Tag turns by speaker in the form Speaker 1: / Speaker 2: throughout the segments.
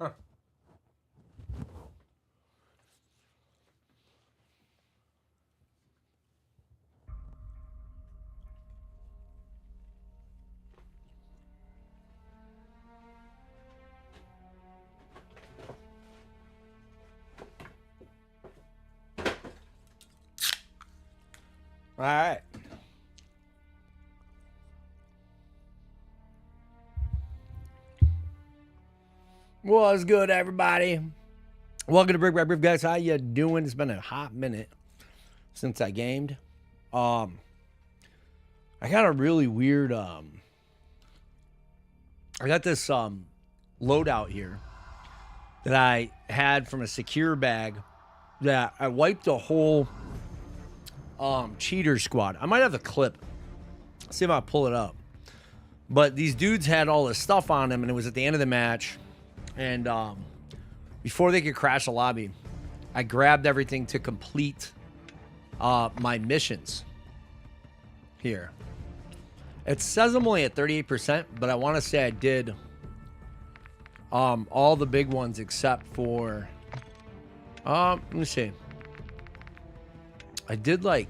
Speaker 1: All right. What's good, everybody? Welcome to Brick by Brick, guys. How you doing? It's been a hot minute since I gamed. I got a really weird I got this loadout here that I had from a secure bag that I wiped a whole cheater squad. I might have the clip. See if I pull it up. But these dudes had all this stuff on them, and it was at the end of the match. And before they could crash the lobby, I grabbed everything to complete my missions here. It says I'm only at 38%, but I want to say I did all the big ones except for... let me see. I did like...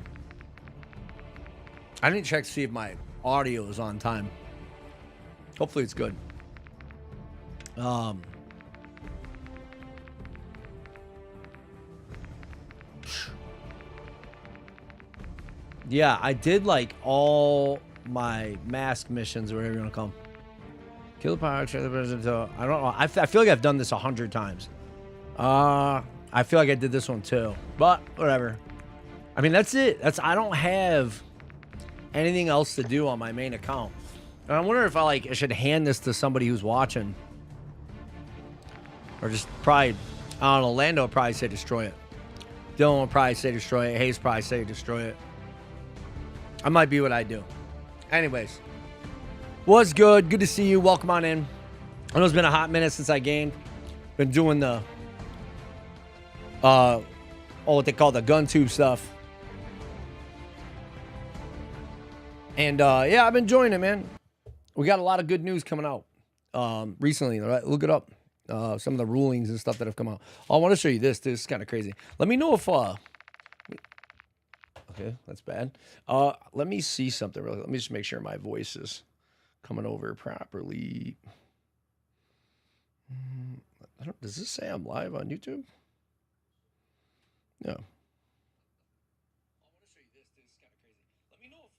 Speaker 1: I didn't check to see if my audio is on time. Hopefully it's good. Yeah, I did like all my mask missions or whatever you want to call them. Kill the power, check the president. I don't know. I feel like I've done this 100 times. I feel like I did this one too, but whatever. I mean, that's it. I don't have anything else to do on my main account. And I wonder if I should hand this to somebody who's watching. Or just probably, I don't know, Lando would probably say destroy it. Dylan would probably say destroy it. Hayes probably say destroy it. I might be what I do. Anyways. What's good? Good to see you. Welcome on in. I know it's been a hot minute since I gamed. Been doing the, what they call the gun tube stuff. And, yeah, I've been enjoying it, man. We got a lot of good news coming out recently. Right? Look it up. Some of the rulings and stuff that have come out. Oh, I want to show you this. This is kind of crazy. Let me know if... Okay, that's bad. Let me see something really. Let me just make sure my voice is coming over properly. Does this say I'm live on YouTube? No. I want to show you this. This is kind of crazy. Let me know if...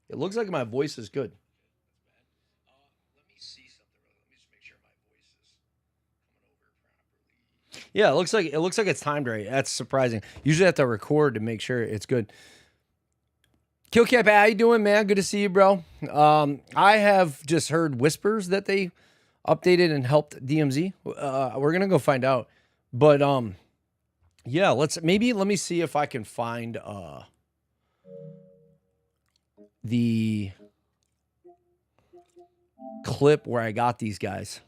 Speaker 1: It looks like my voice is good. Let me see something really. Let me just make sure my voice is coming over properly. Yeah, it looks like it's timed right. That's surprising. Usually I have to record to make sure it's good. Killcap, how you doing, man? Good to see you, bro. I have just heard whispers that they updated and helped DMZ. We're gonna go find out. But yeah, let me see if I can find the clip where I got these guys.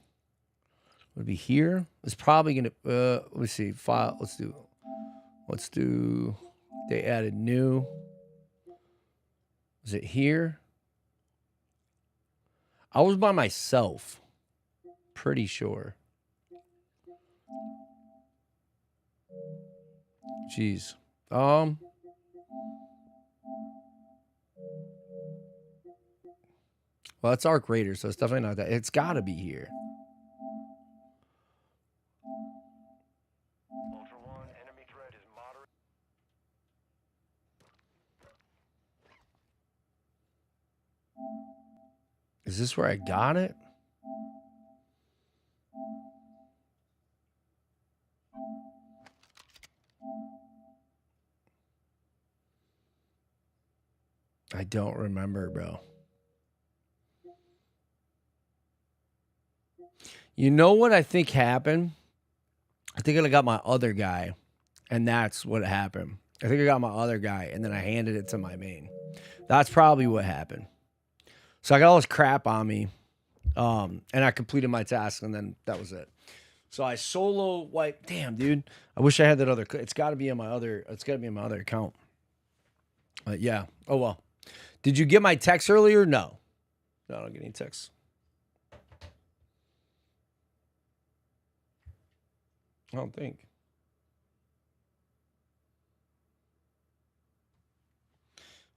Speaker 1: Would be here. It's probably gonna let me see. File. Let's do they added new. Is it here? I was by myself. Pretty sure. Jeez. Well, it's Arc Raider, so it's definitely not that. It's got to be here. Ultra One, enemy threat is moderate. Is this where I got it? I don't remember, bro. You know what I think happened? I think I got my other guy, and that's what happened. I think I got my other guy, and then I handed it to my main. That's probably what happened. So I got all this crap on me, and I completed my task, and then that was it. So I solo wiped. Damn, dude. I wish I had that other. It's got to be in my other. It's got to be in my other account. Yeah. Oh well. Did you get my text earlier? No. No, I don't get any texts. I don't think.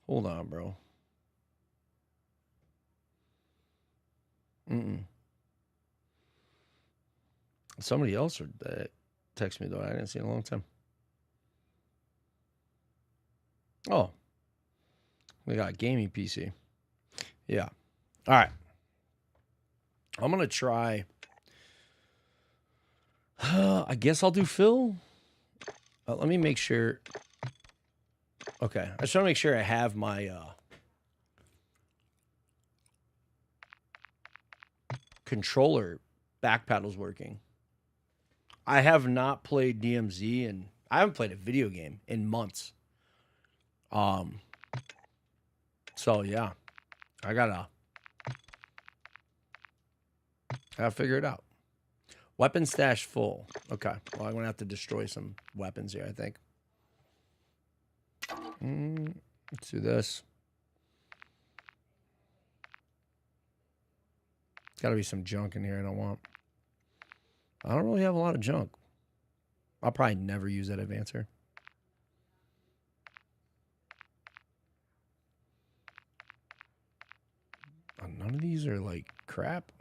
Speaker 1: Hold on, bro. Somebody else texted me, though. I didn't see it in a long time. Oh. We got gaming PC. Yeah. All right. I'm going to try. I guess I'll do Phil. Let me make sure. Okay. I just want to make sure I have my controller back paddles working. I have not played DMZ and I haven't played a video game in months. So yeah, I gotta figure it out. Weapon stash full. Okay. Well, I'm gonna have to destroy some weapons here, I think. Let's do this. There's gotta be some junk in here I don't want. I don't really have a lot of junk. I'll probably never use that advancer. None of these are like crap.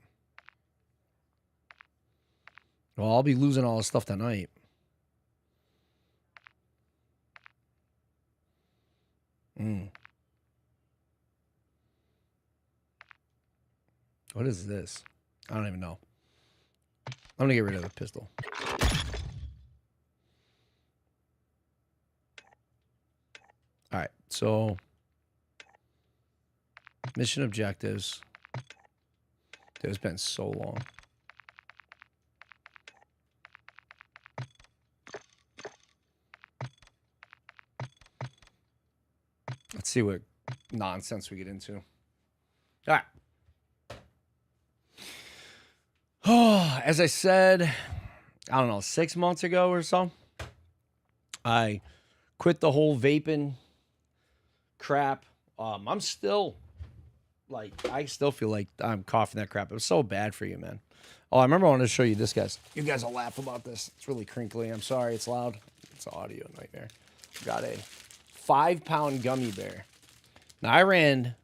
Speaker 1: Well, I'll be losing all this stuff tonight. What is this? I don't even know. I'm going to get rid of the pistol. All right. So, mission objectives. Dude, it's been so long. Let's see what nonsense we get into. All right. Oh, as I said, I don't know, 6 months ago or so, I quit the whole vaping crap. I'm still, like, I still feel like I'm coughing that crap. It was so bad for you, man. Oh, I remember I wanted to show you this, guys. You guys will laugh about this. It's really crinkly. I'm sorry. It's loud. It's an audio nightmare. Got a 5-pound gummy bear. Now, I ran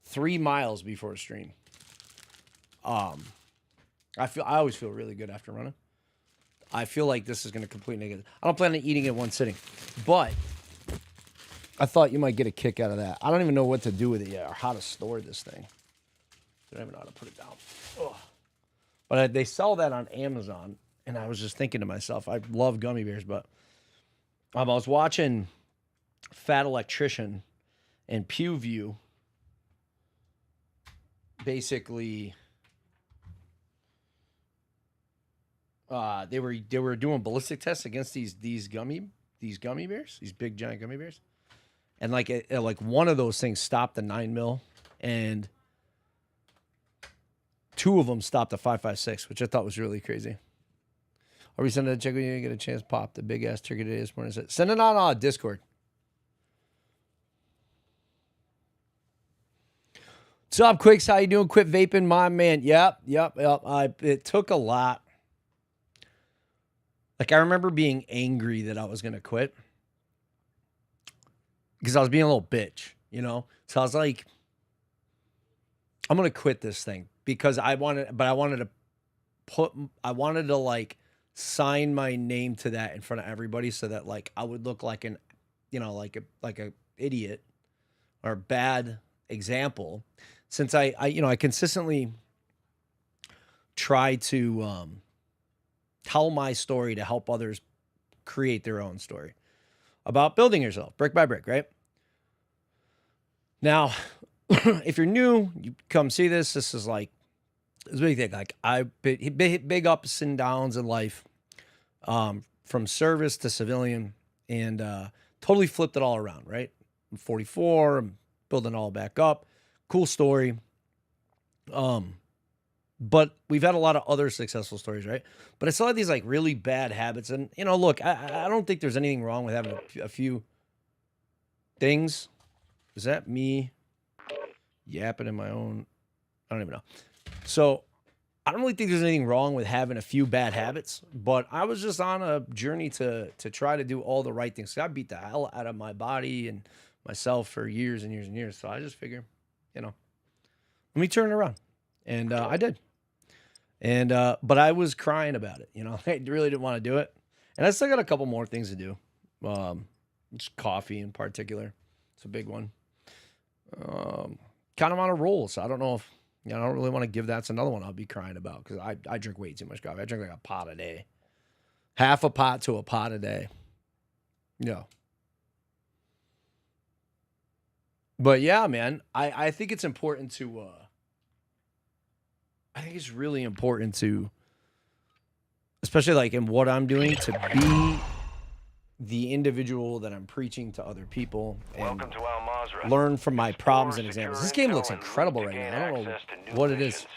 Speaker 1: 3 miles before a stream. I always feel really good after running. I feel like this is going to complete negative. I don't plan on eating it one sitting, but I thought you might get a kick out of that. I don't even know what to do with it yet or how to store this thing. I don't even know how to put it down. Ugh. But they sell that on Amazon, and I was just thinking to myself, I love gummy bears, but I was watching Fat Electrician and PewView basically. They were doing ballistic tests against these gummy bears, these big giant gummy bears, and like one of those things stopped a 9mm, and 2 of them stopped a 5.56, which I thought was really crazy. Are we sending a check when you get a chance? Pop the big ass turkey today this morning. Send it on Discord. What's up, Quicks? How you doing? Quit vaping, my man. Yep. It took a lot. Like, I remember being angry that I was going to quit because I was being a little bitch, you know? So I was like, I'm going to quit this thing because I wanted to like sign my name to that in front of everybody so that like I would look like an, you know, like a idiot or a bad example, since I consistently try to, tell my story to help others create their own story about building yourself brick by brick, right? Now, if you're new, you come see this. This is like, it's a big thing. Like, I've been big ups and downs in life, from service to civilian, and totally flipped it all around, right? I'm 44. I'm building it all back up. Cool story. But we've had a lot of other successful stories, right? But I still had these like really bad habits. And, you know, look, I don't think there's anything wrong with having a few things. Is that me yapping in my own? I don't even know. So I don't really think there's anything wrong with having a few bad habits, but I was just on a journey to try to do all the right things. So I beat the hell out of my body and myself for years and years and years. So I just figured, you know, let me turn it around. And I did. And but I was crying about it, you know. I really didn't want to do it. And I still got a couple more things to do. Just coffee in particular. It's a big one. Kind of on a roll, so I don't know if, you know, I don't really want to give that's another one I'll be crying about because I drink way too much coffee. I drink like a pot a day. Half a pot to a pot a day. Yeah. But yeah, man, I think it's important to I think it's really important to, especially like in what I'm doing, to be the individual that I'm preaching to other people and learn from my problems and examples. This game looks incredible right now. I don't know what it is.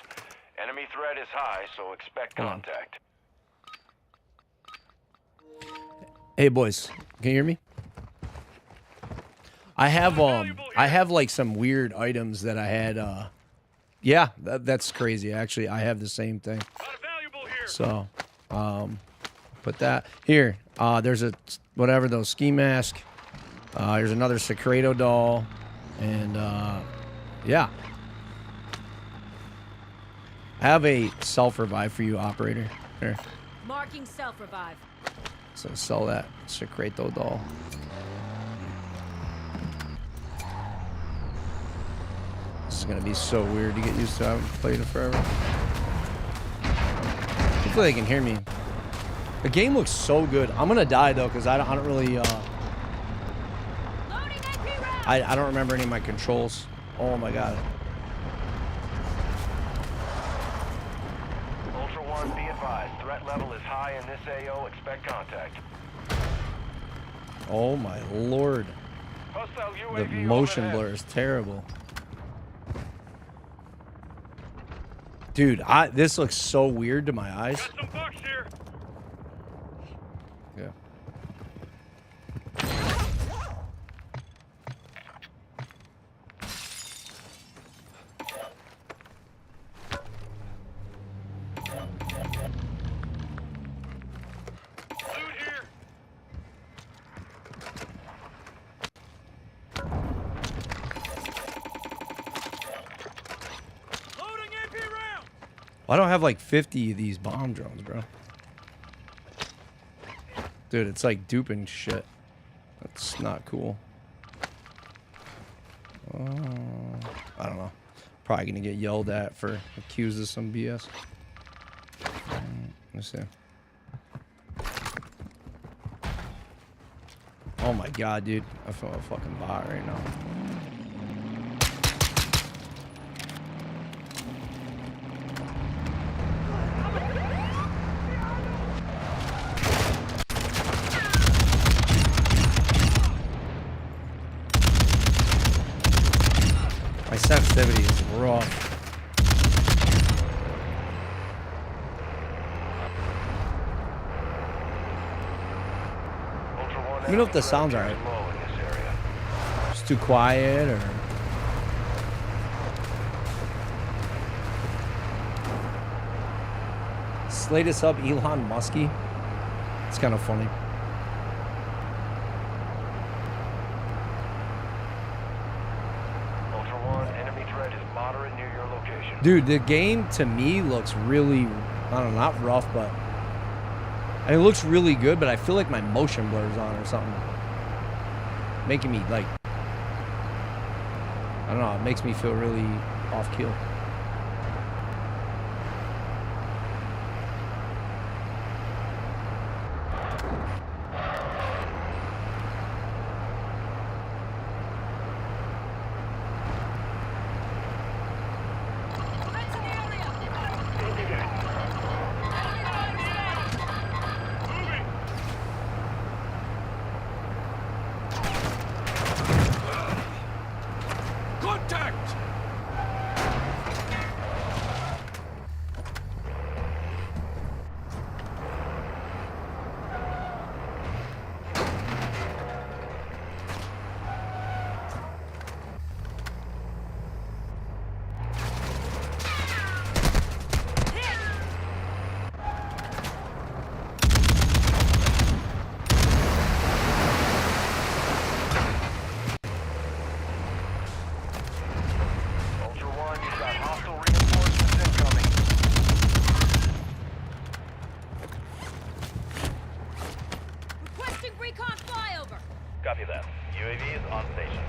Speaker 2: Enemy threat is high, so expect contact.
Speaker 1: Hey boys, can you hear me? I have like some weird items that I had. Yeah, that's crazy. Actually, I have the same thing. So, put that here. There's a whatever those ski mask. There's another Secreto doll, and yeah. I have a self-revive for you, operator. Here.
Speaker 3: Marking self-revive.
Speaker 1: So sell that Secreto doll. This is gonna be so weird to get used to. I haven't played it forever. Hopefully they can hear me. The game looks so good. I'm gonna die though, because I don't really I don't remember any of my controls. Oh my god.
Speaker 2: Ultra One, be advised. Threat level is high in this AO. Expect contact.
Speaker 1: Oh my lord. The motion blur is terrible. Dude, this looks so weird to my eyes.
Speaker 2: Got some bucks here.
Speaker 1: Yeah.
Speaker 2: Loot here. Loading AP round.
Speaker 1: I don't have like 50 of these bomb drones, bro. Dude, it's like duping shit. That's not cool. I don't know. Probably gonna get yelled at for accused of some BS. Let's see. Oh my god, dude. I feel a fucking bot right now. My sensitivity is rough. Let me know if the sound's alright. It's too quiet or... Latest up Elon Muskie. It's kind of funny.
Speaker 2: Ultra One, enemy threat is moderate near your location.
Speaker 1: Dude, the game to me looks really, I don't know, not rough, but it looks really good, but I feel like my motion blur's on or something. Making me like, I don't know, it makes me feel really off keel.
Speaker 2: Copy that. UAV is on station.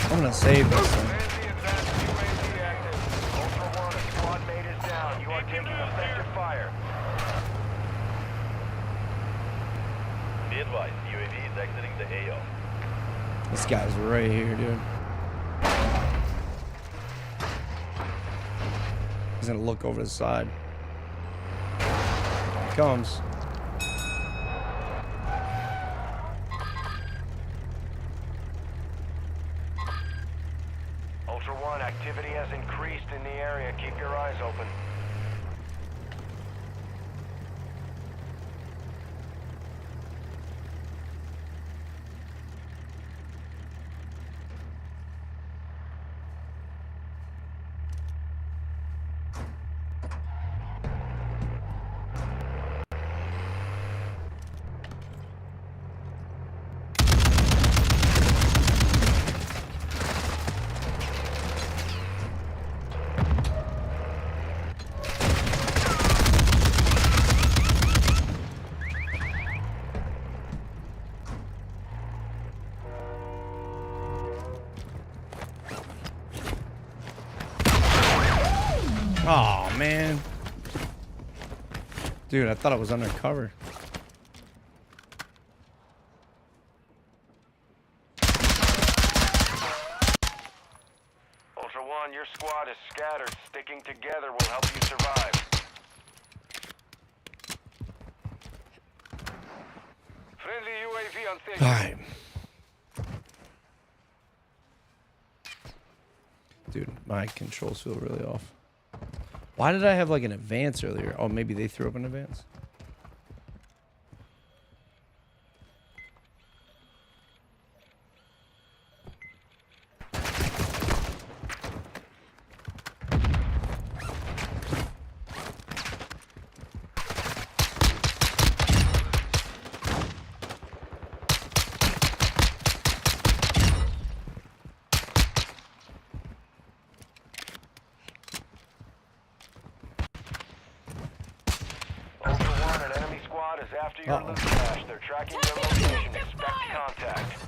Speaker 1: I'm gonna save this thing.
Speaker 2: Ultra One, a squad mate is down. You are taking effective fire. Be advised, UAV is exiting the AO.
Speaker 1: This guy's right here, dude. He's gonna look over the side. Here he comes.
Speaker 2: Ultra One, activity has increased in the area. Keep your eyes open.
Speaker 1: Oh man, dude, I thought it was undercover.
Speaker 2: Ultra One, your squad is scattered. Sticking together will help you survive. Friendly UAV on station.
Speaker 1: All right, dude, my controls feel really off. Why did I have like an advance earlier? Oh, maybe they threw up an advance.
Speaker 2: After your loot cache, they're tracking your location. Expect contact.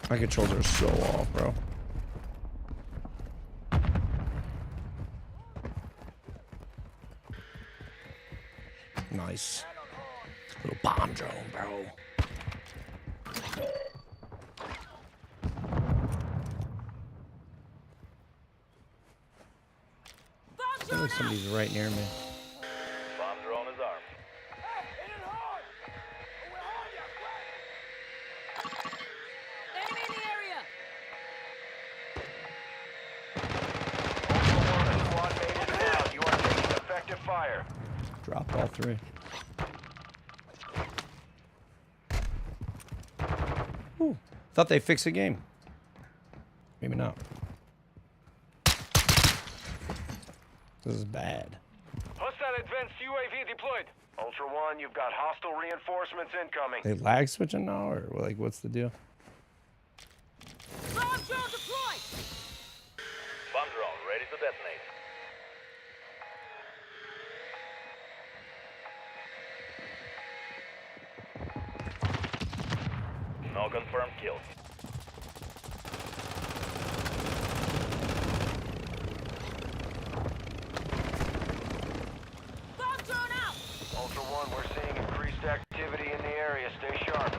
Speaker 1: My controls are so off, bro. Nice. Little bomb drone, bro. I feel like somebody's right near me.
Speaker 2: Bomb drone is armed.
Speaker 3: Enemy in the area!
Speaker 2: Ultra One, a squad mate is down. You are taking effective fire.
Speaker 1: Dropped all three. Ooh, thought they fixed the game. Maybe not. This is bad.
Speaker 2: Hostile advanced UAV deployed. Ultra One, you've got hostile reinforcements incoming.
Speaker 1: They lag switching now, or like, what's the deal?
Speaker 3: Bomb drone deployed!
Speaker 2: Bomb drone ready to detonate. No confirmed kills.
Speaker 3: Bomb drone out!
Speaker 2: Ultra One, we're seeing increased activity in the area. Stay sharp.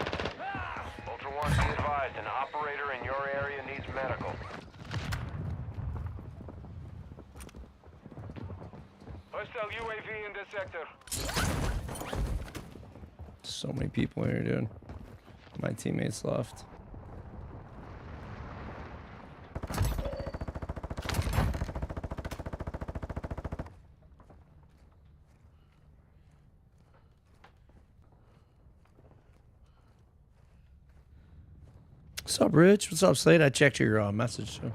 Speaker 2: Ultra One, be advised, an operator in your area needs medical. Hostile UAV in this sector.
Speaker 1: So many people here, dude. My teammates left. What's up, Rich? What's up, Slade? I checked your message too.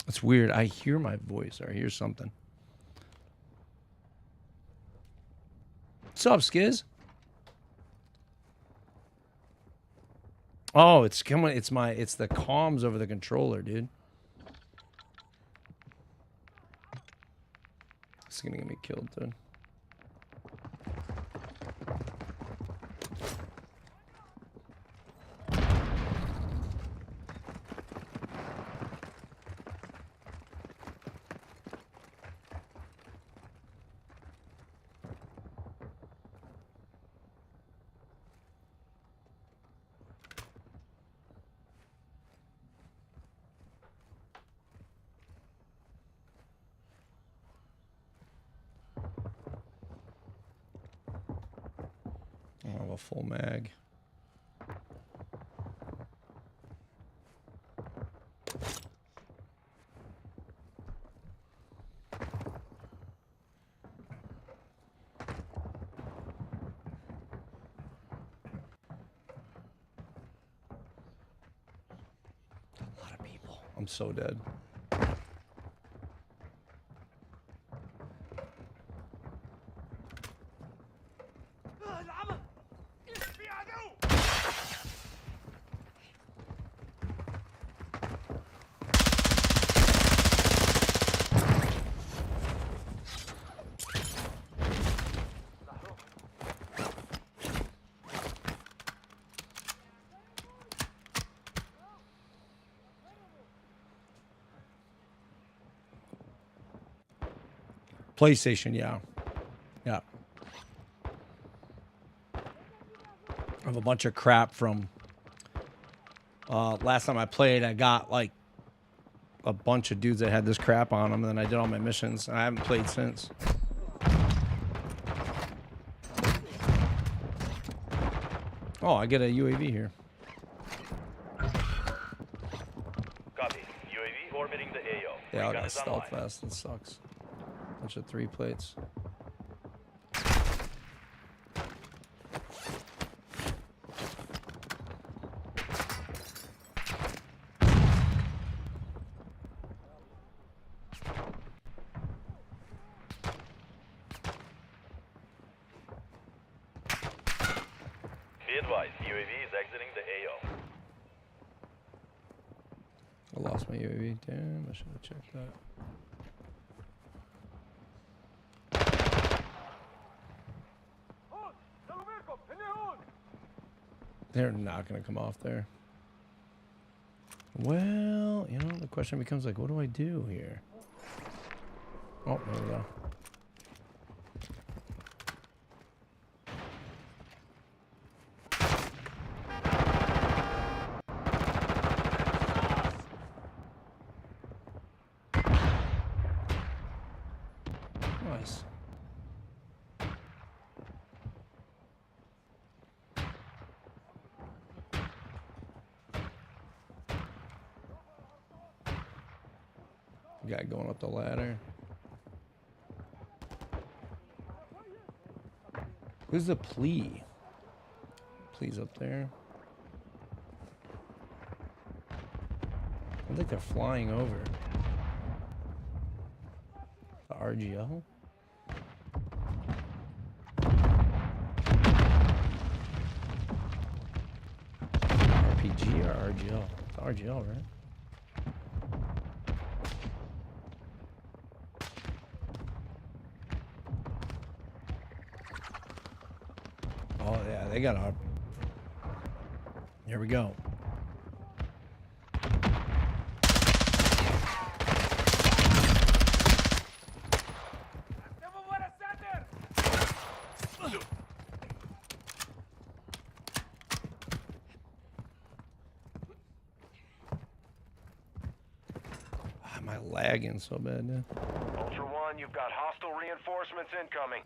Speaker 1: It's weird. I hear my voice or I hear something. What's up, Skiz? Oh, it's coming. It's the comms over the controller, dude. It's gonna get me killed, dude. I don't have a full mag. A lot of people. I'm so dead. PlayStation, yeah. Yeah. I have a bunch of crap from last time I played. I got like a bunch of dudes that had this crap on them, and then I did all my missions, and I haven't played since. Oh, I get a UAV here.
Speaker 4: Copy. UAV orbiting the AO.
Speaker 1: Yeah, I
Speaker 4: Recon
Speaker 1: got
Speaker 4: is
Speaker 1: stealth
Speaker 4: online.
Speaker 1: vest. That sucks. Bunch of 3 plates.
Speaker 4: Be advised, UAV is exiting the AO.
Speaker 1: I lost my UAV. Damn, I should have checked that. They're not going to come off there. Well, you know, the question becomes like, what do I do here? Oh, there we go. Nice. Guy going up the ladder. Who's the plea? Please up there. I think they're flying over. The RGL? RPG or RGL? It's RGL, right? Oh, yeah, they got a... Here we go. Am I lagging so bad, dude?
Speaker 2: Ultra One, you've got hostile reinforcements incoming.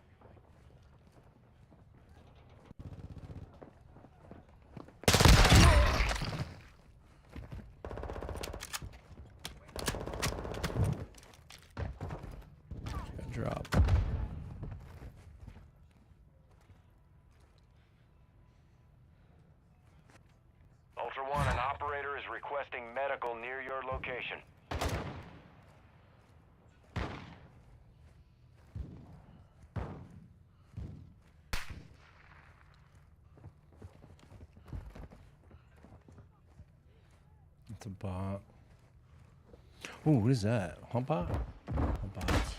Speaker 2: operator is requesting medical near your location.
Speaker 1: It's a bot. Ooh, what is that? Hump bot? Hump bots.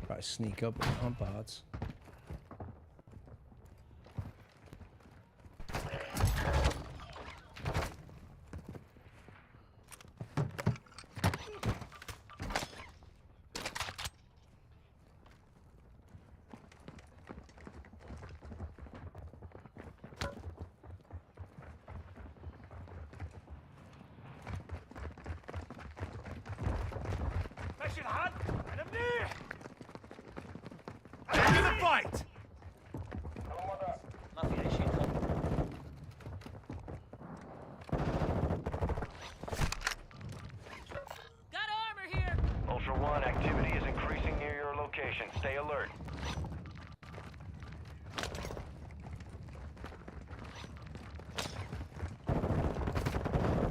Speaker 1: Probably sneak up with hump bots.
Speaker 3: Got armor here.
Speaker 2: Ultra One, activity is increasing near your location. Stay alert.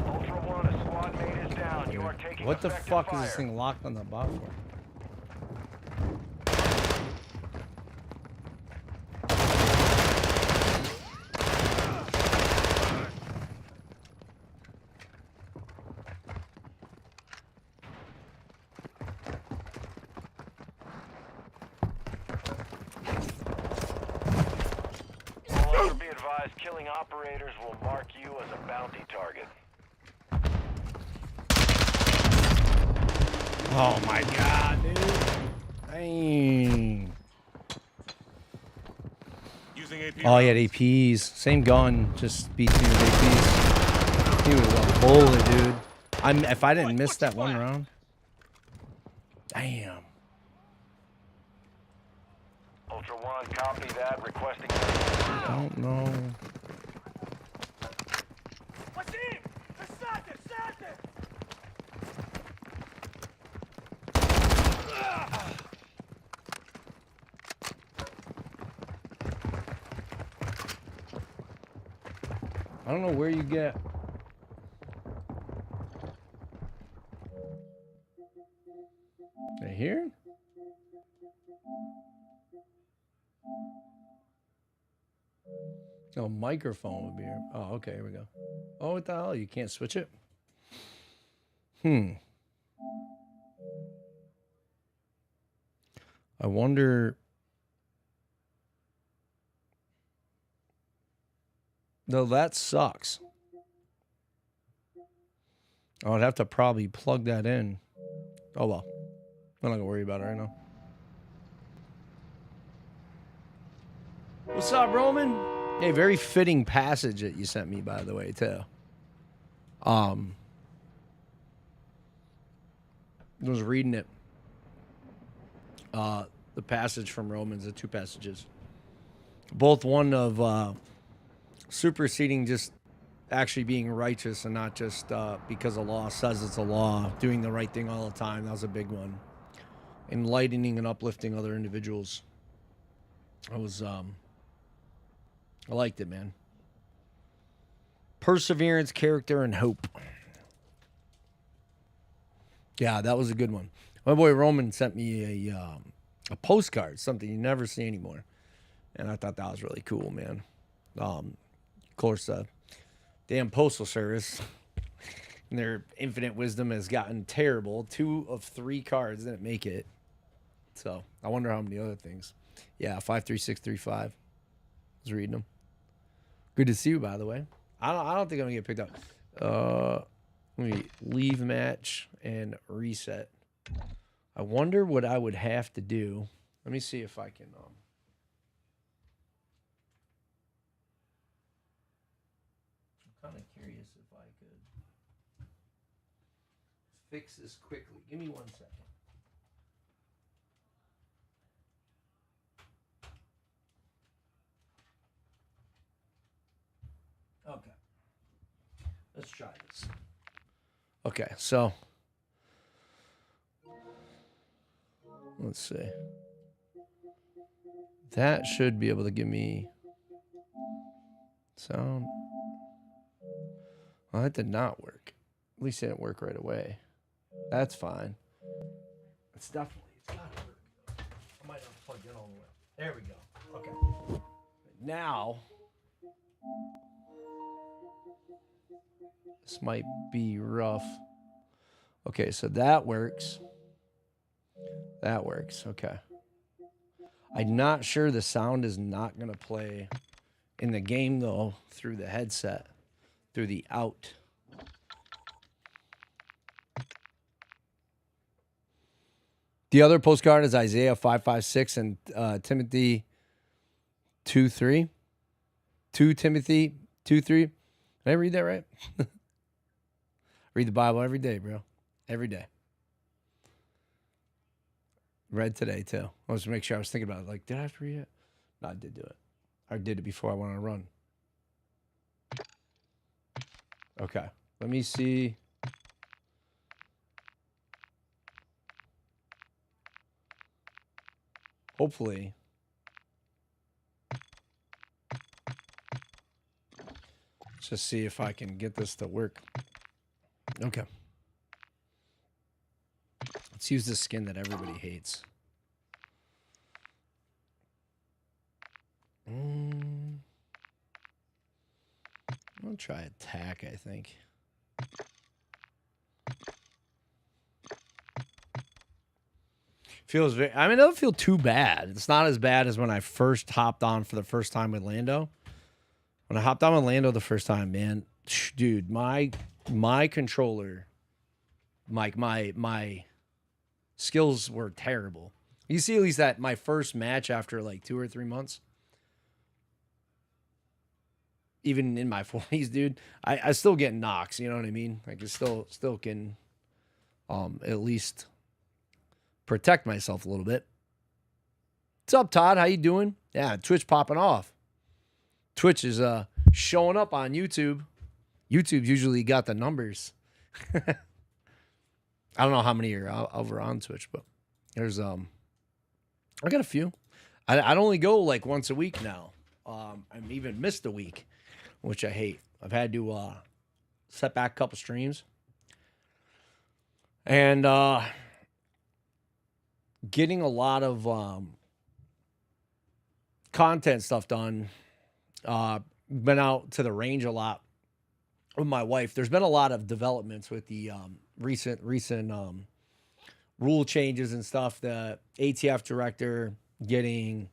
Speaker 2: Ultra One, a squad mate is down. You are taking
Speaker 1: What the
Speaker 2: effective
Speaker 1: fuck
Speaker 2: fire.
Speaker 1: is this thing locked on the bot for?
Speaker 2: Ultra, be advised, killing operators will mark you as a bounty target.
Speaker 1: Oh my god, dude. Dang.
Speaker 5: Using AP.
Speaker 1: Oh, he had APs. Same gun, just beat me with APs. He was a bullet, dude. If I didn't miss that one round. Damn.
Speaker 2: Ultra One, copy that. Requesting.
Speaker 1: I don't know. I don't know where you get. Right here? No, microphone would be here. Oh, okay, here we go. Oh, what the hell? You can't switch it? I wonder. No, that sucks. I would have to probably plug that in. Oh, well. I'm not going to worry about it right now. What's up, Roman? Hey, very fitting passage that you sent me, by the way, too. I was reading it. The passage from Romans, the two passages. Both one of superseding just actually being righteous and not just because the law says it's a law, doing the right thing all the time. That was a big one. Enlightening and uplifting other individuals. I liked it, man. Perseverance, character, and hope. Yeah, that was a good one. My boy Roman sent me a postcard, something you never see anymore. And I thought that was really cool, man. Of course, damn Postal Service and their infinite wisdom has gotten terrible. 2 of 3 cards didn't make it. So I wonder how many other things. Yeah, 53635. I was reading them. Good to see you, by the way. I don't think I'm gonna get picked up. Let me leave match and reset. I wonder what I would have to do. Let me see if I can. I'm kind of curious if I could fix this quickly. Give me 1 second. Okay. Let's try this. Okay, so let's see. That should be able to give me sound. Well, that did not work. At least it didn't work right away. That's fine. It's definitely, it's gotta work. I might not plug in all the way. There we go. Okay. Now, this might be rough. Okay, so that works. That works. Okay. I'm not sure the sound is not going to play in the game, though, through the headset, through the out. The other postcard is Isaiah 5:5-6 and Timothy 2:3. 2 Timothy 2:3. Did I read that right? Read the Bible every day, bro. Every day. Read today, too. I was to make sure I was thinking about it. Like, did I have to read it? No, I did do it. I did it before I went on a run. Okay. Let me see. Hopefully. Let's just see if I can get this to work. Okay. Let's use the skin that everybody hates. I'll try attack, I think. Feels very, I mean, it doesn't feel too bad. It's not as bad as when I first hopped on for the first time with Lando. When I hopped on with Lando the first time, man, dude, my controller, my skills were terrible. You see, at least that my first match after like 2 or 3 months, even in my 40s, dude, I still get knocks. You know what I mean? I can still can at least protect myself a little bit. What's up, Todd? How you doing? Yeah, Twitch popping off. Twitch is showing up on YouTube. YouTube's usually got the numbers. I don't know how many are over on Twitch, but there's I got a few. I'd only go like once a week now. I've even missed a week, which I hate. I've had to set back a couple streams. And getting a lot of content stuff done. Been out to the range a lot with my wife. There's been a lot of developments with the recent rule changes and stuff. The ATF director getting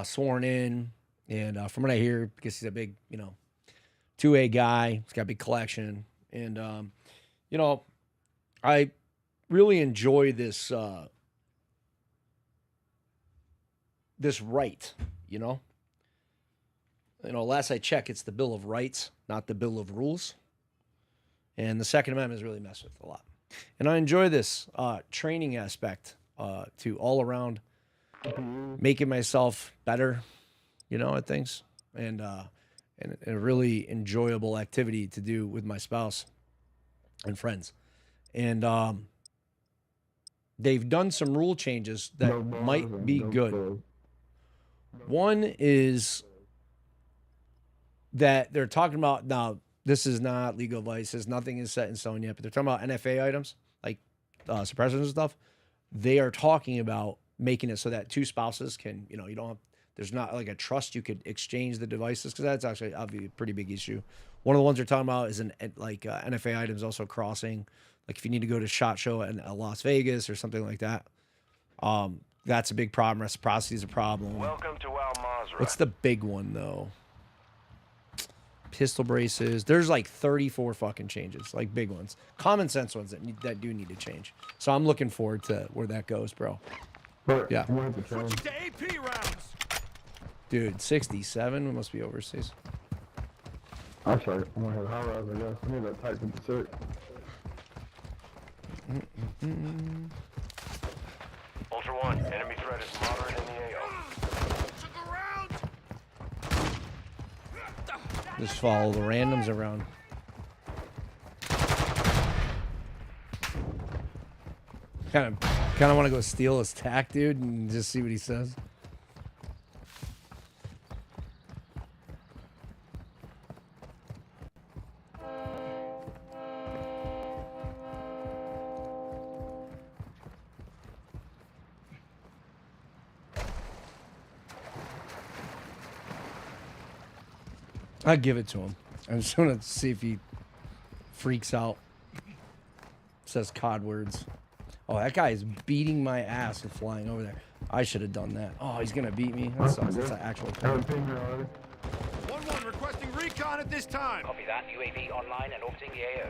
Speaker 1: sworn in, and from what I hear, because he's a big, 2A guy, he's got a big collection, and I really enjoy this this right, last I checked, it's the Bill of Rights, not the Bill of Rules. And the Second Amendment is really messed with a lot. And I enjoy this training aspect to all around making myself better, at things. And a really enjoyable activity to do with my spouse and friends. And they've done some rule changes that might be good. One is that they're talking about, now this is not legal advice, nothing is set in stone yet, but they're talking about NFA items like suppressors and stuff. They are talking about making it so that two spouses can, you don't have, there's not like a trust, you could exchange the devices, because that's actually obviously a pretty big issue. One of the ones they're talking about is NFA items also crossing, like if you need to go to SHOT Show in Las Vegas or something like that. That's a big problem. Reciprocity is a problem.
Speaker 2: Welcome to Al Mazrah.
Speaker 1: What's the big one though? Pistol braces. There's like 34 fucking changes, like big ones, common sense ones that do need to change. So I'm looking forward to where that goes, bro. Yeah.
Speaker 5: Switch to AP rounds.
Speaker 1: Dude, 67. We must be overseas.
Speaker 6: I'm sorry. I'm gonna have high rise, I guess. I need that Type 56.
Speaker 2: Ultra One, enemy threat is moderate in the AO.
Speaker 5: Took a round.
Speaker 1: Just follow the randoms around. Kind of want to go steal his tack, dude, and just see what he says. I'll give it to him. I'm just gonna see if he freaks out. Says COD words. Oh, that guy is beating my ass with flying over there. I should have done that. Oh, he's gonna beat me. That sucks. That's an actual
Speaker 6: I
Speaker 1: thing.
Speaker 6: haven't been here already.
Speaker 5: 1-1 requesting recon at this time.
Speaker 7: Copy that. UAV online and orbiting the AO.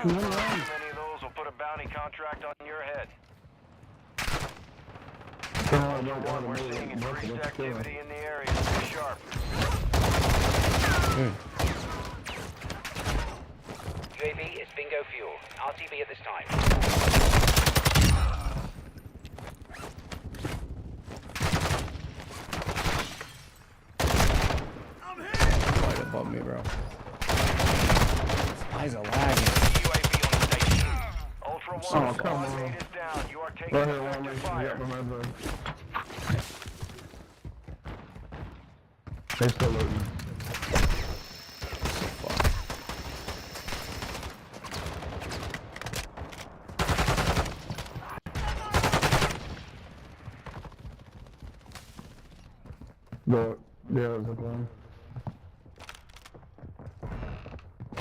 Speaker 2: Many of those will put a bounty contract on your head. We're seeing increased activity in the area. Stay sharp.
Speaker 7: UAV is bingo fuel. RTB at this time.
Speaker 1: Right above me, bro. Eyes are lagging.
Speaker 2: UAV on the station. Ultra One,
Speaker 6: Oh, come
Speaker 2: squad
Speaker 6: on.
Speaker 2: mate is down. You are taking
Speaker 6: Right here, one
Speaker 2: effective
Speaker 6: you
Speaker 2: fire.
Speaker 6: got my man. They still looting. Yeah, zip line.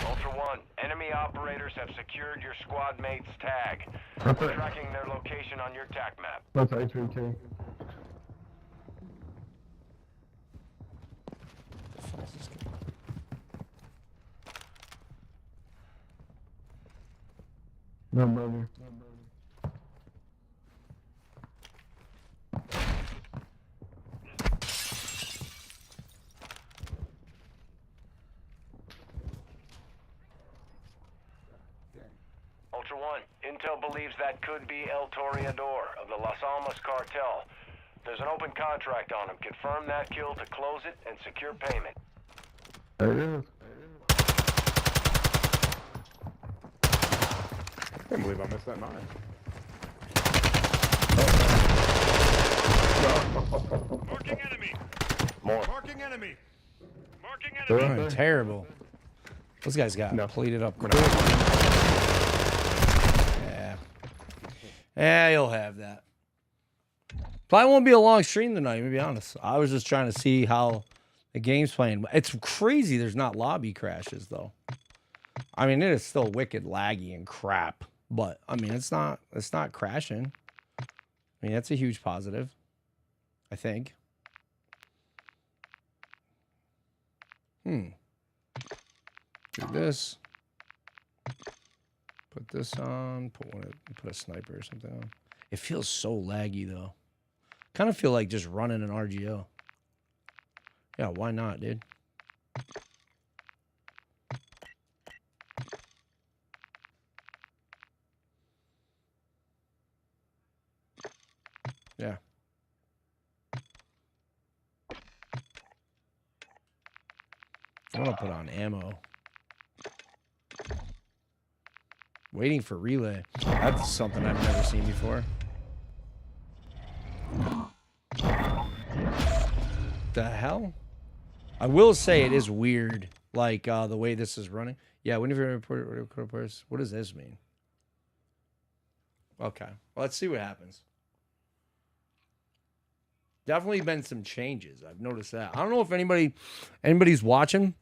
Speaker 2: Ultra One, enemy operators have secured your squad mate's tag.
Speaker 6: That's
Speaker 2: We're
Speaker 6: it.
Speaker 2: tracking their location on your TAC map.
Speaker 6: That's HVT. No money.
Speaker 2: Ultra One, Intel believes that could be El Toreador of the Las Almas cartel. There's an open contract on him. Confirm that kill to close it and secure payment.
Speaker 6: There it is.
Speaker 8: I can't believe I missed that knife.
Speaker 5: Marking enemy.
Speaker 4: More.
Speaker 5: Marking enemy. Marking
Speaker 6: They're
Speaker 5: enemy.
Speaker 6: right
Speaker 1: Oh,
Speaker 6: there.
Speaker 1: terrible. Those guys got
Speaker 8: No.
Speaker 1: plated up quick. Yeah. Yeah, you'll have that. Probably won't be a long stream tonight, to be honest. I was just trying to see how the game's playing. It's crazy there's not lobby crashes, though. I mean, it is still wicked laggy and crap. But, I mean, it's not crashing. I mean, that's a huge positive, I think. Do this. Put this on. Put a sniper or something on. It feels so laggy though. Kind of feel like just running an RGO. Yeah, why not, dude? Yeah. I'm gonna put on ammo. Waiting for relay. That's something I've never seen before. The hell? I will say it is weird, like the way this is running. Yeah, whenever you report, what does this mean? Okay, well, let's see what happens. Definitely been some changes. I've noticed that. I don't know if anybody's watching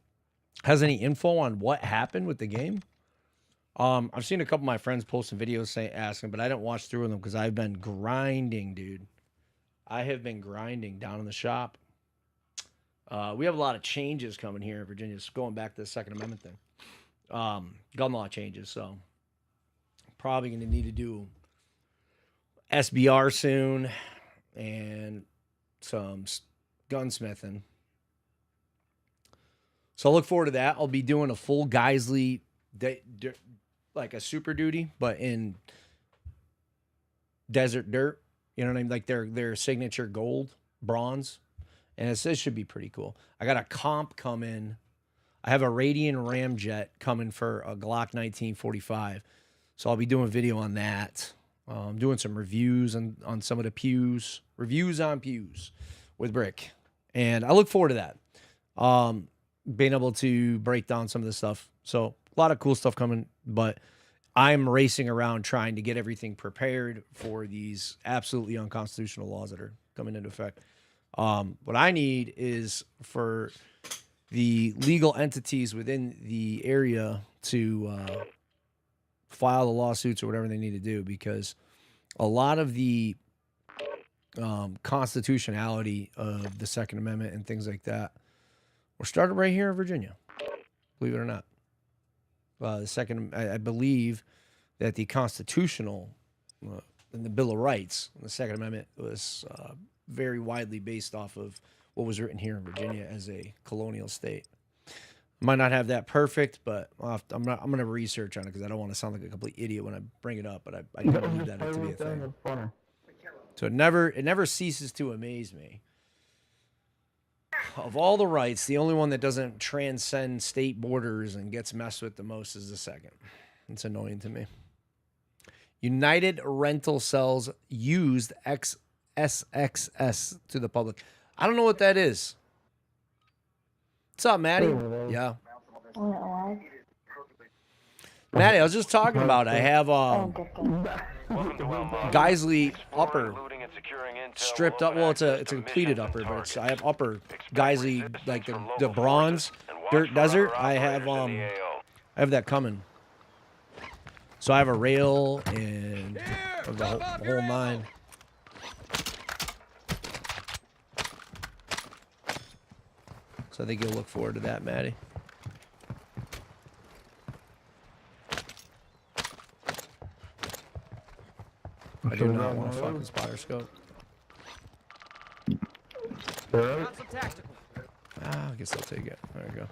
Speaker 1: has any info on what happened with the game. I've seen a couple of my friends post some videos asking, but I didn't watch through them because I've been grinding, dude. I have been grinding down in the shop. We have a lot of changes coming here in Virginia. Just going back to the Second Amendment thing. Gun law changes, so probably going to need to do SBR soon and some gunsmithing. So I look forward to that. I'll be doing a full Geisley, like a super duty, but in desert dirt. You know what I mean? Like their signature gold, bronze. And it should be pretty cool. I got a comp coming. I have a Radian Ramjet coming for a Glock 1945. So I'll be doing a video on that. Doing some reviews on some of the pews. Reviews on pews with Brick. And I look forward to that. Being able to break down some of this stuff. So a lot of cool stuff coming. But I'm racing around trying to get everything prepared for these absolutely unconstitutional laws that are coming into effect. What I need is for the legal entities within the area to file the lawsuits or whatever they need to do, because a lot of the constitutionality of the Second Amendment and things like that were started right here in Virginia, believe it or not. I believe that the constitutional and the Bill of Rights, the Second Amendment, was very widely based off of what was written here in Virginia as a colonial state. Might not have that perfect, but I'm going to research on it because I don't want to sound like a complete idiot when I bring it up. But I do believe that to be a thing. So it never ceases to amaze me. Of all the rights, the only one that doesn't transcend state borders and gets messed with the most is the second. It's annoying to me. United Rental sells used XSXS to the public. I don't know what that is. What's up, Maddie? Yeah. Maddie, I was just talking about, I have Geisley upper stripped up. Well, it's a completed upper, but I have upper Geisley, like the bronze dirt desert. I have that coming. So I have a rail and the whole nine. So I think you'll look forward to that, Maddie. I do not want a fucking spotter scope. I guess I'll take it. There we go.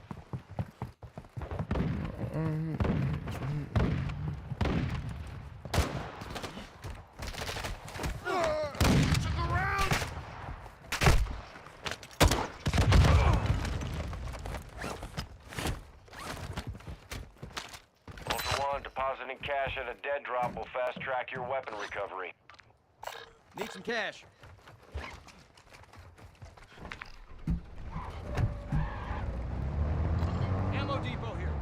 Speaker 2: Depositing cash at a dead drop will fast track your weapon recovery.
Speaker 9: Need some cash. Ammo depot here.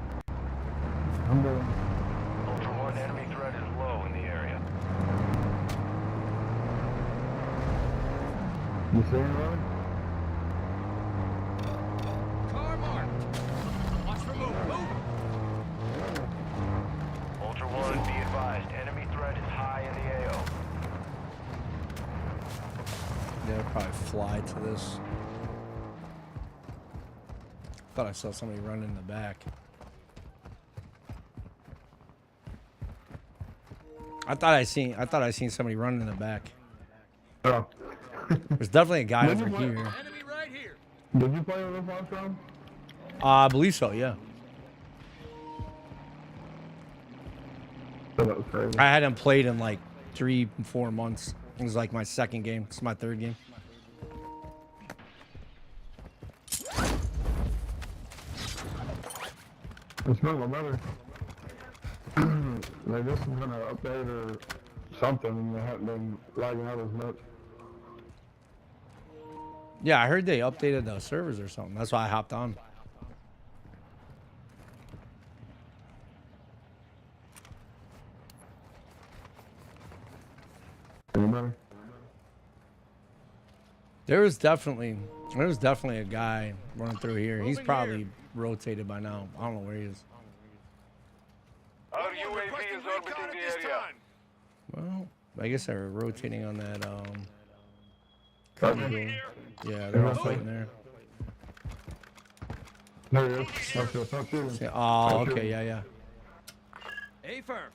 Speaker 2: Ultra One, enemy threat is low in the area.
Speaker 6: You see anyone?
Speaker 9: Car marked. Watch for move.
Speaker 2: Ultra One, be advised, enemy threat is high in the AO.
Speaker 1: Yeah, I'll probably fly to this. Thought I saw somebody running in the back. I thought I seen somebody running in the back.
Speaker 6: Oh.
Speaker 1: There's definitely a guy over here.
Speaker 9: Enemy right here.
Speaker 6: Did you play with this last round?
Speaker 1: I believe so, yeah.
Speaker 6: That was crazy.
Speaker 1: I hadn't played in like 3-4 months. It was like my second game. It's my third game.
Speaker 6: It's not better. Like this is gonna update or something, and they haven't been lagging out as much.
Speaker 1: Yeah, I heard they updated the servers or something. That's why I hopped on.
Speaker 6: Anybody?
Speaker 1: There was definitely a guy running through here. He's probably rotated by now. I don't know where he is.
Speaker 2: Our UAV is orbiting the area.
Speaker 1: Well, I guess they're rotating on that. Yeah, they're all fighting there.
Speaker 6: There he is. Stop shooting.
Speaker 1: Oh, okay, yeah.
Speaker 9: A firm.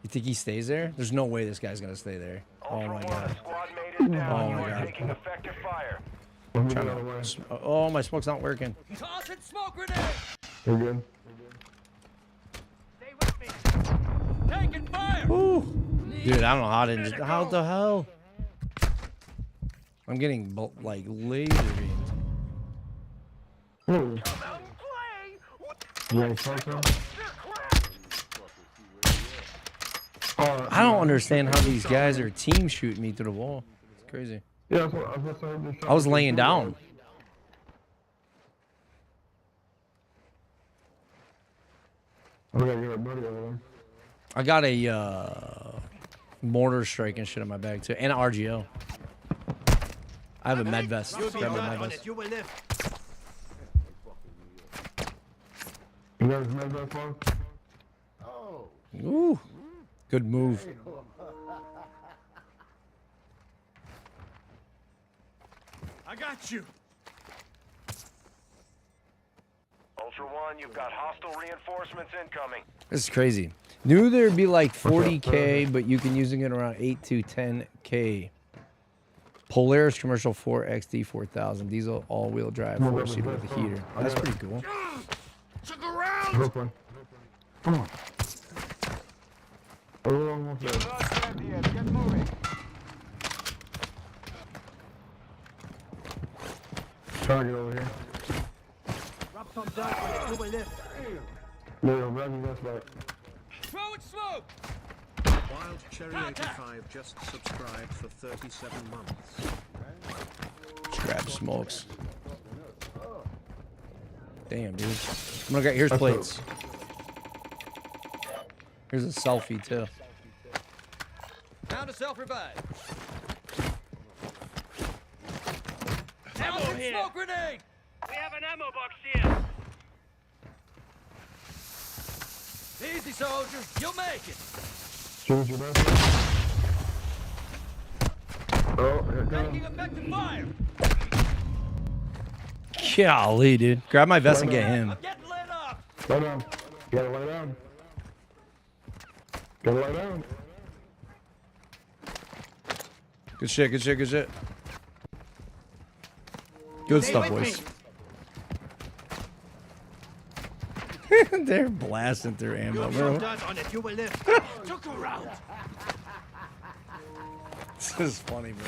Speaker 1: You think he stays there? There's no way this guy's gonna stay there. Oh my god.
Speaker 2: Squad mate is down.
Speaker 1: Oh
Speaker 2: You
Speaker 1: my
Speaker 2: are
Speaker 1: god.
Speaker 2: taking effective fire.
Speaker 1: Oh, my smoke's not working.
Speaker 9: Tossing smoke grenade.
Speaker 6: You're good.
Speaker 9: Stay with me. Taking fire.
Speaker 1: Ooh. Dude, I don't know how the hell? I'm getting like laser beamed.
Speaker 6: Ooh. You ready to fight them?
Speaker 1: I don't understand how these guys are team shooting me through the wall. It's crazy.
Speaker 6: Yeah, that's what I was saying.
Speaker 1: I was laying down.
Speaker 6: Okay, you're a buddy over there.
Speaker 1: I got a mortar strike and shit in my bag too, and an RGO. I have a med vest.
Speaker 9: You'll be
Speaker 1: Grab my
Speaker 9: alright
Speaker 1: med
Speaker 9: on
Speaker 1: vest.
Speaker 9: it. You will live.
Speaker 6: You guys made that far?
Speaker 1: Ooh, good move.
Speaker 5: I got you.
Speaker 2: Ultra One, you've got hostile reinforcements incoming.
Speaker 1: This is crazy. Knew there'd be like 40K, but you can using it around 8 to 10K. Polaris Commercial 4 XD 4000 diesel all-wheel drive 4-seater with a heater. That's pretty cool.
Speaker 5: Took a round.
Speaker 6: Brooklyn. Come on. Oh, almost there.
Speaker 2: Get moving.
Speaker 6: Trying to get over here.
Speaker 9: Drop some dirt on it. You will live.
Speaker 6: Yeah, running this back.
Speaker 3: Throwing smoke!
Speaker 10: Wild Cherry 85 just subscribed for 37 months.
Speaker 1: Just grab smokes. Damn, dude. I'm gonna get, here's plates. Here's a selfie too.
Speaker 9: Down to self-revive.
Speaker 3: Ammo here!
Speaker 9: Smoke grenade!
Speaker 5: We have an ammo box here.
Speaker 9: Easy, soldier. You'll make it.
Speaker 6: Choose your best. Oh, here it
Speaker 9: Taking
Speaker 6: comes.
Speaker 9: effective fire.
Speaker 1: Golly, dude. Grab my vest and get him.
Speaker 9: I'm getting lit up.
Speaker 6: Lay down. You gotta lay down. Gotta lay down.
Speaker 1: Good shit, good shit, good shit. Good
Speaker 9: Stay
Speaker 1: stuff,
Speaker 9: with
Speaker 1: boys. They're blasting through ammo,
Speaker 9: Drop
Speaker 1: bro.
Speaker 9: dirt on it. You will live. Took a round.
Speaker 1: This is funny, bro.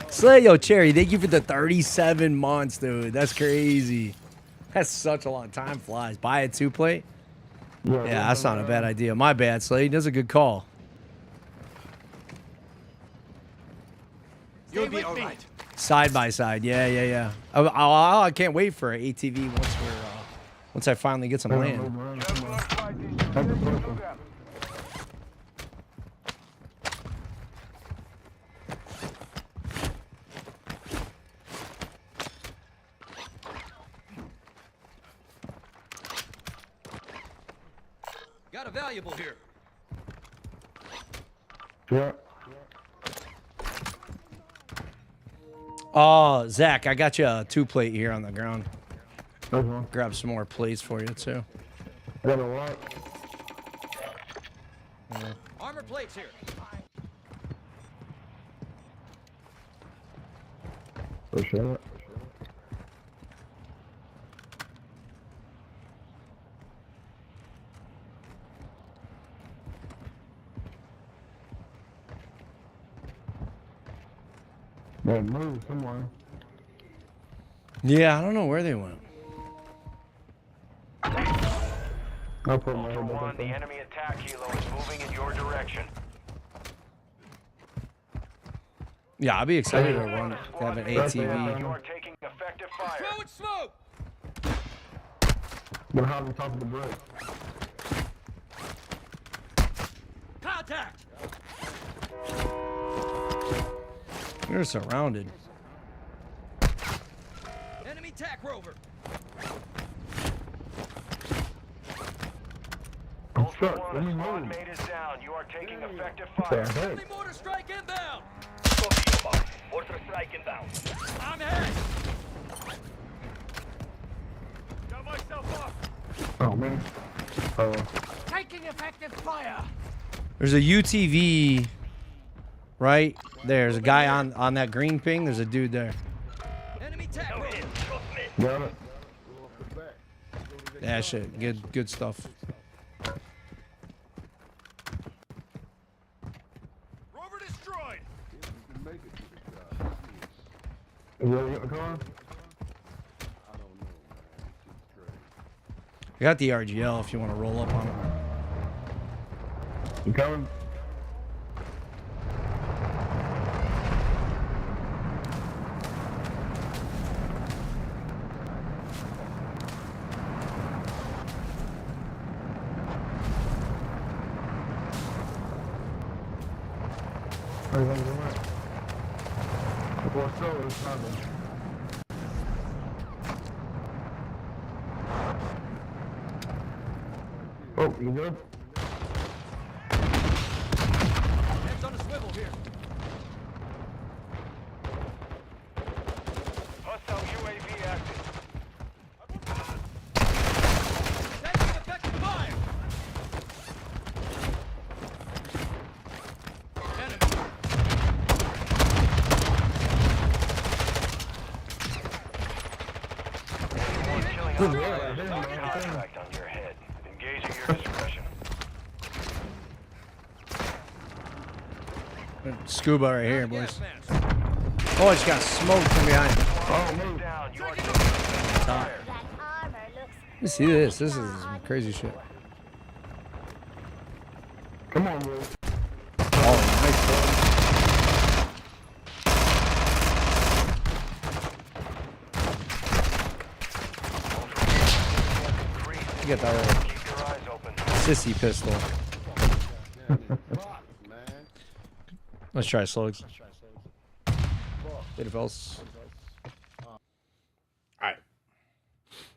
Speaker 1: Slay, yo, Cherry, thank you for the 37 months, dude. That's crazy. That's such a long time. Flies. Buy a 2-plate? Yeah, that's not a bad idea. My bad, Slay. That's a good call.
Speaker 9: You'll be all right.
Speaker 1: Side by side. Yeah, yeah, yeah. I can't wait for an ATV once I finally get some land.
Speaker 9: Got a valuable here.
Speaker 6: Yeah.
Speaker 1: Oh, Zach, I got you a 2-plate here on the ground.
Speaker 6: There's one.
Speaker 1: Grab some more plates for you, too.
Speaker 6: Got a lot.
Speaker 9: Armor plates here.
Speaker 6: For sure. Man, move somewhere.
Speaker 1: Yeah, I don't know where they went.
Speaker 6: I'll put my
Speaker 2: Ultra
Speaker 6: head back
Speaker 2: One,
Speaker 6: up
Speaker 2: the
Speaker 6: there.
Speaker 2: enemy attack helo is moving in your direction.
Speaker 1: Yeah, I'll be excited to run to have an
Speaker 2: You
Speaker 1: ATV.
Speaker 2: are taking effective fire.
Speaker 9: Throwing smoke.
Speaker 6: Gonna hide on top of the brick.
Speaker 9: Contact.
Speaker 1: You're surrounded.
Speaker 9: Enemy tack rover.
Speaker 6: I'm
Speaker 2: Ultra
Speaker 6: stuck.
Speaker 2: One,
Speaker 6: Let me
Speaker 2: a squad
Speaker 6: move.
Speaker 2: mate is down. You are taking effective
Speaker 6: What the
Speaker 2: fire.
Speaker 6: heck?
Speaker 9: Enemy mortar strike inbound.
Speaker 4: Copy your mark. Mortar strike inbound.
Speaker 9: I'm hit.
Speaker 5: Got myself up.
Speaker 6: Oh, man. Oh,
Speaker 3: Taking effective fire!
Speaker 1: There's a UTV right there. There's a guy on that green ping. There's a dude there.
Speaker 9: Enemy tack rover.
Speaker 4: Trust me.
Speaker 6: got it.
Speaker 1: Yeah, shit. Good stuff.
Speaker 5: Rover destroyed.
Speaker 6: You ready to get in the car?
Speaker 1: I got the RGL if you want to roll up on it.
Speaker 6: You coming? Oh, you good?
Speaker 9: Heads on a swivel here.
Speaker 2: Hostile UAV active.
Speaker 9: Taking effective fire. Enemy.
Speaker 2: Contract on your head. Engage at your discretion.
Speaker 1: Scuba right here, boys.
Speaker 9: Gas mask.
Speaker 1: Oh, I just got smoked from behind.
Speaker 2: Down. You are
Speaker 1: Let me see this. This is some crazy shit.
Speaker 6: Come on, boy.
Speaker 1: Oh, nice. You got that little
Speaker 2: keep your eyes open.
Speaker 1: sissy pistol. Let's try slugs. Bit of else. Alright.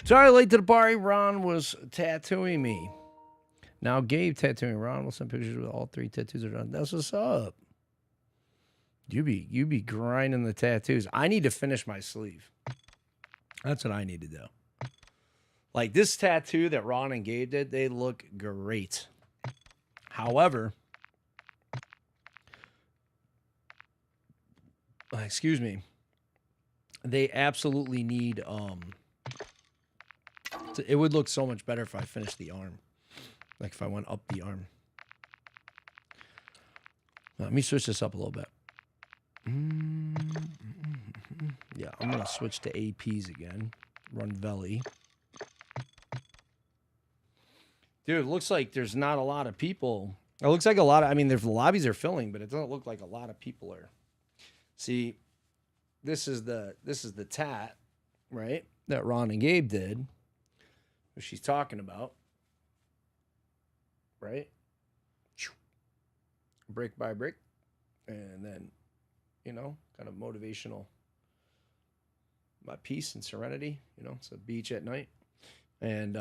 Speaker 1: Sorry, late to the party. Ron was tattooing me. Now Gabe tattooing Ron. We'll send pictures with all 3 tattoos are done. That's what's up. You be grinding the tattoos. I need to finish my sleeve. That's what I need to do. Like this tattoo that Ron and Gabe did, they look great. However, excuse me, they absolutely need it would look so much better if I finished the arm. Like if I went up the arm. Let me switch this up a little bit. Yeah, I'm gonna switch to APs again. Run Veli. Dude, it looks like there's not a lot of people. It looks like a lot of, I mean, the lobbies are filling, but it doesn't look like a lot of people are. See, this is the tat, right? That Ron and Gabe did. What she's talking about. Right? Brick by brick. And then, you know, kind of motivational. My peace and serenity, you know, it's a beach at night. And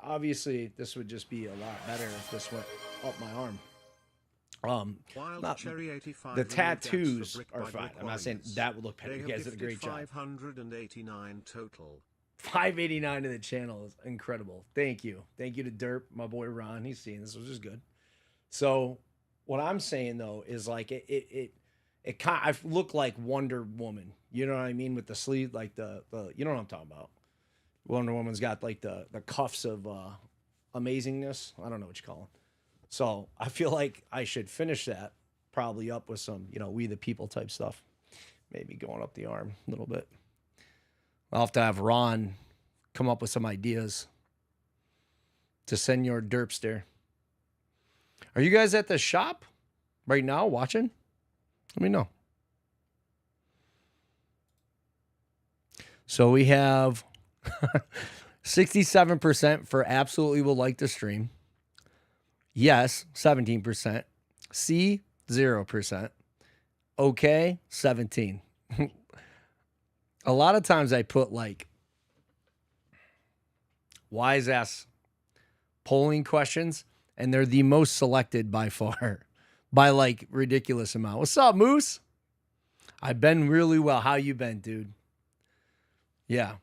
Speaker 1: obviously this would just be a lot better if this went up my arm. The tattoos are fine. I'm not saying that would look better. You guys did a great job.
Speaker 10: 589 total.
Speaker 1: 589 to the channel is incredible. Thank you. Thank you to Derp, my boy Ron. He's seeing this, which is good. So what I'm saying though is like it kind of look like Wonder Woman. You know what I mean? With the sleeve, like the you know what I'm talking about. Wonder Woman's got like the cuffs of amazingness. I don't know what you call them. So I feel like I should finish that probably up with some, you know, We the People type stuff. Maybe going up the arm a little bit. I'll have to have Ron come up with some ideas to Senor Derpster. Are you guys at the shop right now watching? Let me know. So we have 67% for absolutely will like the stream. Yes, 17%. C, 0%. Okay, 17. A lot of times I put like wise ass polling questions, and they're the most selected by far by like ridiculous amount. What's up, Moose? I've been really well. How you been, dude? Yeah.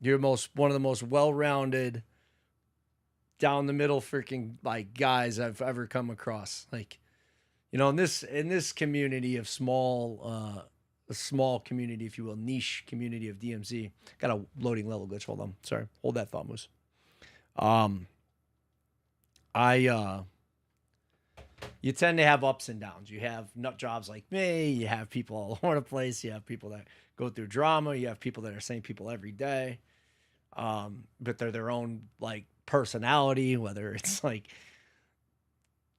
Speaker 1: You're one of the most well-rounded, down the middle freaking like guys I've ever come across. Like, you know, in this community of small a small community, if you will, niche community of DMZ. Got a loading level glitch. Hold on. Sorry. Hold that thought, Moose. You tend to have ups and downs. You have nut jobs like me. You have people all over the place. You have people that go through drama. You have people that are same people every day. But they're their own like personality, whether it's like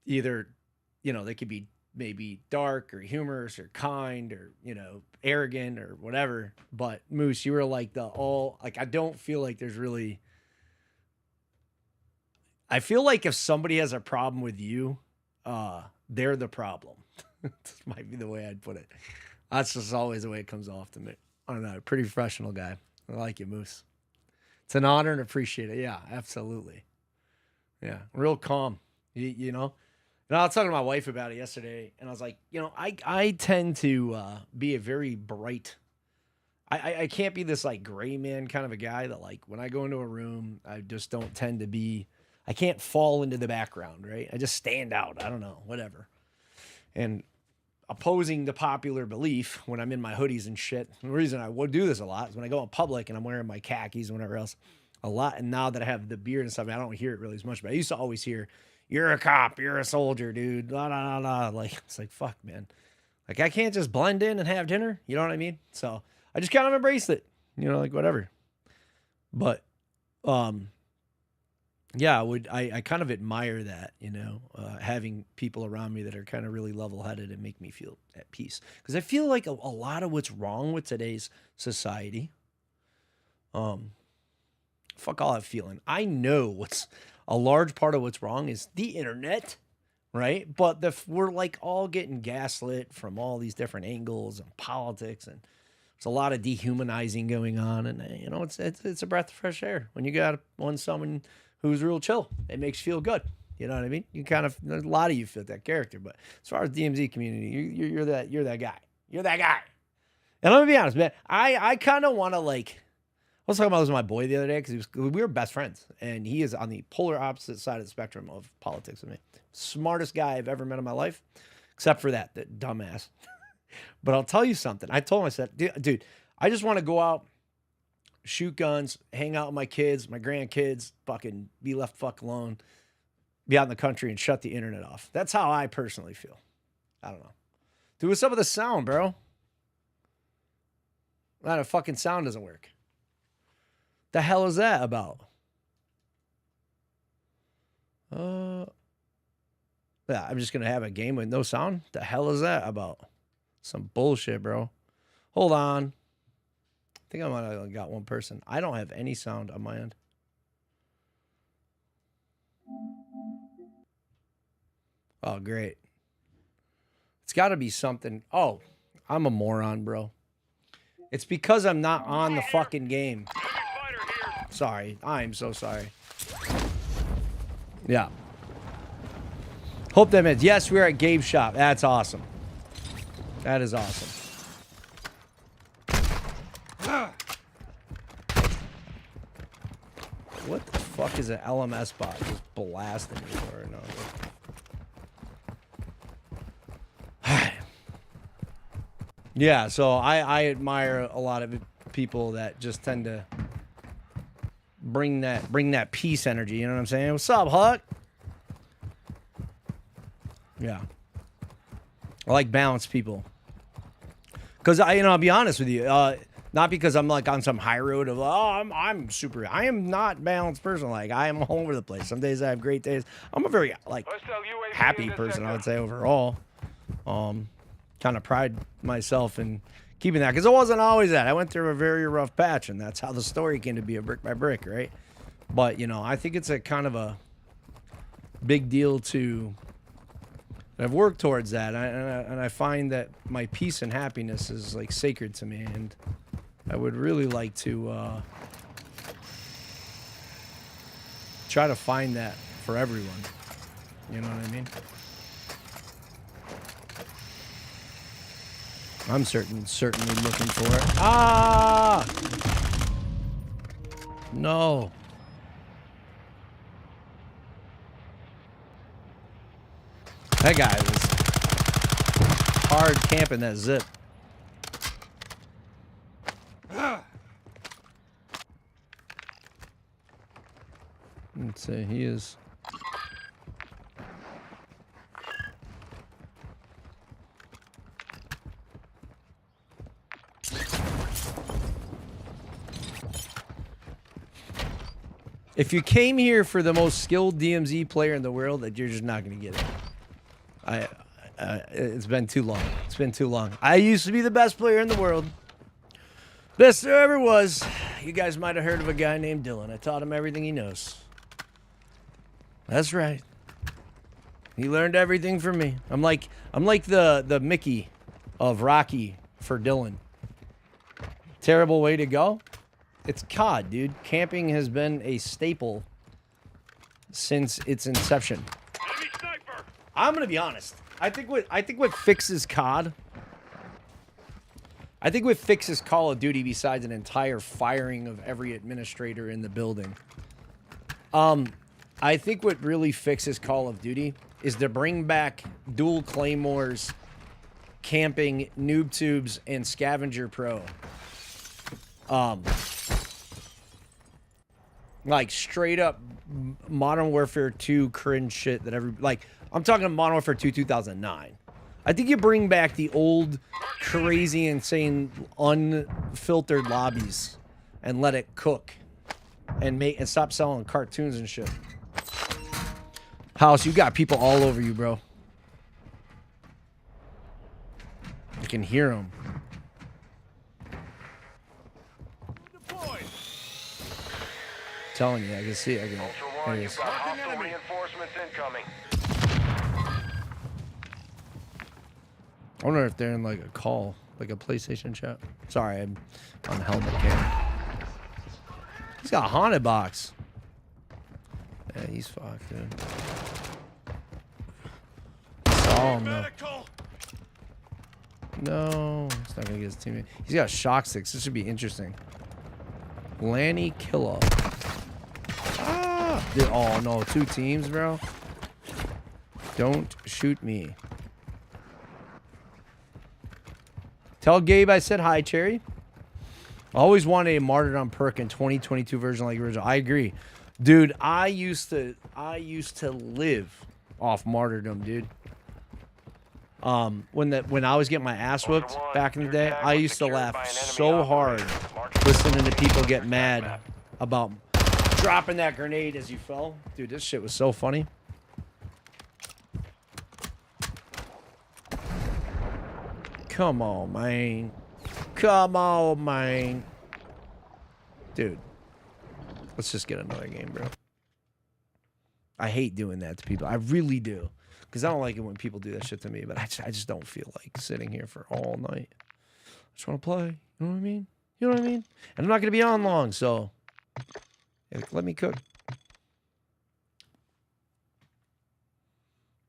Speaker 1: either, you know, they could be maybe dark or humorous or kind or, you know, arrogant or whatever. But Moose, you were like I don't feel like there's really, I feel like if somebody has a problem with you, they're the problem. This might be the way I'd put it. That's just always the way it comes off to me. I don't know. Pretty professional guy. I like you, Moose. It's an honor and appreciate it. Yeah, absolutely. Yeah, real calm. You know? And I was talking to my wife about it yesterday, and I was like, you know, I tend to be a very bright. I can't be this like gray man kind of a guy that like when I go into a room, I just don't tend to be. I can't fall into the background, right? I just stand out. I don't know, whatever. And opposing the popular belief when I'm in my hoodies and shit. The reason I would do this a lot is when I go in public and I'm wearing my khakis and whatever else a lot. And now that I have the beard and stuff, I don't hear it really as much, but I used to always hear, you're a cop, you're a soldier, dude. Blah, blah, blah, blah. Like, it's like, fuck, man. Like, I can't just blend in and have dinner. You know what I mean? So I just kind of embraced it, you know, like whatever. But, yeah, I kind of admire that, you know, having people around me that are kind of really level-headed and make me feel at peace. Because I feel like a lot of what's wrong with today's society, fuck all that feeling. I know what's a large part of what's wrong is the internet, right? But we're like all getting gaslit from all these different angles and politics, and there's a lot of dehumanizing going on. And, you know, it's a breath of fresh air when you got someone who's real chill. It makes you feel good. You know what I mean? You kind of, a lot of you fit that character, but as far as DMZ community, you're that guy. You're that guy. And let me be honest, man, I kind of want to like, I was talking about this with my boy the other day because we were best friends, and he is on the polar opposite side of the spectrum of politics with me. Smartest guy I've ever met in my life, except for that dumbass. But I'll tell you something. I told him, I said, dude, I just want to go out, shoot guns, hang out with my kids, my grandkids, fucking be left fuck alone, be out in the country and shut the internet off. That's how I personally feel. I don't know. Dude, what's up with the sound, bro? That fucking sound doesn't work. The hell is that about? Yeah, I'm just going to have a game with no sound. The hell is that about? Some bullshit, bro. Hold on. I think I might have got one person. I don't have any sound on my end. Oh, great. It's got to be something. Oh, I'm a moron, bro. It's because I'm not on the fucking game. Sorry. I'm so sorry. Yeah. Hope that means. Yes, we're at Gabe's shop. That's awesome. That is awesome. What the fuck is an LMS bot just blasting me for? No. Yeah, so I admire a lot of people that just tend to bring that peace energy. You know what I'm saying? What's up, Huck? Yeah, I like balanced people. Cause I'll be honest with you. Not because I'm like on some high road of I'm super. I am not balanced person. Like I am all over the place. Some days I have great days. I'm a very like happy person. I would say overall. Kind of pride myself in keeping that because it wasn't always that. I went through a very rough patch, and that's how the story came to be, a brick by brick, right? But you know, I think it's a kind of a big deal to. I've worked towards that, and I find that my peace and happiness is like sacred to me, and I would really like to try to find that for everyone. You know what I mean? I'm certainly looking for it. Ah! No. That guy was hard camping that zip. Let's see, he is. If you came here for the most skilled DMZ player in the world, that you're just not going to get it. It's been too long. It's been too long. I used to be the best player in the world. Best there ever was. You guys might have heard of a guy named Dylan. I taught him everything he knows. That's right. He learned everything from me. I'm like the Mickey of Rocky for Dylan. Terrible way to go. It's COD, dude. Camping has been a staple since its inception.
Speaker 5: Enemy sniper!
Speaker 1: I'm gonna be honest. I think what fixes COD. I think what fixes Call of Duty, besides an entire firing of every administrator in the building, I think what really fixes Call of Duty is to bring back dual claymores, camping, noob tubes, and scavenger pro. Like straight up Modern Warfare 2 cringe shit that I'm talking Modern Warfare 2 2009. I think you bring back the old, crazy, insane, unfiltered lobbies and let it cook and stop selling cartoons and shit. House, you got people all over you, bro. I can hear them.
Speaker 5: Deployed.
Speaker 1: Telling you, I can see it. I can.
Speaker 2: Ultra
Speaker 1: There
Speaker 2: One,
Speaker 1: it
Speaker 2: you've
Speaker 1: is.
Speaker 2: got hostile reinforcements incoming.
Speaker 1: I wonder if they're in like a call, like a PlayStation chat. Sorry, I'm on helmet cam. He's got a haunted box. Yeah, he's fucked, dude. Saw him though.
Speaker 5: Medical!
Speaker 1: No, he's not gonna get his teammate. He's got shock sticks. This should be interesting. Lanny Killa. Ah! Dude, oh no, 2 teams, bro. Don't shoot me. Tell Gabe I said hi, Cherry. I always wanted a Martyrdom perk in 2022 version like original. I agree. Dude, I used to live off Martyrdom, dude. When I was getting my ass whooped back in the day, I used to laugh so hard listening to people get mad about dropping that grenade as you fell. Dude, this shit was so funny. Come on, man. Come on, man. Dude, let's just get another game, bro. I hate doing that to people. I really do. Because I don't like it when people do that shit to me. But I just don't feel like sitting here for all night. I just want to play. You know what I mean? You know what I mean? And I'm not going to be on long, so yeah, let me cook.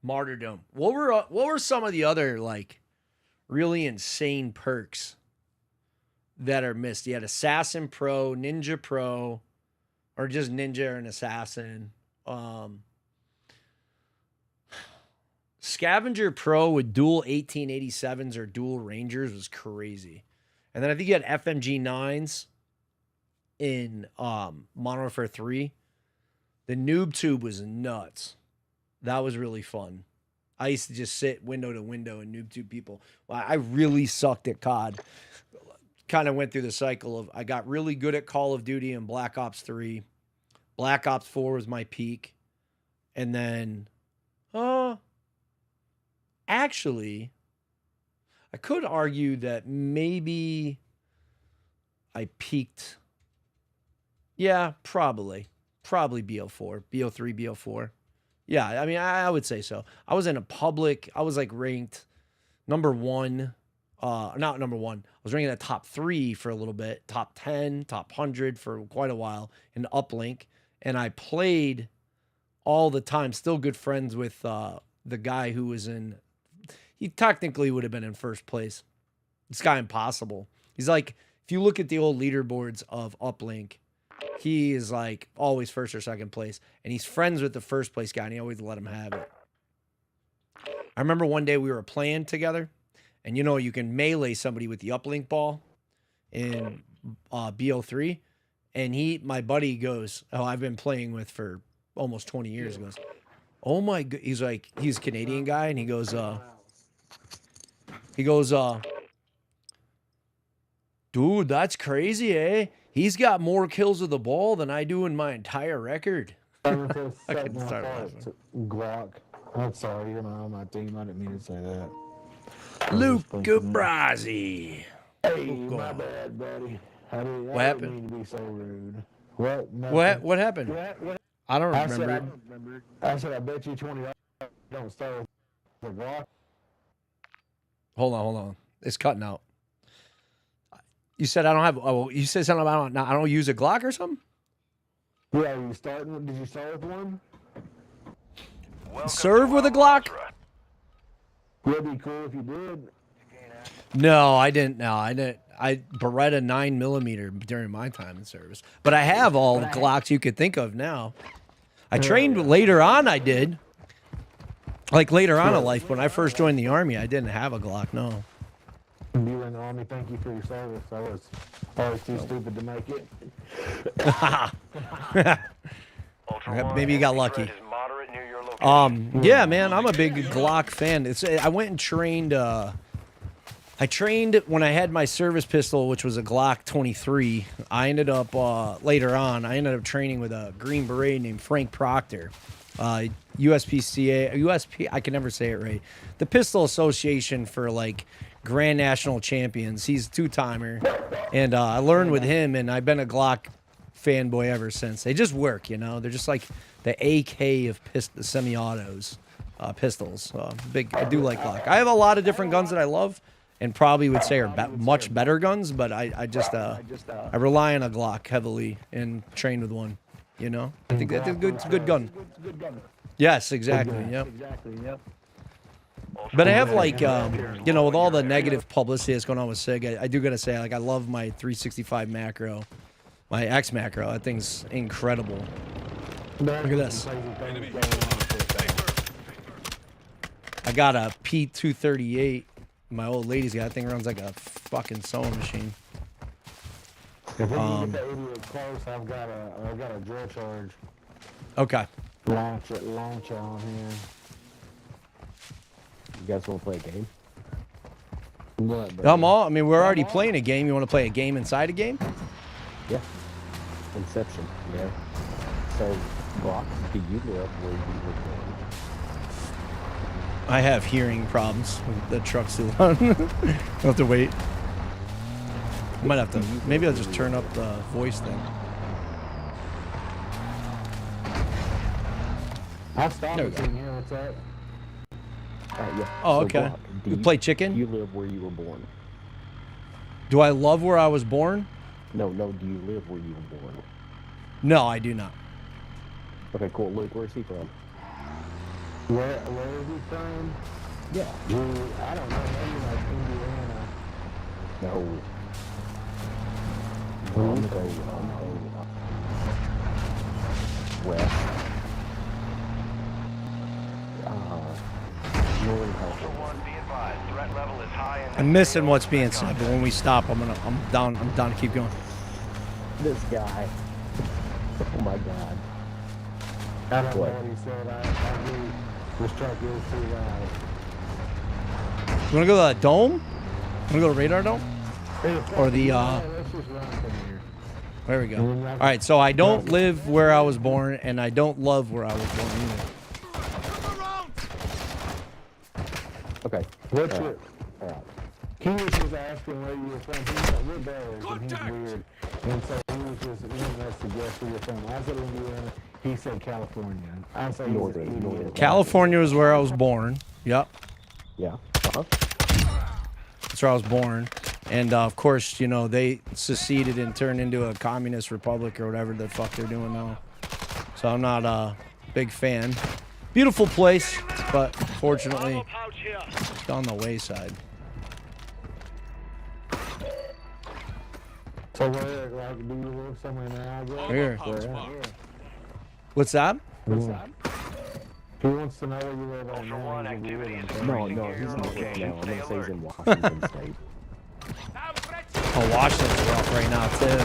Speaker 1: Martyrdom. What were some of the other, like, really insane perks that are missed? You had Assassin Pro, Ninja Pro, or just Ninja and Assassin. Scavenger Pro with dual 1887s or dual Rangers was crazy. And then I think you had FMG 9s in Modern Warfare 3. The noob tube was nuts. That was really fun. I used to just sit window to window and noob tube people. Well, I really sucked at COD. Kind of went through the cycle of I got really good at Call of Duty and Black Ops 3. Black Ops 4 was my peak. And then, actually, I could argue that maybe I peaked. Yeah, probably. Probably BO4. BO3, BO4. Yeah, I mean, I would say so. I was in a public, I was like ranked number 1. Not number 1. I was ranked in the top 3 for a little bit. Top 10, top 100 for quite a while in Uplink. And I played all the time. Still good friends with the guy who was in... He technically would have been in first place. This guy Impossible. He's like, if you look at the old leaderboards of Uplink, he is like always first or second place. And he's friends with the first place guy, and he always let him have it. I remember one day we were playing together, and you know, you can melee somebody with the Uplink ball in BO3. And my buddy goes, oh, I've been playing with for almost 20 years. He goes, oh my God. He's like, he's a Canadian guy, and he goes, dude, that's crazy, eh? He's got more kills with the ball than I do in my entire record. I couldn't start laughing.
Speaker 6: Glock. I'm sorry, you're not on my team. I didn't mean to say that.
Speaker 1: Luca Brasi.
Speaker 6: Hey, my bad, buddy.
Speaker 1: What happened?
Speaker 6: Mean to be so rude. What?
Speaker 1: What happened?
Speaker 6: What?
Speaker 1: I don't remember.
Speaker 6: I said I bet you $20 don't start with the Glock.
Speaker 1: Hold on. It's cutting out. You said I don't have. Oh, you said something about I don't use a Glock or something.
Speaker 6: Yeah, did you start with one?
Speaker 1: Serve with a Glock?
Speaker 6: Would be cool if you did.
Speaker 1: No, I didn't. No, I didn't. I Beretta 9mm during my time in service, but I have all the Glocks you could think of now. I trained later on. I did. Like later on in life, when I first joined the Army, I didn't have a Glock. No.
Speaker 6: You were in the Army. Thank you for your service. I was always too stupid to make it.
Speaker 1: Maybe you got lucky. Yeah, man, I'm a big Glock fan. I went and trained. I trained when I had my service pistol, which was a Glock 23. I ended up later on. I ended up training with a Green Beret named Frank Proctor, USPCA. I can never say it right. The Pistol Association for like Grand National Champions. He's a two-timer, and I learned with him, and I've been a Glock fanboy ever since. They just work, you know. They're just like the AK of semi-autos, pistols. I do like Glock. I have a lot of different guns that I love, and probably would say are much better guns, but I rely on a Glock heavily and train with one. You know, I think that's a good gun. Yes, exactly. Yep. But I have like, you know, with all the negative publicity that's going on with SIG, I do gotta say, like, I love my 365 macro, my X macro. That thing's incredible. Look at this. I got a P238. My old lady's got that thing. Runs like a fucking sewing machine.
Speaker 6: If we can get that idiot close, I've got a drill charge.
Speaker 1: Okay.
Speaker 6: Launch it on here.
Speaker 11: You guys want to play a game?
Speaker 6: What,
Speaker 1: I mean, we're already playing a game. You want to play a game inside a game?
Speaker 11: Yeah. Inception. Yeah. So, Glock, do you live where you were born?
Speaker 1: I have hearing problems. The truck's too loud. I'll have to wait. I might have to. Maybe I'll just turn up the voice thing.
Speaker 6: I'll stop it in here. What's that?
Speaker 11: Yeah.
Speaker 1: Oh,
Speaker 11: So,
Speaker 1: okay.
Speaker 11: Glock,
Speaker 1: You play chicken?
Speaker 11: Do you live where you were born?
Speaker 1: Do I love where I was born?
Speaker 11: No, do you live where you were born?
Speaker 1: No, I do not.
Speaker 11: Okay, cool. Luke, where's he from?
Speaker 6: Where is he from?
Speaker 11: Yeah.
Speaker 6: I don't know. Maybe like Indiana.
Speaker 11: No. West. Northern California.
Speaker 1: I'm missing what's being said, but when we stop, I'm down to keep going.
Speaker 11: This guy. Oh my god.
Speaker 6: I don't know what he said. I agree. This truck is too loud.
Speaker 1: You want to go to the dome? Want to go to radar dome? Or the
Speaker 6: Let's just run from here.
Speaker 1: There we go. All right, so I don't live where I was born, and I don't love where I was born either.
Speaker 11: Okay.
Speaker 6: What's your... He was just asking where you were from. We're bears, and he's weird. And so he was just wanting us to guess where you're from. I said Indiana. He said California. I said
Speaker 11: Northern.
Speaker 1: California was where I was born. Yep.
Speaker 11: Yeah.
Speaker 1: That's where I was born. And, of course, you know, they seceded and turned into a communist republic or whatever the fuck they're doing now. So I'm not a big fan. Beautiful place, but fortunately, it's on the wayside.
Speaker 6: So where, like, do you live somewhere now, I guess?
Speaker 1: Here. What's that?
Speaker 6: He wants to know where you live right now.
Speaker 11: No, he's not. No, I'm gonna say he's in Washington State.
Speaker 1: Oh, Washington's rough right now, too.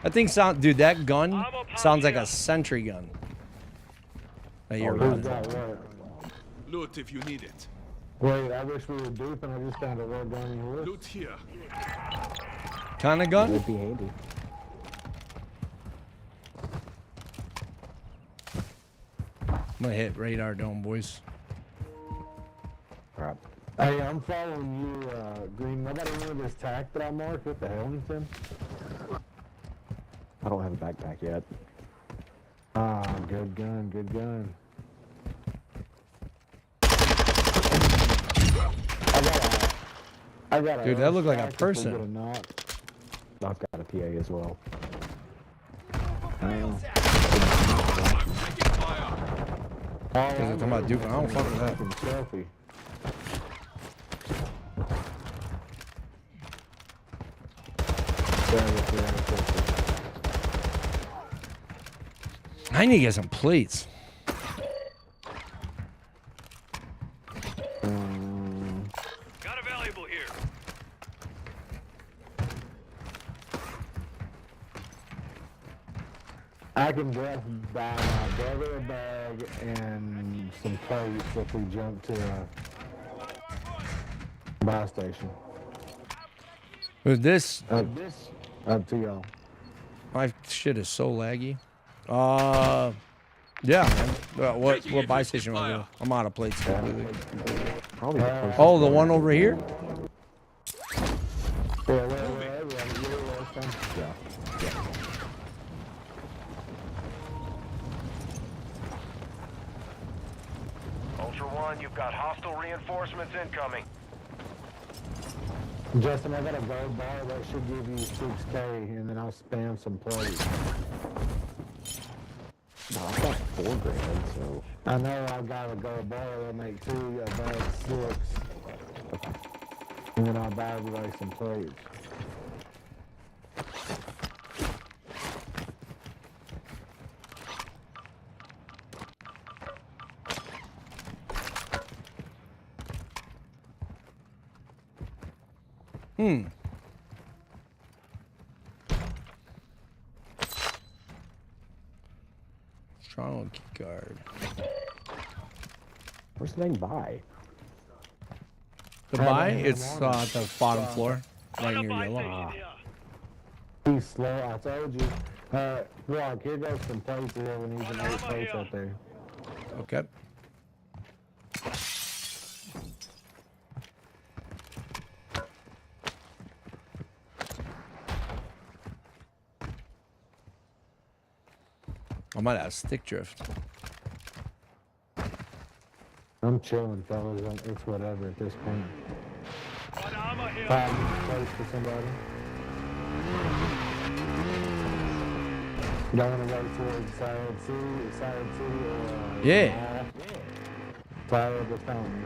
Speaker 1: That thing dude, that gun sounds like a sentry gun. That you're running.
Speaker 5: Loot if you need it.
Speaker 6: Wait, I wish we were duping. I just found a red gun in the woods.
Speaker 5: Loot here.
Speaker 1: Kind of gun?
Speaker 11: Would be handy.
Speaker 1: I'm gonna hit radar dome, boys.
Speaker 11: Alright.
Speaker 6: Hey, I'm following you, Green. Nobody know this tack that I marked? What the hell, Hamilton?
Speaker 11: I don't have a backpack yet.
Speaker 6: Ah, good gun, good gun. I got a
Speaker 1: Dude, that looked like a
Speaker 6: stack if we
Speaker 1: person.
Speaker 6: get a knock.
Speaker 11: I've got a PA as well.
Speaker 5: Taking fire.
Speaker 1: Because they're talking about Duke. I don't fuck with that.
Speaker 6: Selfie.
Speaker 1: I need to get some plates.
Speaker 4: Got a valuable here.
Speaker 6: I can just buy my brother a bag and some plates if we jump to a buy station.
Speaker 1: With this,
Speaker 6: Up to y'all.
Speaker 1: my shit is so laggy. Yeah, man. What buy station want to go? I'm out of plates completely.
Speaker 11: Probably
Speaker 1: Oh, the one over here?
Speaker 6: Yeah.
Speaker 2: Ultra One, you've got hostile reinforcements incoming.
Speaker 6: Justin, I got a gold bar that should give you 6K, and then I'll spam some plates.
Speaker 11: No, I've got $4,000, so.
Speaker 6: I know I got a gold bar that'll make 2, a bag 6. And then I'll buy everybody some plates.
Speaker 1: Strong key card.
Speaker 11: Where's the thing buy?
Speaker 1: The buy? It's at the bottom floor, right near yellow.
Speaker 6: He's slow, I told you. Rock, here goes some plates here. We need some 8 plates out there.
Speaker 1: Okay. I might have stick drift.
Speaker 6: I'm chilling, fellas. It's whatever at this point.
Speaker 4: Got armor here.
Speaker 6: 5 plates for somebody. Y'all want to go towards side city, or
Speaker 1: Yeah.
Speaker 6: Fire the fountain.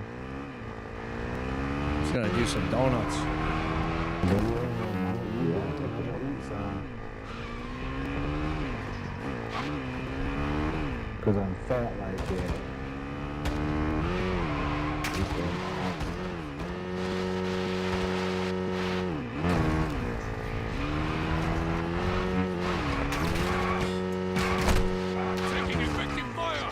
Speaker 1: Just gonna do some donuts.
Speaker 6: Because I'm fat like that.
Speaker 5: Taking effective fire.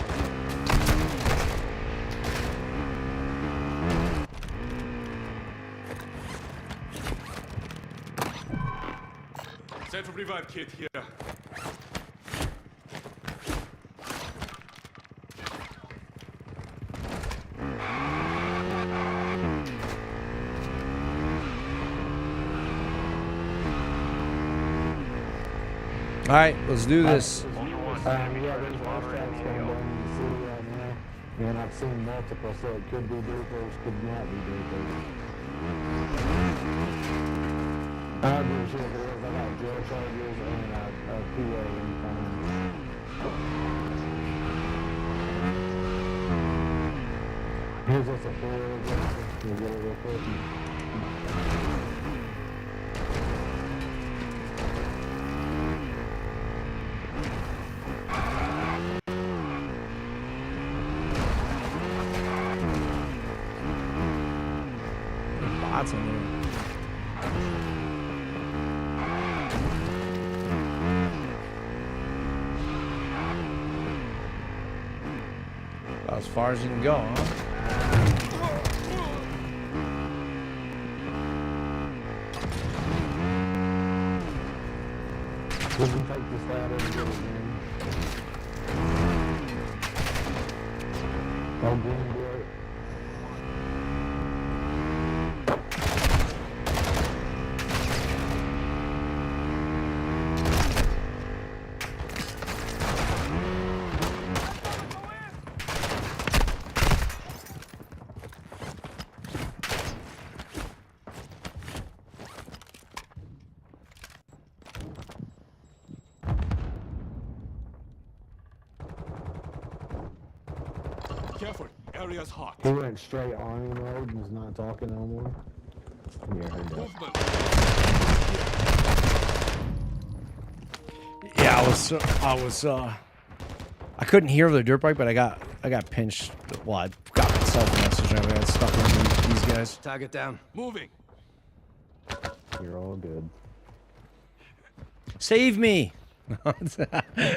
Speaker 5: Self-revive kit here.
Speaker 1: All right, let's do this.
Speaker 6: Yeah, there's airstrikes going down in the city right now. And I've seen multiple, so it could be dupers, could not be dupers. I'm pretty sure if it is, I got drill charges and a PA incoming. Here's us a 4 Justin. We'll get it real quick.
Speaker 1: Bots in there. About as far as you can go, huh?
Speaker 6: We can take this ladder and get it in. Oh, green, do it.
Speaker 5: careful. Area's hot.
Speaker 6: He went straight army mode and is not talking no more.
Speaker 11: Yeah, I heard that.
Speaker 5: Movement.
Speaker 1: Yeah, I couldn't hear the dirt bike, but I got pinched. Well, I got myself a message. I got stuck on these guys.
Speaker 9: Target down.
Speaker 5: Moving.
Speaker 11: You're all good.
Speaker 1: Save me! No,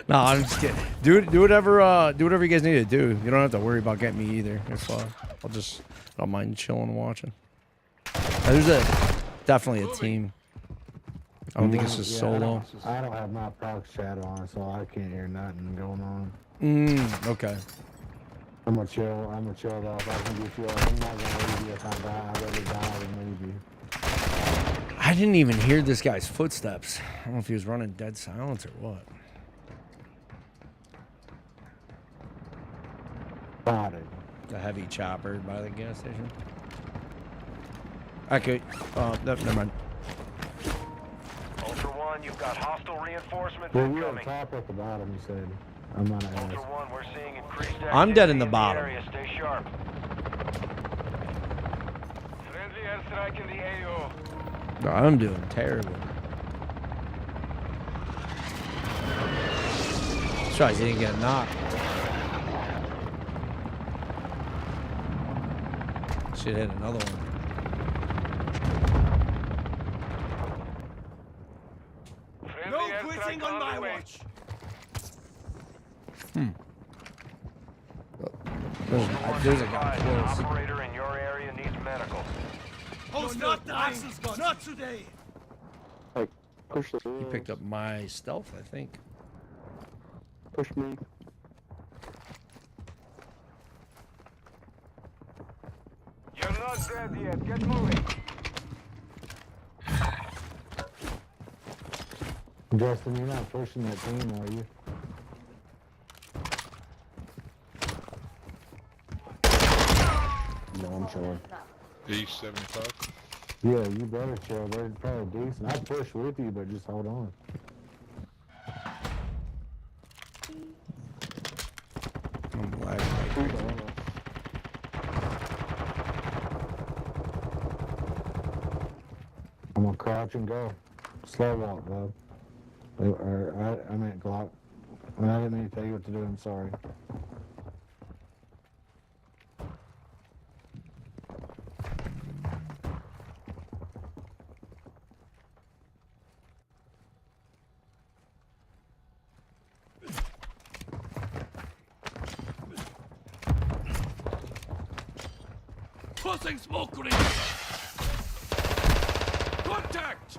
Speaker 1: I'm just kidding. Do whatever you guys need to do. You don't have to worry about getting me either. If I don't mind chilling and watching. There's definitely a team. I don't think it's just solo.
Speaker 6: I don't have my prox chat on, so I can't hear nothing going on.
Speaker 1: Okay.
Speaker 6: I'm gonna chill though. If I can get you up, I'm not gonna leave you if I die. I'd rather die than leave you.
Speaker 1: I didn't even hear this guy's footsteps. I don't know if he was running dead silence or what.
Speaker 6: Spotted.
Speaker 1: The heavy chopper by the gas station. Okay. Never mind.
Speaker 2: Ultra One, you've got hostile reinforcements
Speaker 6: Well, you're
Speaker 2: incoming.
Speaker 6: on top at the bottom, you said. I'm not an
Speaker 2: Ultra
Speaker 6: ass.
Speaker 2: One, we're seeing increased activity
Speaker 1: I'm dead in the bottom.
Speaker 2: area. Stay sharp. Friendly airstrike in the AO.
Speaker 1: No, I'm doing terrible. Try he didn't get knocked. Should hit another one.
Speaker 3: No quitting on my watch.
Speaker 1: There's a guy close.
Speaker 2: Operator in your area needs medical.
Speaker 3: Oh, not dying. Not today.
Speaker 11: Like, push the.
Speaker 1: He picked up my stealth, I think.
Speaker 11: Push me.
Speaker 2: You're not dead yet. Get moving.
Speaker 6: Justin, you're not pushing that team, are you?
Speaker 11: No, I'm chilling.
Speaker 5: East 75.
Speaker 6: Yeah, you better chill. They're probably decent. I'd push with you, but just hold on.
Speaker 1: I'm lagging right here.
Speaker 6: I'm gonna crouch and go. Slow walk, bud. I meant Glock. I didn't mean to tell you what to do. I'm sorry.
Speaker 5: Tossing smoke grenade. Contact.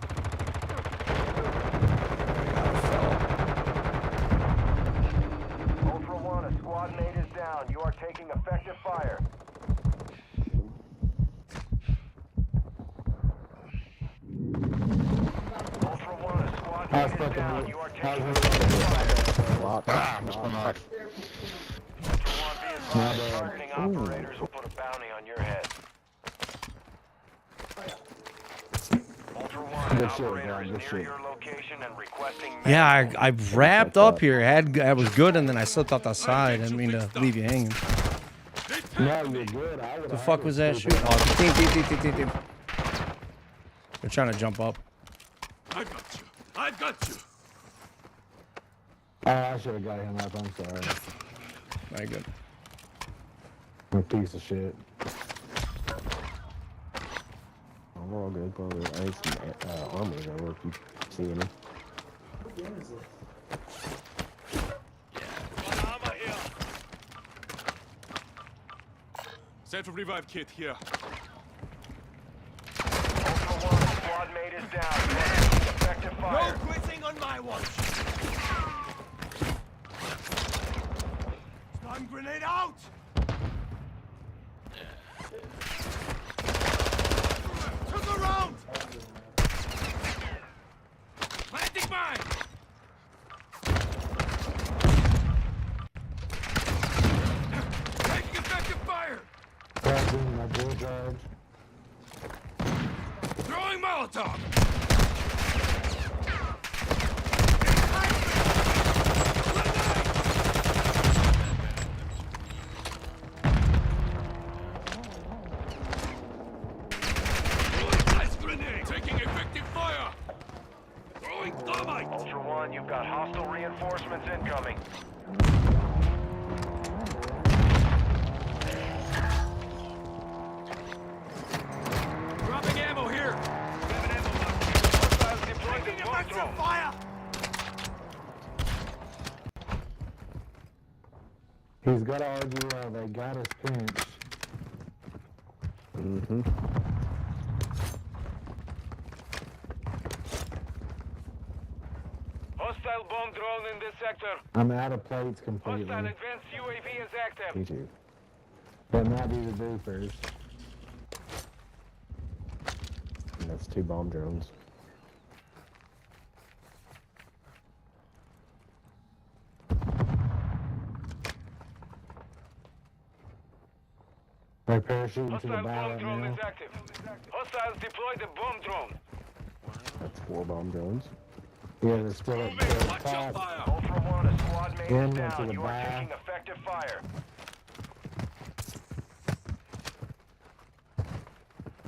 Speaker 2: Ultra One, a squad mate is down. You are taking effective fire. Ultra One, a squad mate is down. You are taking effective fire.
Speaker 8: What's going on?
Speaker 2: Ultra One, be advised, targeting operators will put a bounty on your head. Ultra One, an
Speaker 6: Good shit,
Speaker 2: operator
Speaker 6: Brian,
Speaker 2: is
Speaker 6: good
Speaker 2: near
Speaker 6: shit.
Speaker 2: your location and requesting
Speaker 1: Yeah, I wrapped up here. I was good, and then I slipped off the side. I didn't mean to leave you hanging.
Speaker 6: No, you're good.
Speaker 1: The fuck was that shoot? Oh, team. They're trying to jump up.
Speaker 5: I got you. I got you.
Speaker 6: Oh, I should have got him up. I'm sorry.
Speaker 1: Very good.
Speaker 6: I'm a piece of shit.
Speaker 11: Oh, we're all good, brother. I had some armor that work. You seeing me?
Speaker 5: Self-revive kit here.
Speaker 2: Ultra One, squad mate is down. You are taking effective
Speaker 3: No
Speaker 2: fire.
Speaker 3: quitting on my watch. Stun grenade out. Took a round. Planting mine.
Speaker 5: Taking effective fire.
Speaker 6: Charging my drill charge.
Speaker 5: Throwing Molotov.
Speaker 2: Reinforcements incoming.
Speaker 5: Dropping ammo here.
Speaker 2: Hostiles deployed the bomb drone.
Speaker 3: Fire!
Speaker 6: He's got to argue they got us pinched.
Speaker 11: Mm-hmm.
Speaker 2: Hostile bomb drone in this sector.
Speaker 6: I'm out of plates completely.
Speaker 2: Hostile advanced UAV is active.
Speaker 6: Me too. That might be the do first.
Speaker 11: And that's 2 bomb drones.
Speaker 6: They're parachuting to the
Speaker 2: Hostile
Speaker 6: bow
Speaker 2: bomb
Speaker 6: right
Speaker 2: drone
Speaker 6: now.
Speaker 2: is active. Hostiles deployed the bomb drone.
Speaker 11: That's 4 bomb drones.
Speaker 6: Yeah, they're still at the
Speaker 5: Watch your
Speaker 6: top.
Speaker 5: fire.
Speaker 2: Ultra One, a squad mate
Speaker 6: One
Speaker 2: is
Speaker 6: went to
Speaker 2: down.
Speaker 6: the
Speaker 2: You are
Speaker 6: bow.
Speaker 2: taking effective fire.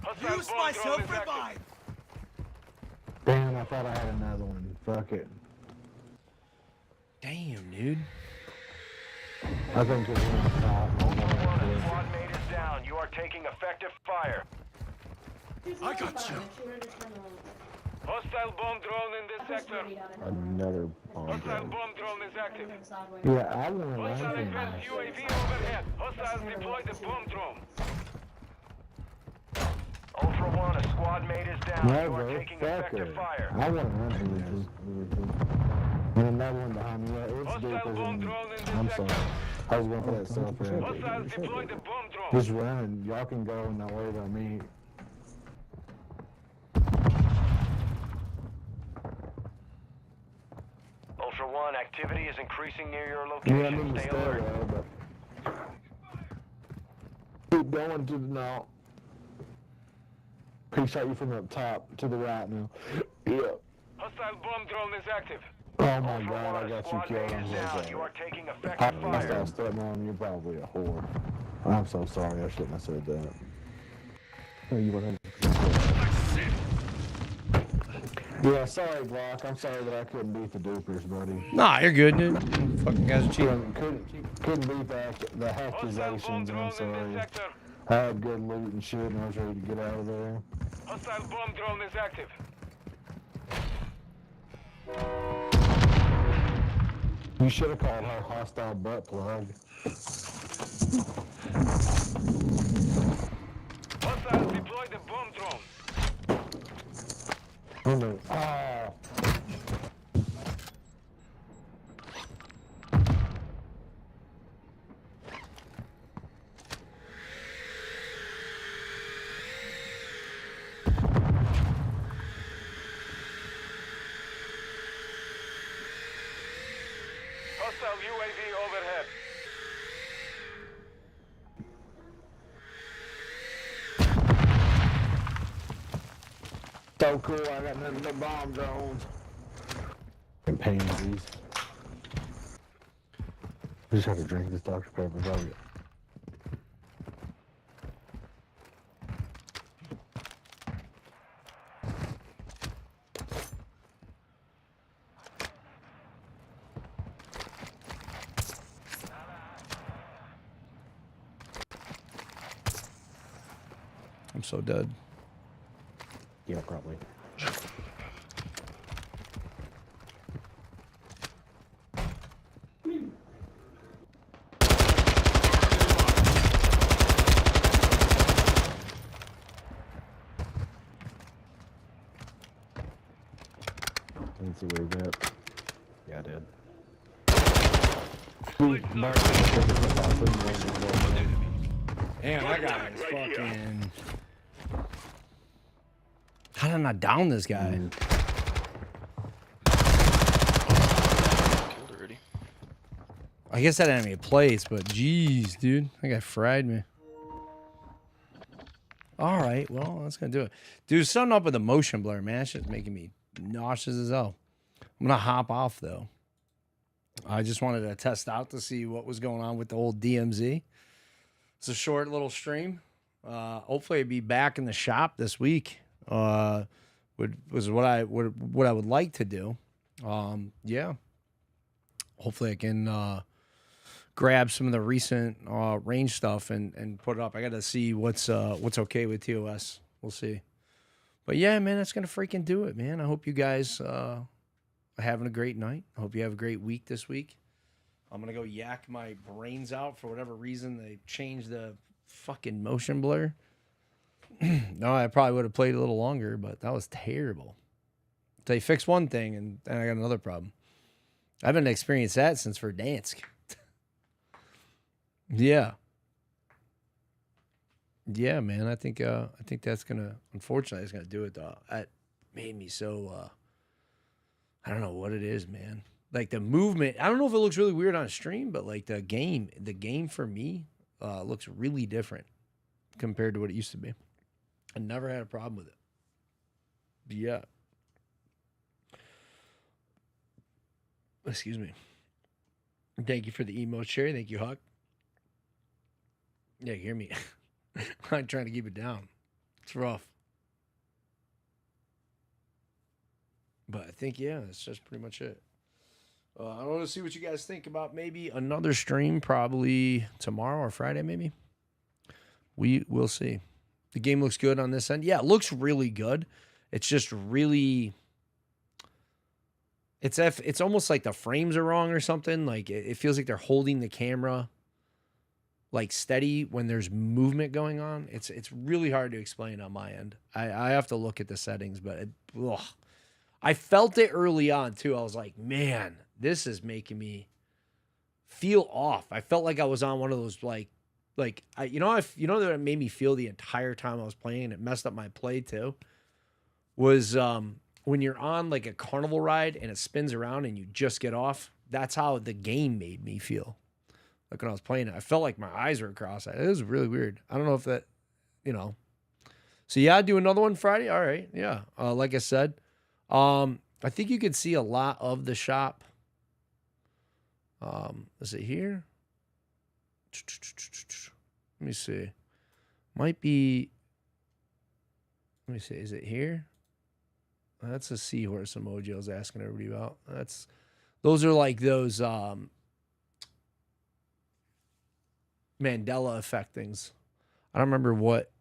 Speaker 2: Hostile
Speaker 3: Use
Speaker 2: bomb
Speaker 3: my
Speaker 2: drone is active.
Speaker 3: self-revive!
Speaker 6: Damn, I thought I had another one. Fuck it.
Speaker 1: Damn, dude.
Speaker 6: I think it's on the top. I'm
Speaker 2: Ultra
Speaker 6: gonna
Speaker 2: One,
Speaker 6: have
Speaker 2: a
Speaker 6: to-
Speaker 2: squad mate is down. You are taking effective fire.
Speaker 5: I got you.
Speaker 2: Hostile bomb drone in this sector.
Speaker 11: Another bomb
Speaker 2: Hostile
Speaker 11: drone.
Speaker 2: bomb drone is active.
Speaker 6: Yeah, I want to run
Speaker 2: Hostile
Speaker 6: from
Speaker 2: advanced
Speaker 6: that.
Speaker 2: UAV overhead. Hostiles deployed the bomb drone. Ultra One, a squad mate is down.
Speaker 6: No,
Speaker 2: You are
Speaker 6: bro.
Speaker 2: taking
Speaker 6: Fuck
Speaker 2: effective
Speaker 6: it.
Speaker 2: fire.
Speaker 6: I want to run from this. And another one behind me. Yeah, it's
Speaker 2: Hostile
Speaker 6: deeper
Speaker 2: bomb
Speaker 6: than...
Speaker 2: drone in this
Speaker 6: I'm sorry.
Speaker 2: sector.
Speaker 6: I was going for that self-rep.
Speaker 2: Hostiles deployed the bomb drone.
Speaker 6: Just run. Y'all can go and not worry about me.
Speaker 2: Ultra One, activity is increasing near your
Speaker 6: Yeah, I
Speaker 2: location.
Speaker 6: mean to
Speaker 2: Stay
Speaker 6: stay
Speaker 2: alert.
Speaker 6: there, but... Keep going to the north. He shot you from up top to the right now. Yeah.
Speaker 2: Hostile bomb drone is active.
Speaker 6: Oh my
Speaker 2: Ultra
Speaker 6: god,
Speaker 2: One,
Speaker 6: I
Speaker 2: a
Speaker 6: got you
Speaker 2: squad
Speaker 6: killed.
Speaker 2: mate
Speaker 6: I'm
Speaker 2: is
Speaker 6: so
Speaker 2: down.
Speaker 6: sorry.
Speaker 2: You are taking
Speaker 6: I
Speaker 2: effective fire.
Speaker 6: start stepping on you, probably a whore. I'm so sorry, I shouldn't have said that.
Speaker 11: No, you 100%.
Speaker 6: Yeah, sorry, Glock. I'm sorry that I couldn't beat the dupers, buddy.
Speaker 1: Nah, you're good, dude. Fucking guys are cheap.
Speaker 6: Couldn't beat the
Speaker 2: Hostile bomb
Speaker 6: accusations,
Speaker 2: drone
Speaker 6: I'm
Speaker 2: in this
Speaker 6: sorry.
Speaker 2: sector.
Speaker 6: I had good loot and shit, and I was ready to get out of there.
Speaker 2: Hostile bomb drone is active.
Speaker 6: You should have called her hostile butt plug.
Speaker 2: Hostiles deployed the bomb drone.
Speaker 6: Oh no. Oh.
Speaker 2: Hostile UAV overhead.
Speaker 6: So cool, I got nothing but bomb drones. And pansies. I just have to drink this Dr. Pepper, probably.
Speaker 1: I'm so dead.
Speaker 11: Yeah, probably. Let's see where he's at. Yeah, I did.
Speaker 1: Damn, that guy is fucking... How did I not down this guy?
Speaker 9: Killed already.
Speaker 1: I guess that enemy place, but jeez, dude. That guy fried me. All right, well, that's going to do it. Dude, something up with the motion blur, man. It's just making me nauseous as hell. I'm going to hop off, though. I just wanted to test out to see what was going on with the old DMZ. It's a short little stream. Hopefully, I'd be back in the shop this week. Was what I would like to do. Yeah. hopefully I can grab some of the recent range stuff and put it up. I got to see what's okay with TOS. We'll see. But yeah, man, that's gonna freaking do it, man. I hope you guys are having a great night. I hope you have a great week this week. I'm gonna go yak my brains out for whatever reason they changed the fucking motion blur. No, I probably would have played a little longer, but that was terrible. They fixed one thing, and I got another problem. I haven't experienced that since Verdansk. Yeah. Yeah, man. I think that's gonna, unfortunately, it's gonna do it though. That made me so I don't know what it is, man. Like the movement, I don't know if it looks really weird on stream, but like the game for me looks really different compared to what it used to be. I never had a problem with it. But yeah. Excuse me. Thank you for the emote, Sherry. Thank you, Huck. Yeah, you hear me. I'm trying to keep it down. It's rough. But I think, yeah, that's just pretty much it. I want to see what you guys think about maybe another stream, probably tomorrow or Friday, maybe. We will see. The game looks good on this end. Yeah, it looks really good. It's just really... It's almost like the frames are wrong or something. Like, it feels like they're holding the camera, like, steady when there's movement going on. It's really hard to explain on my end. I have to look at the settings, but I felt it early on, too. I was like, man, this is making me feel off. I felt like I was on one of those, you know that it made me feel the entire time I was playing, and it messed up my play too, was when you're on like a carnival ride and it spins around and you just get off. That's how the game made me feel. Like when I was playing it, I felt like my eyes were cross-eyed. It was really weird. I don't know if that, So yeah, do another one Friday. All right, yeah. Like I said, I think you could see a lot of the shop. Is it here? Let me see. Might be. Let me see. Is it here? That's a seahorse emoji I was asking everybody about. Those are like those Mandela effect things. I don't remember what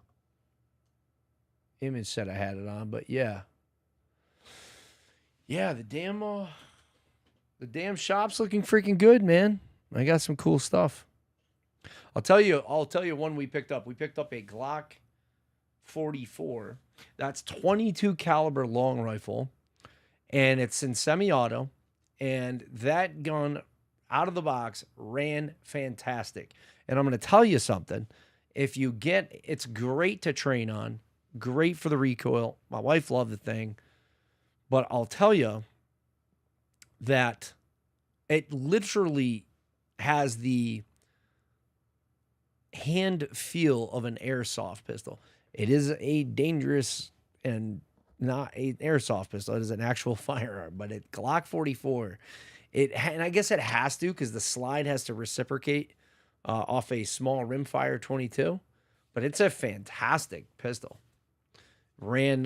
Speaker 1: image set I had it on, but yeah. Yeah, the damn shop's looking freaking good, man. I got some cool stuff. I'll tell you one we picked up. We picked up a Glock 44. That's 22 caliber long rifle, and it's in semi-auto, and that gun out of the box ran fantastic. And I'm going to tell you something. It's great to train on, great for the recoil. My wife loved the thing, but I'll tell you that it literally has the hand feel of an airsoft pistol. It is a dangerous and not an airsoft pistol. It is an actual firearm, but Glock 44, and I guess it has to because the slide has to reciprocate off a small rimfire 22, but it's a fantastic pistol. Ran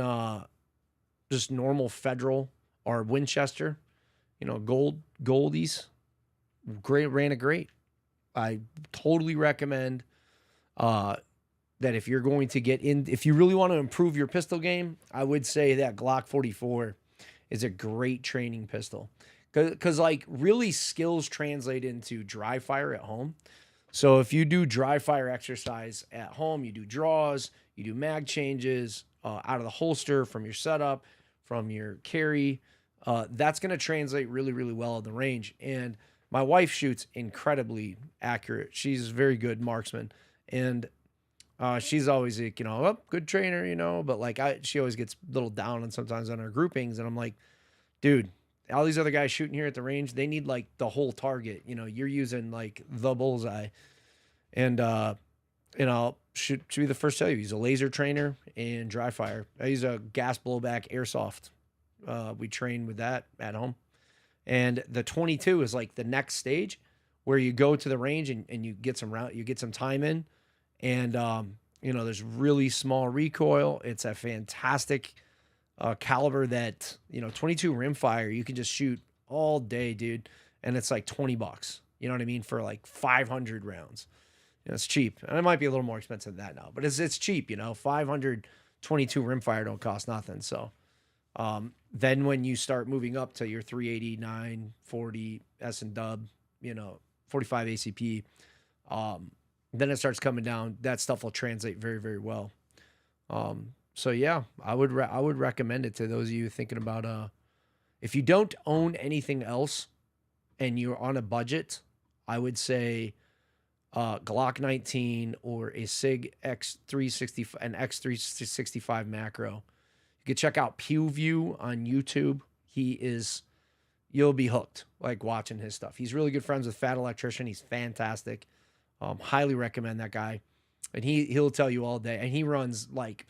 Speaker 1: just normal Federal or Winchester, goldies. Ran it great. I totally recommend that if you're going to if you really want to improve your pistol game, I would say that Glock 44 is a great training pistol. Because like really skills translate into dry fire at home. So if you do dry fire exercise at home, you do draws, you do mag changes out of the holster from your setup, from your carry, that's going to translate really, really well in the range. And my wife shoots incredibly accurate. She's a very good marksman. And she's always like, good trainer, but like she always gets a little down and sometimes on her groupings. And I'm like, dude, all these other guys shooting here at the range, they need like the whole target. You're using like the bullseye. And, should be the first to tell you, he's a laser trainer and dry fire. He's a gas blowback airsoft. We train with that at home. And the 22 is like the next stage where you go to the range and you get some time in. And, there's really small recoil. It's a fantastic caliber that, 22 rimfire, you can just shoot all day, dude. and it's like $20. You know what I mean? For like 500 rounds. You know, it's cheap. And it might be a little more expensive than that now, but it's cheap, you know. 522 rimfire don't cost nothing. So then when you start moving up to your 380, 940 S and dub, you know, 45 ACP, then it starts coming down. That stuff will translate very, very well. So yeah, I would recommend it to those of you thinking about if you don't own anything else and you're on a budget, I would say Glock 19 or a SIG X360 an X365 macro. You can check out PewView on YouTube. You'll be hooked like watching his stuff. He's really good friends with Fat Electrician. He's fantastic. Highly recommend that guy. And he'll tell you all day. And he runs like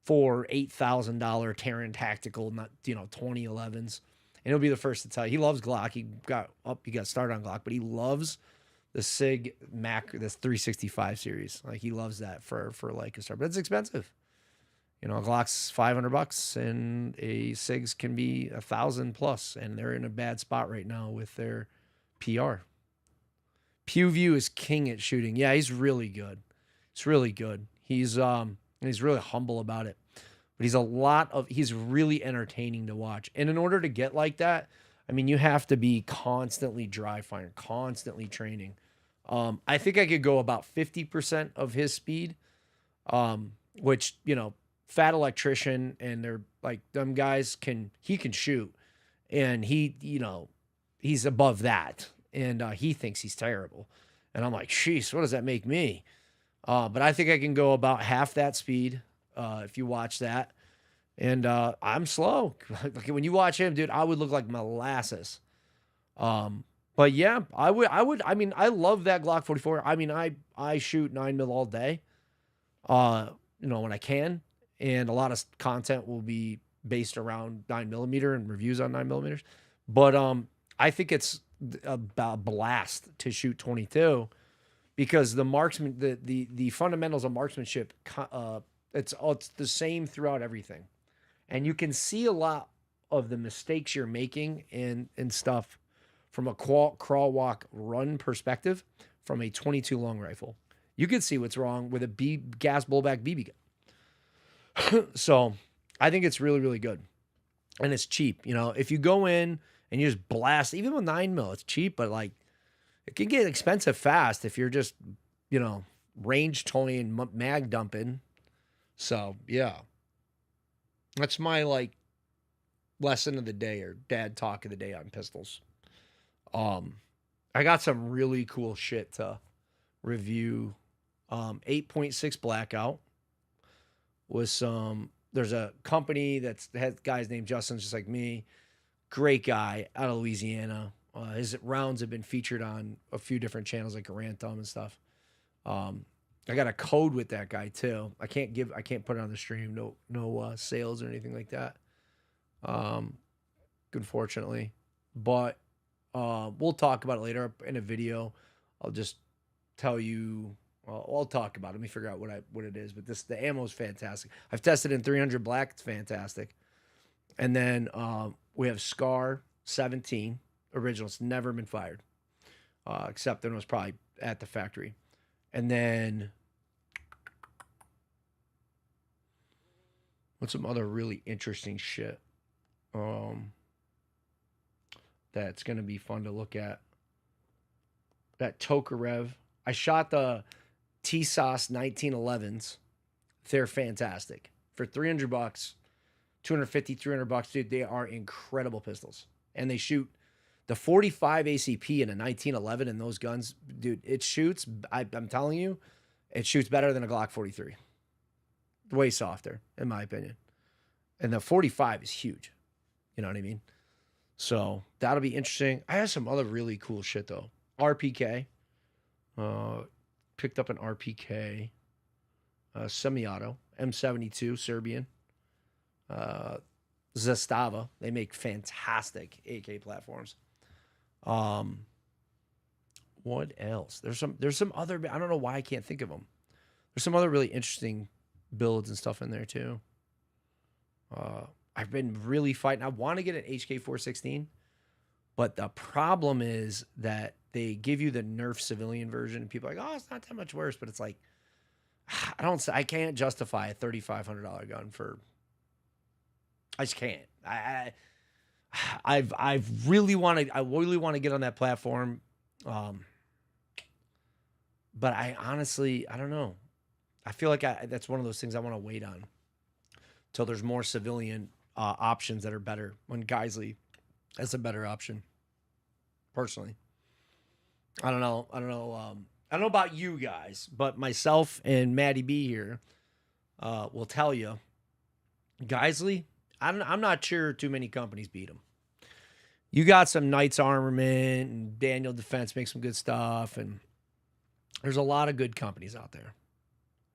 Speaker 1: for $8,000 Terran tactical, not 2011s. And he'll be the first to tell you. He loves Glock. He got started on Glock, but he loves the SIG Mac, this 365 series. Like he loves that for like a start. But it's expensive. You know, a Glock's $500 and a SIGs can be $1,000+, and they're in a bad spot right now with their PR. PewView is king at shooting. Yeah, he's really good. It's really good. He's really humble about it. But he's really entertaining to watch. And in order to get like that, I mean, you have to be constantly dry firing, constantly training. I think I could go about 50% of his speed, which, Fat Electrician and they're like them guys he can shoot, and he's above that, and he thinks he's terrible, and I'm like, sheesh, what does that make me? But I think I can go about half that speed if you watch that, and I'm slow. Like when you watch him, dude, I would look like molasses. But yeah, I would. I mean, I love that Glock 44. I mean, I shoot 9mm all day. When I can. And a lot of content will be based around 9mm and reviews on 9mm. But I think it's a blast to shoot 22 because the fundamentals of marksmanship, it's the same throughout everything. And you can see a lot of the mistakes you're making and stuff from a crawl, walk, run perspective from a 22 long rifle. You can see what's wrong with a gas blowback BB gun. So I think it's really, really good. And it's cheap. If you go in and you just blast, even with 9mm, it's cheap, but like it can get expensive fast if you're just, range toying and mag dumping. So yeah, that's my like lesson of the day or dad talk of the day on pistols. I got some really cool shit to review. 8.6 Blackout. There's a company that has guys named Justin, just like me. Great guy out of Louisiana. His rounds have been featured on a few different channels like Rantum and stuff. I got a code with that guy too. I can't put it on the stream. No sales or anything like that. Unfortunately, but we'll talk about it later in a video. I'll just tell you. I'll talk about it. Let me figure out what it is. But the ammo is fantastic. I've tested in 300 black. It's fantastic. And then we have Scar 17 original. It's never been fired, except when it was probably at the factory. And then what's some other really interesting shit that's gonna be fun to look at? That Tokarev. I shot the TSOS 1911s. They're fantastic. For $300, $250, $300, dude, they are incredible pistols. And they shoot the 45 ACP in a 1911 and those guns, dude, it shoots, I'm telling you, it shoots better than a Glock 43. Way softer, in my opinion. And the 45 is huge. You know what I mean? So that'll be interesting. I have some other really cool shit, though. RPK. Picked up an RPK, semi-auto, M72, Serbian, Zastava. They make fantastic AK platforms. What else? There's some other, I don't know why I can't think of them. There's some other really interesting builds and stuff in there too. I've been really fighting. I want to get an HK416, But the problem is that they give you the Nerf civilian version, and people are like, oh, it's not that much worse. But it's like, I can't justify a $3,500 gun for. I just can't. I really want to get on that platform, but I honestly, I don't know. I feel like that's one of those things I want to wait on till there's more civilian options that are better. When Geisley, that's a better option. Personally, I don't know. I don't know about you guys, but myself and Maddie B here will tell you, Geisley. I'm not sure too many companies beat him. You got some Knights Armament and Daniel Defense makes some good stuff, and there's a lot of good companies out there.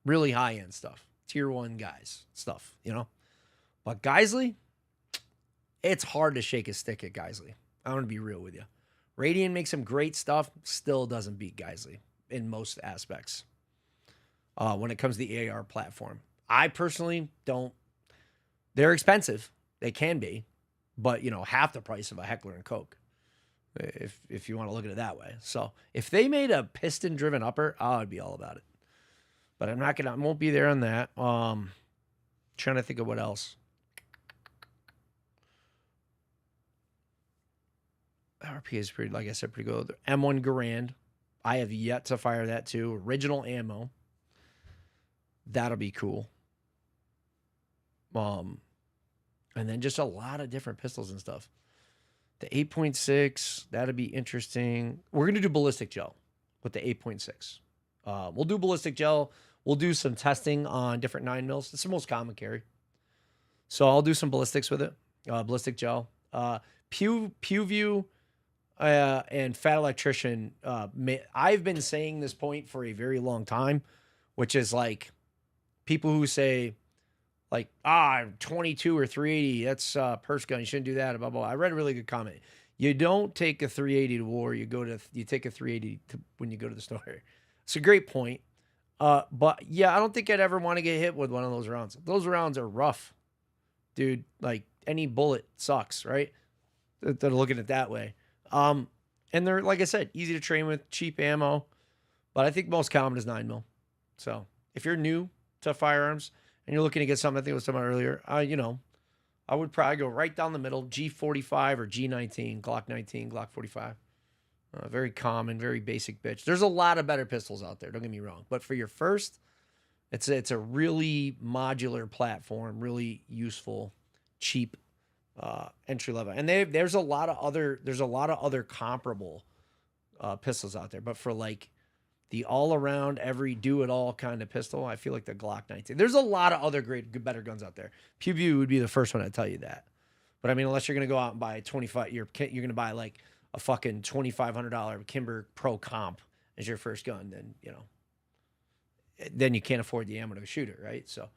Speaker 1: Really high-end stuff. Tier 1 guys stuff, you know? But Geisley, it's hard to shake a stick at Geisley. I'm going to be real with you. Radiant makes some great stuff, still doesn't beat Geisley in most aspects when it comes to the AR platform. I personally don't. They're expensive. They can be. But, you know, half the price of a Heckler & Koch, if you want to look at it that way. So if they made a piston-driven upper, I would be all about it. But I won't be there on that. Trying to think of what else. RP is pretty, like I said, pretty good. M1 Garand. I have yet to fire that too. Original ammo. That'll be cool. And then just a lot of different pistols and stuff. The 8.6, that'll be interesting. We're going to do ballistic gel with the 8.6. We'll do ballistic gel. We'll do some testing on different 9mm. It's the most common carry. So I'll do some ballistics with it. Ballistic gel. PewView and Fat Electrician. I've been saying this point for a very long time, which is like people who say, like, 22 or 380, that's purse gun. You shouldn't do that. Blah, blah, blah. I read a really good comment. You don't take a 380 to war. You take a 380 when you go to the store. It's a great point. But yeah, I don't think I'd ever want to get hit with one of those rounds. Those rounds are rough, dude. Like any bullet sucks, right? They're looking at it that way. And they're, like I said, easy to train with, cheap ammo. But I think most common is 9mm. So if you're new to firearms and you're looking to get something, I think it was someone earlier, you know, I would probably go right down the middle, G45 or G19, Glock 19, Glock 45. Very common, very basic bitch. There's a lot of better pistols out there, don't get me wrong. But for your first, it's a really modular platform, really useful, cheap entry level. And there's a lot of other comparable pistols out there. But for like the all-around, every do-it-all kind of pistol, I feel like the Glock 19. There's a lot of other better guns out there. PewView would be the first one to tell you that. But I mean, unless you're going to go out and buy a 25, you're going to buy like a fucking $2,500 Kimber Pro Comp as your first gun, then, you know, then you can't afford the ammo to shoot it, right? So,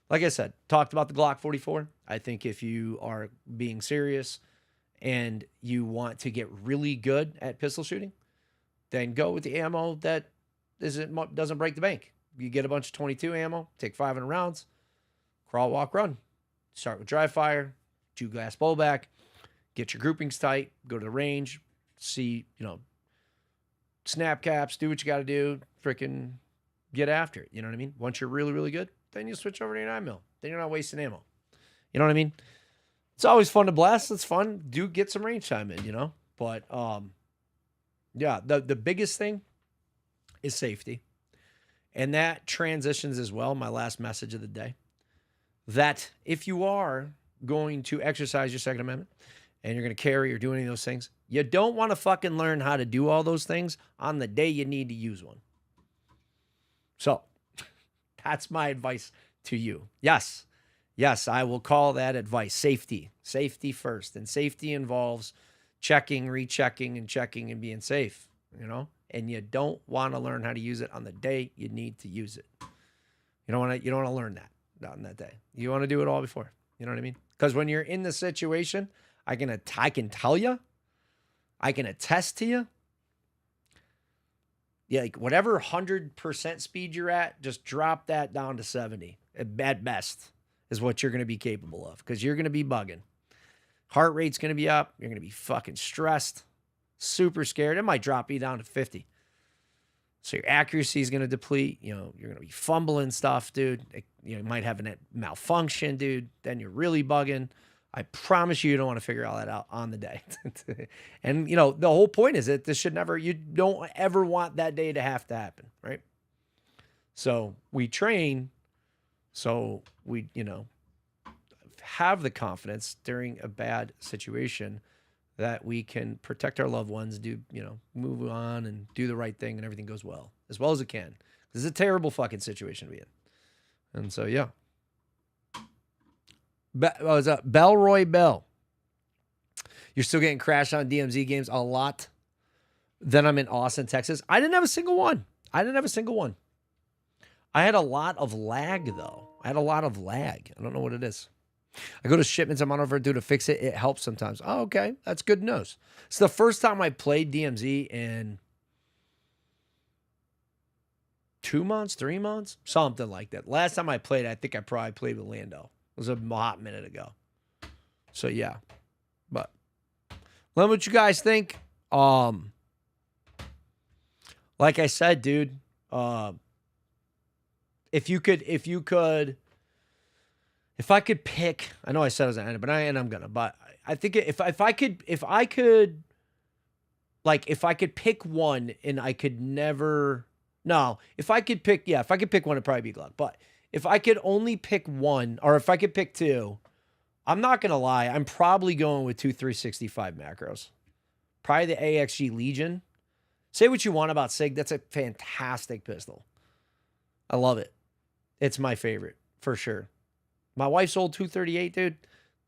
Speaker 1: like I said, talked about the Glock 44. I think if you are being serious and you want to get really good at pistol shooting, then go with the ammo that doesn't break the bank. You get a bunch of 22 ammo, take 500 rounds, crawl, walk, run. Start with dry fire, 2-glass blowback, get your groupings tight, go to the range, see, you know, snap caps, do what you got to do, freaking get after it. You know what I mean? Once you're really, really good, then you switch over to your 9mm. Then you're not wasting ammo. You know what I mean? It's always fun to blast. It's fun. Do get some range time in, you know? But, yeah, the biggest thing is safety. And that transitions as well, my last message of the day, that if you are going to exercise your Second Amendment and you're going to carry or do any of those things, you don't want to fucking learn how to do all those things on the day you need to use one. So that's my advice to you. Yes, I will call that advice. Safety first. And safety involves checking, rechecking, and checking and being safe, you know? And you don't want to learn how to use it on the day you need to use it. You don't want to learn that on that day. You want to do it all before. You know what I mean? Because when you're in the situation, I can tell you, I can attest to you. Yeah, like whatever 100% speed you're at, just drop that down to 70 at best is what you're going to be capable of, because you're going to be bugging. Heart rate's going to be up. You're going to be fucking stressed, super scared. It might drop you down to 50. So your accuracy is going to deplete. You know, you're going to be fumbling stuff, dude. You might have a malfunction, dude. Then you're really bugging. I promise you don't want to figure all that out on the day. And, you know, the whole point is that this should never, you don't ever want that day to have to happen, right? So we train so we, you know, have the confidence during a bad situation that we can protect our loved ones, do, you know, move on and do the right thing and everything goes well as it can. This is a terrible fucking situation to be in. And so, yeah. What was that? Belroy Bell. You're still getting crashed on DMZ games a lot. Then I'm in Austin, Texas. I didn't have a single one. I had a lot of lag, though. I don't know what it is. I go to shipments I'm on over due to fix it. It helps sometimes. Oh, okay. That's good news. It's the first time I played DMZ in 2 months, 3 months, something like that. Last time I played, I think I probably played with Lando. It was a hot minute ago. So, yeah. But let me know what you guys think. Like I said, dude, if I could pick, I know I said it was an end, but I'm gonna. But I think if I could pick one, and I could never. No, if I could pick one, it'd probably be Glock. But if I could only pick one, or if I could pick two, I'm not gonna lie. I'm probably going with 2 365 macros. Probably the AXG Legion. Say what you want about SIG. That's a fantastic pistol. I love it. It's my favorite for sure. My wife's old 238, dude.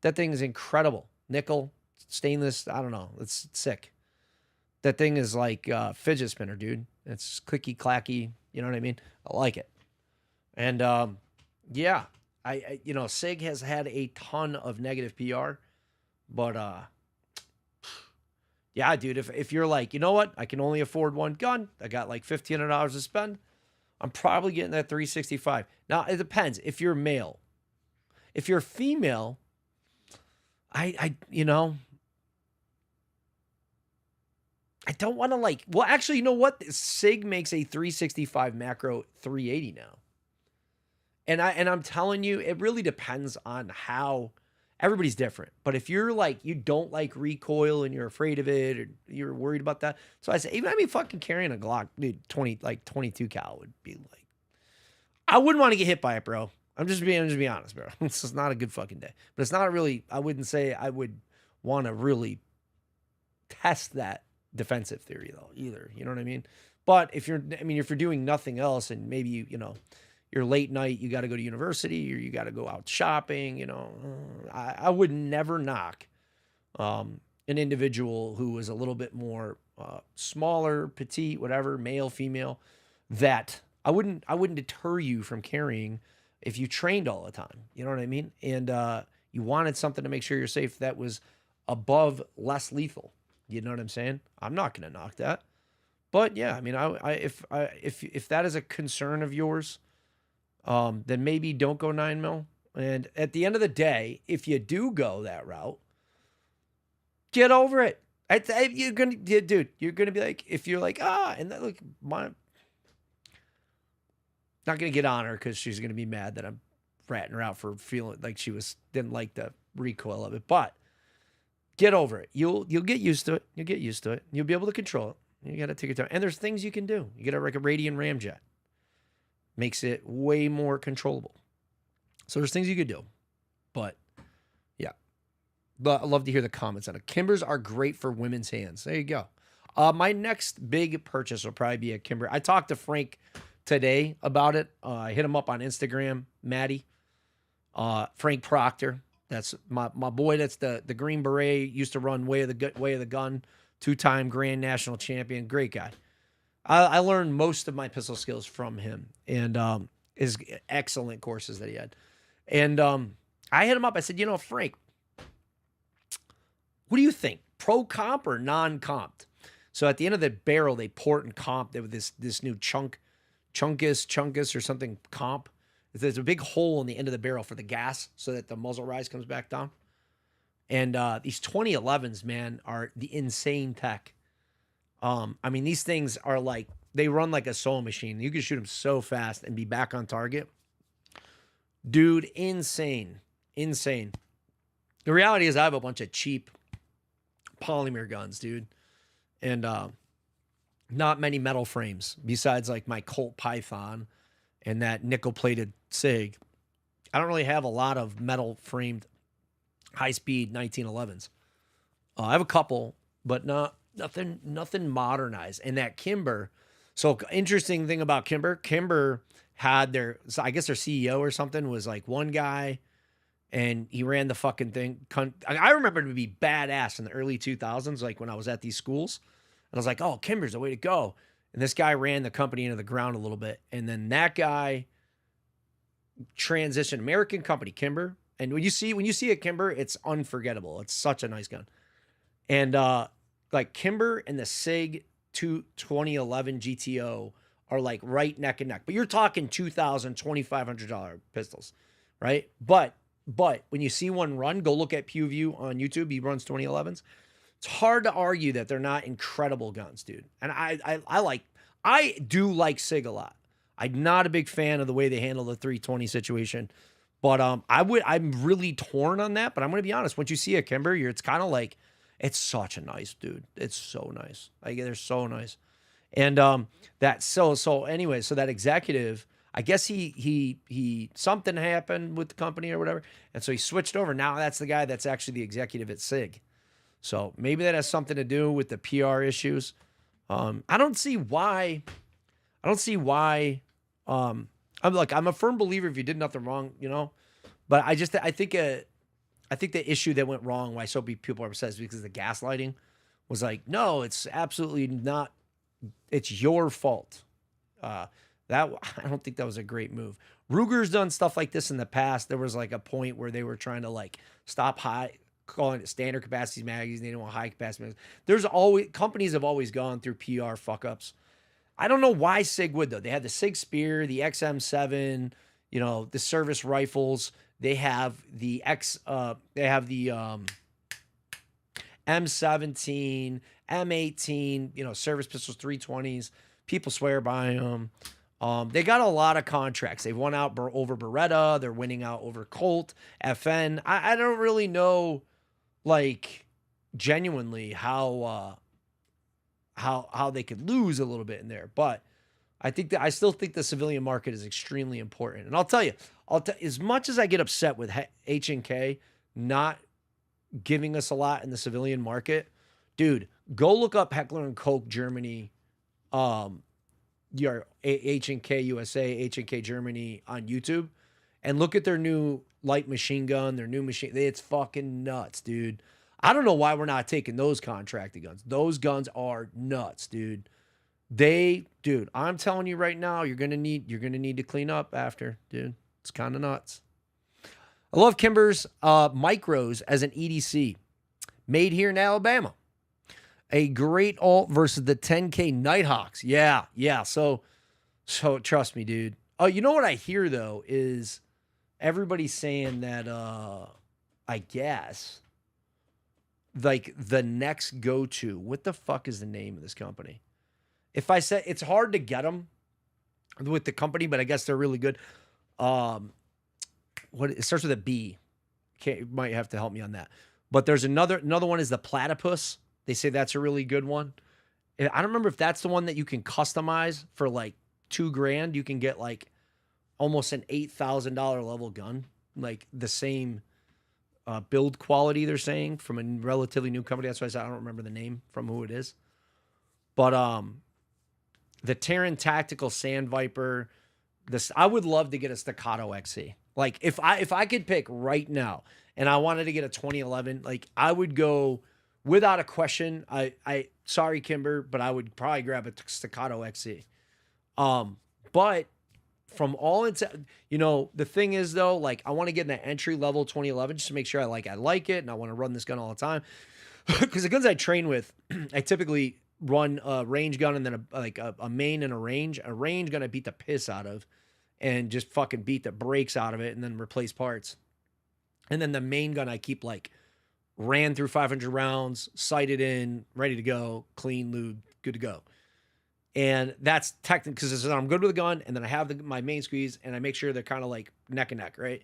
Speaker 1: That thing is incredible. Nickel, stainless, I don't know. It's sick. That thing is like fidget spinner, dude. It's clicky clacky. You know what I mean? I like it. And yeah, I you know, SIG has had a ton of negative PR, but yeah, dude, if you're like, you know what, I can only afford one gun, I got like $1,500 to spend, I'm probably getting that 365. Now it depends if you're male. If you're female, I you know, I don't want to like, well, actually, you know what? SIG makes a 365 macro 380 now. And I'm telling you, it really depends on how everybody's different. But if you're like, you don't like recoil and you're afraid of it, or you're worried about that. So I say, even fucking carrying a Glock, dude, 22 cal would be like, I wouldn't want to get hit by it, bro. I'm just being honest, bro. This is not a good fucking day. But it's not really, I wouldn't say I would want to really test that defensive theory though either. You know what I mean? But if you're doing nothing else and maybe you know, you're late night, you got to go to university or you got to go out shopping, you know, I would never knock an individual who is a little bit more smaller, petite, whatever, male, female, that I wouldn't deter you from carrying if you trained all the time. You know what I mean? And you wanted something to make sure you're safe that was above less lethal. You know what I'm saying? I'm not going to knock that. But yeah, I mean, if that is a concern of yours, then maybe don't go 9mm. And at the end of the day, if you do go that route, get over it. You're gonna be like, if you're like, and that, look, not gonna get on her because she's gonna be mad that I'm ratting her out for feeling like she didn't like the recoil of it. But get over it. You'll get used to it. You'll get used to it. You'll be able to control it. You got to take your time. And there's things you can do. You get like a Radian Ramjet. Makes it way more controllable. So there's things you could do. But yeah. But I love to hear the comments on it. Kimbers are great for women's hands. There you go. My next big purchase will probably be a Kimber. I talked to Frank today about it. I hit him up on Instagram, Maddie. Frank Proctor. That's my boy. That's the Green Beret. Used to run Way of the Gun. 2-time Grand National Champion. Great guy. I learned most of my pistol skills from him and his excellent courses that he had. And I hit him up. I said, you know, Frank, what do you think? Pro comp or non-comped? So at the end of the barrel, they port and comp with this new chunkus or something comp. There's a big hole in the end of the barrel for the gas so that the muzzle rise comes back down. And these 2011s, man, are the insane tech. I mean, these things are like, they run like a soul machine. You can shoot them so fast and be back on target. Dude, insane. Insane. The reality is I have a bunch of cheap polymer guns, dude. And not many metal frames besides like my Colt Python and that nickel-plated SIG. I don't really have a lot of metal-framed high-speed 1911s. I have a couple, but nothing modernized. And that Kimber, so interesting thing about Kimber had so I guess their CEO or something was like one guy, and he ran the fucking thing. I remember it to be badass in the early 2000s, like when I was at these schools. And I was like, oh, Kimber's the way to go. And this guy ran the company into the ground a little bit. And then that guy transitioned, American company, Kimber. And when you see a Kimber, it's unforgettable. It's such a nice gun. And like Kimber and the SIG 2011 GTO are like right neck and neck. But you're talking $2,000, $2,500 pistols, right? But when you see one run, go look at PewView on YouTube. He runs 2011s. It's hard to argue that they're not incredible guns, dude. And I do like SIG a lot. I'm not a big fan of the way they handle the 320 situation, but I'm really torn on that. But I'm gonna be honest. Once you see a Kimber, it's kind of like, it's such a nice dude. It's so nice. Like, they're so nice. And anyway, so that executive, I guess he something happened with the company or whatever, and so he switched over. Now that's the guy that's actually the executive at SIG. So maybe that has something to do with the PR issues. I don't see why. I'm a firm believer if you did nothing wrong, but I think the issue that went wrong, why so many people are upset, is because the gaslighting was like, no, it's absolutely not. It's your fault. I don't think that was a great move. Ruger's done stuff like this in the past. There was like a point where they were trying to like stop calling it standard capacity magazines. They didn't want high capacity magazines. Companies have always gone through PR fuck ups. I don't know why SIG would though. They had the SIG Spear, the XM7, the service rifles. They have the M17, M18, service pistols, 320s. People swear by them. They got a lot of contracts. They've won out over Beretta. They're winning out over Colt, FN. I don't really know, like, genuinely how they could lose a little bit in there. But I still think the civilian market is extremely important. And I'll tell you, as much as I get upset with H&K not giving us a lot in the civilian market, dude, go look up Heckler & Koch Germany, your H&K USA, H&K Germany on YouTube, and look at their new light machine gun, their new machine. It's fucking nuts, dude. I don't know why we're not taking those contracted guns. Those guns are nuts, dude. Dude, I'm telling you right now, you're gonna need to clean up after, dude. It's kind of nuts. I love Kimber's micros as an EDC, made here in Alabama. A great alt versus the 10K Nighthawks. Yeah. So trust me, dude. Oh, you know what I hear though is everybody's saying that I guess like the next go-to. What the fuck is the name of this company? If I said, it's hard to get them with the company, but I guess they're really good. It starts with a B. Might have to help me on that. But there's another one is the Platypus. They say that's a really good one. I don't remember if that's the one that you can customize for like $2,000. You can get like almost an $8,000 level gun, like the same build quality. They're saying from a relatively new company. That's why I said I don't remember the name from who it is. But the Terran Tactical Sand Viper. I would love to get a Staccato XC. Like if I could pick right now, and I wanted to get a 2011, like I would go. Without a question, sorry, Kimber, but I would probably grab a Staccato XC. But from all the thing is though, like I want to get in an entry level 2011 just to make sure I like it, and I want to run this gun all the time. Because the guns I train with, I typically run a range gun and then a main and a range. A range gun I beat the piss out of, and just fucking beat the brakes out of it, and then replace parts. And then the main gun I keep like ran through 500 rounds, sighted in, ready to go, clean, lube, good to go. And that's technically because I'm good with a gun, and then I have my main squeeze, and I make sure they're kind of like neck and neck, right?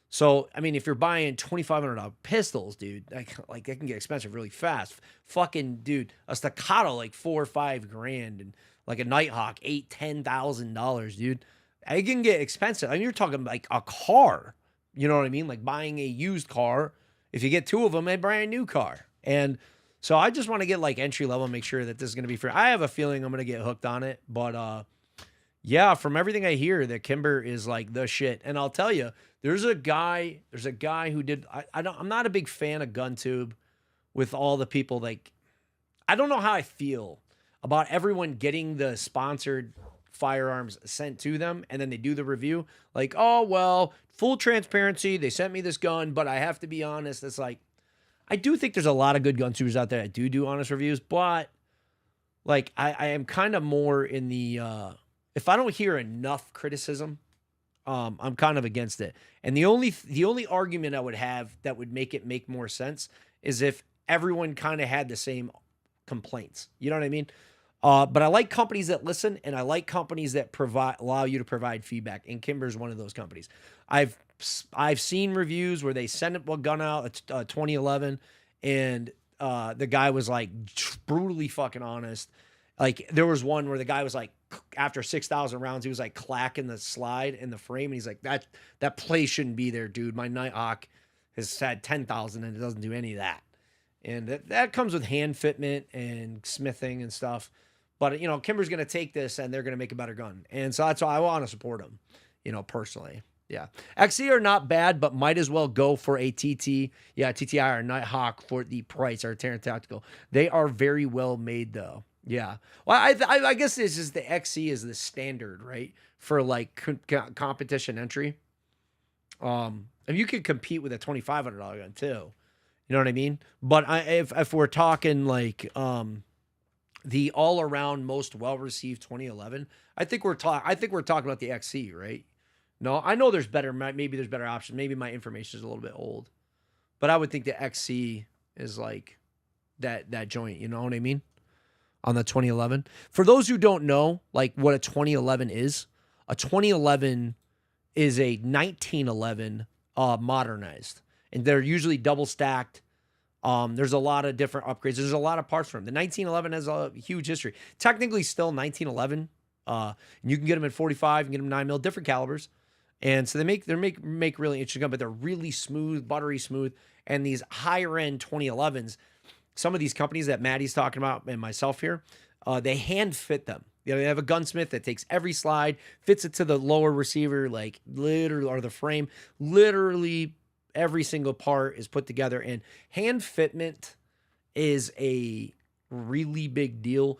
Speaker 1: So, I mean, if you're buying $2,500 pistols, dude, like they can get expensive really fast. Fucking, dude, a staccato like $4 or $5 grand, and like a Nighthawk $8,000-$10,000, dude. It can get expensive. I mean, you're talking like a car. You know what I mean? Like buying a used car. If you get two of them, a brand new car. And so I just want to get like entry level and make sure that this is going to be free. I have a feeling I'm going to get hooked on it, but yeah, from everything I hear, that Kimber is like the shit. And I'll tell you, there's a guy who did, I'm not a big fan of GunTube with all the people. Like, I don't know how I feel about everyone getting the sponsored firearms sent to them, and then they do the review. Like, oh, well, full transparency, they sent me this gun, but I have to be honest. It's like, I do think there's a lot of good GunTubers out there that do honest reviews, but like, I am kind of more in the, if I don't hear enough criticism, I'm kind of against it. And the only argument I would have that would make it make more sense is if everyone kind of had the same complaints. You know what I mean? But I like companies that listen, and I like companies that allow you to provide feedback. And Kimber's one of those companies. I've seen reviews where they send a gun out, 2011, and the guy was like brutally fucking honest. Like there was one where the guy was like, after 6,000 rounds, he was like clacking the slide in the frame, and he's like, that play shouldn't be there, dude. My Nighthawk has had 10,000 and it doesn't do any of that. And that comes with hand fitment and smithing and stuff. But, you know, Kimber's going to take this and they're going to make a better gun. And so that's why I want to support them, you know, personally. Yeah. XC are not bad, but might as well go for a TT. Yeah, TTI or Nighthawk for the price, or Terran Tactical. They are very well made, though. Yeah. Well, I guess this is the XC is the standard, right? For like competition entry. And you could compete with a $2,500 gun too. You know what I mean? But if we're talking like the all around most well received 2011, I think we're talking about the XC, right? No, I know there's better. Maybe there's better options. Maybe my information is a little bit old, but I would think the XC is like that joint. You know what I mean? On the 2011. For those who don't know, like what a 2011 is, a 2011 is a 1911 modernized, and they're usually double stacked. There's a lot of different upgrades. There's a lot of parts for them. The 1911 has a huge history. Technically, still 1911. And you can get them at 45, you can get them 9 mm, different calibers, and so they make really interesting gun, but they're really smooth, buttery smooth. And these higher end 2011s. Some of these companies that Maddie's talking about and myself here, they hand fit them. You know, they have a gunsmith that takes every slide, fits it to the lower receiver, like literally, or the frame. Literally every single part is put together, and hand fitment is a really big deal.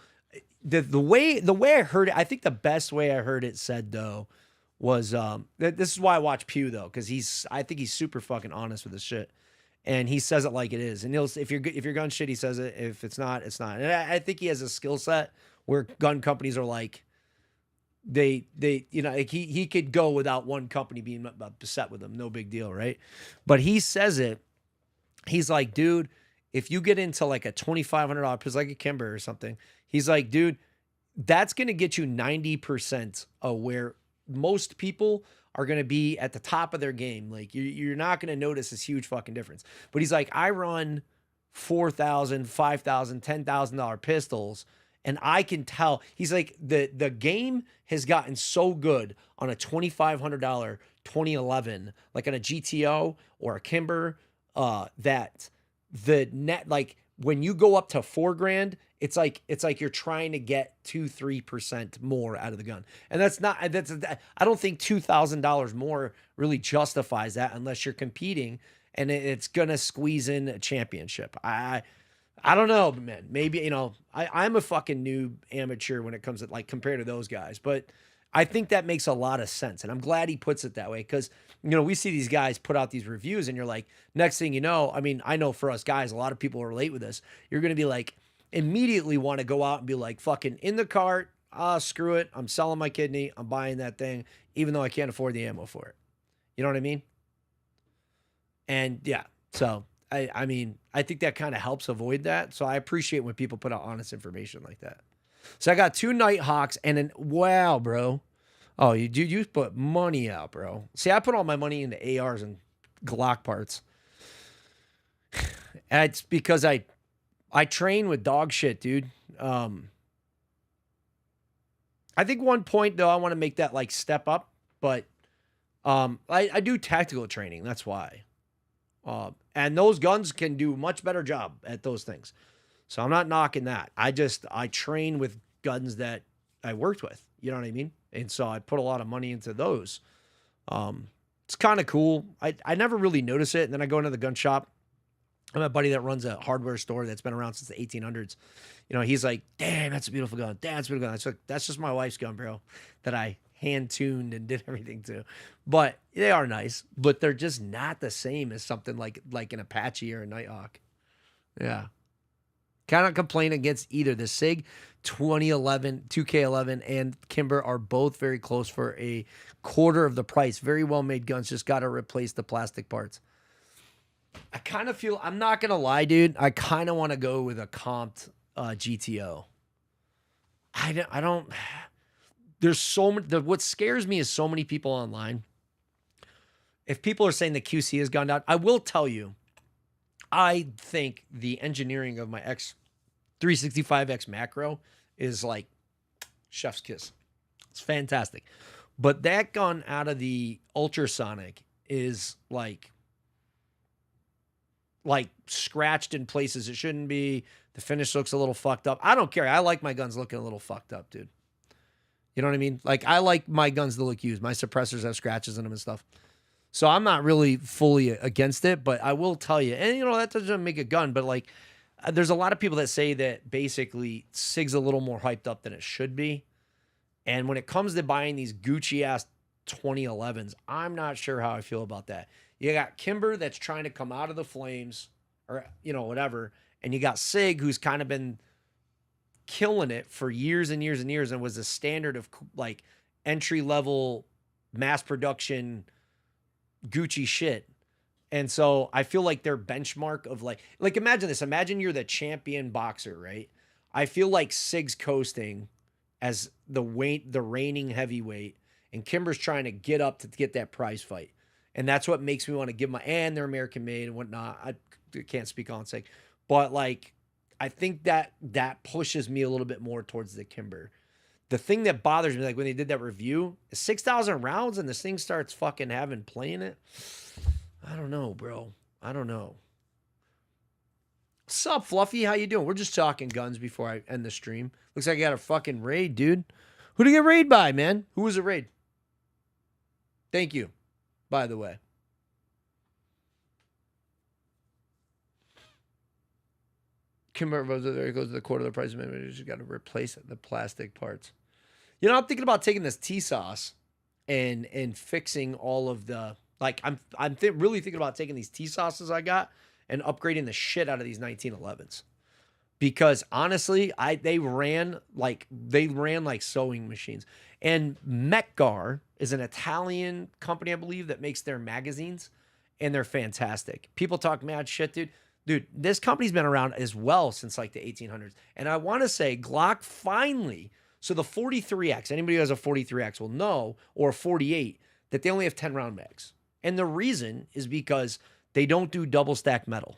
Speaker 1: The way I heard it, I think the best way I heard it said though was this is why I watch Pew though, because I think he's super fucking honest with this shit. And he says it like it is. And if you're gun shit, he says it. If it's not, it's not. And I think he has a skill set where gun companies are like, they you know, like he could go without one company being upset with him. No big deal, right? But he says it. He's like, dude, if you get into like a $2,500 pistol, like a Kimber or something, he's like, dude, that's going to get you 90% of where most people are going to be at the top of their game. Like you're not going to notice this huge fucking difference. But he's like, I run $4,000, $5,000, $10,000 pistols, and I can tell. He's like, the game has gotten so good on a $2,500 2011, like on a GTO or a Kimber, that the net, like when you go up to $4 grand, it's like you're trying to get 2-3% more out of the gun. And I don't think $2,000 more really justifies that unless you're competing and it's going to squeeze in a championship. I don't know, man. Maybe, you know, I'm a fucking noob amateur when it comes to like compared to those guys, but I think that makes a lot of sense. And I'm glad he puts it that way, because, you know, we see these guys put out these reviews and you're like, next thing you know, I mean, I know for us guys, a lot of people relate with this. You're going to be like, immediately want to go out and be like, fucking in the cart, screw it, I'm selling my kidney, I'm buying that thing, even though I can't afford the ammo for it. You know what I mean? And yeah, so I mean, I think that kind of helps avoid that. So I appreciate when people put out honest information like that. So I got 2 Nighthawks and an wow, bro. Oh, you put money out, bro. See, I put all my money into ARs and Glock parts. And it's because I train with dog shit, dude. I think one point though, I want to make that like step up, but I do tactical training. That's why. And those guns can do much better job at those things. So I'm not knocking that. I train with guns that I worked with. You know what I mean? And so I put a lot of money into those. It's kind of cool. I never really notice it. And then I go into the gun shop. I have a buddy that runs a hardware store that's been around since the 1800s. You know, he's like, damn, that's a beautiful gun. Damn, that's a beautiful gun. It's like, that's just my wife's gun, bro, that I hand-tuned and did everything to. But they are nice, but they're just not the same as something like an Apache or a Nighthawk. Yeah. Cannot complain against either. The SIG 2011, 2K11, and Kimber are both very close for a quarter of the price. Very well-made guns. Just got to replace the plastic parts. I kind of feel, I'm not going to lie, dude. I kind of want to go with a comped GTO. I don't, there's so many, what scares me is so many people online. If people are saying the QC has gone down, I will tell you, I think the engineering of my X365X macro is like chef's kiss. It's fantastic. But that gun out of the ultrasonic is like scratched in places it shouldn't be. The finish looks a little fucked up. I don't care. I like my guns looking a little fucked up, dude. You know what I mean? Like, I like my guns to look used. My suppressors have scratches in them and stuff. So I'm not really fully against it, but I will tell you, and you know, that doesn't make a gun, but like, there's a lot of people that say that basically SIG's a little more hyped up than it should be. And when it comes to buying these Gucci ass 2011s, I'm not sure how I feel about that. You got Kimber that's trying to come out of the flames or, you know, whatever. And you got SIG who's kind of been killing it for years and years and years and was a standard of like entry level mass production Gucci shit. And so I feel like their benchmark of like imagine this. Imagine you're the champion boxer, right? I feel like SIG's coasting as the reigning heavyweight, and Kimber's trying to get up to get that prize fight. And that's what makes me want to give my, and they're American made and whatnot. I can't speak on SIG, but like, I think that pushes me a little bit more towards the Kimber. The thing that bothers me, like when they did that review, is 6,000 rounds and this thing starts fucking playing it. I don't know, bro. I don't know. What's up, Fluffy? How you doing? We're just talking guns before I end the stream. Looks like I got a fucking raid, dude. Who did you get raid by, man? Who was a raid? Thank you, by the way. Kimber goes to the quarter of the price. Maybe you just got to replace the plastic parts. You know, I'm thinking about taking this T-sauce and fixing all of the, like, I'm really thinking about taking these T-sauces I got and upgrading the shit out of these 1911s. Because honestly, they ran like sewing machines. And Metgar is an Italian company, I believe, that makes their magazines, and they're fantastic. People talk mad shit, dude. Dude, this company's been around as well since like the 1800s. And I want to say Glock finally, so the 43X, anybody who has a 43X will know, or a 48, that they only have 10 round mags. And the reason is because they don't do double stack metal,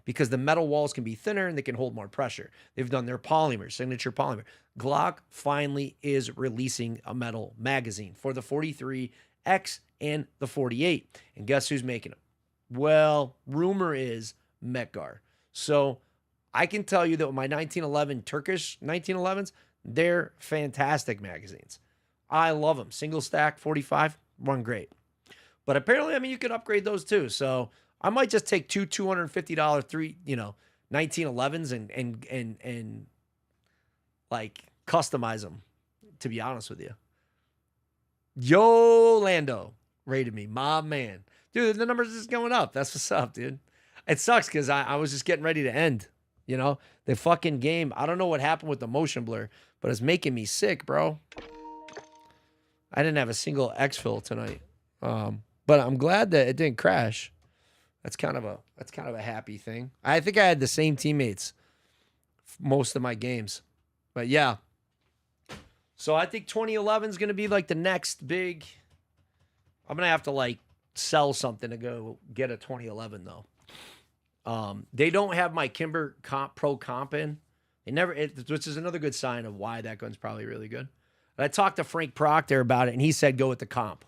Speaker 1: because the metal walls can be thinner and they can hold more pressure. They've done their polymer, signature polymer. Glock finally is releasing a metal magazine for the 43X and the 48. And guess who's making them? Well, rumor is Metgar. So I can tell you that with my 1911 Turkish 1911s, they're fantastic magazines. I love them. Single stack 45 run great. But apparently, I mean, you could upgrade those too. So I might just take two $250 1911s and like customize them, to be honest with you. Yo, Lando rated me, my man. Dude, the numbers is going up. That's what's up, dude. It sucks because I was just getting ready to end, you know? The fucking game, I don't know what happened with the motion blur, but it's making me sick, bro. I didn't have a single exfil tonight. But I'm glad that it didn't crash. That's kind of a happy thing. I think I had the same teammates most of my games. But yeah. So I think 2011 is going to be like the next big. I'm going to have to like sell something to go get a 2011 though. They don't have my Kimber Pro comp in. They never, which is another good sign of why that gun's probably really good. But I talked to Frank Proctor about it, and he said go with the comp.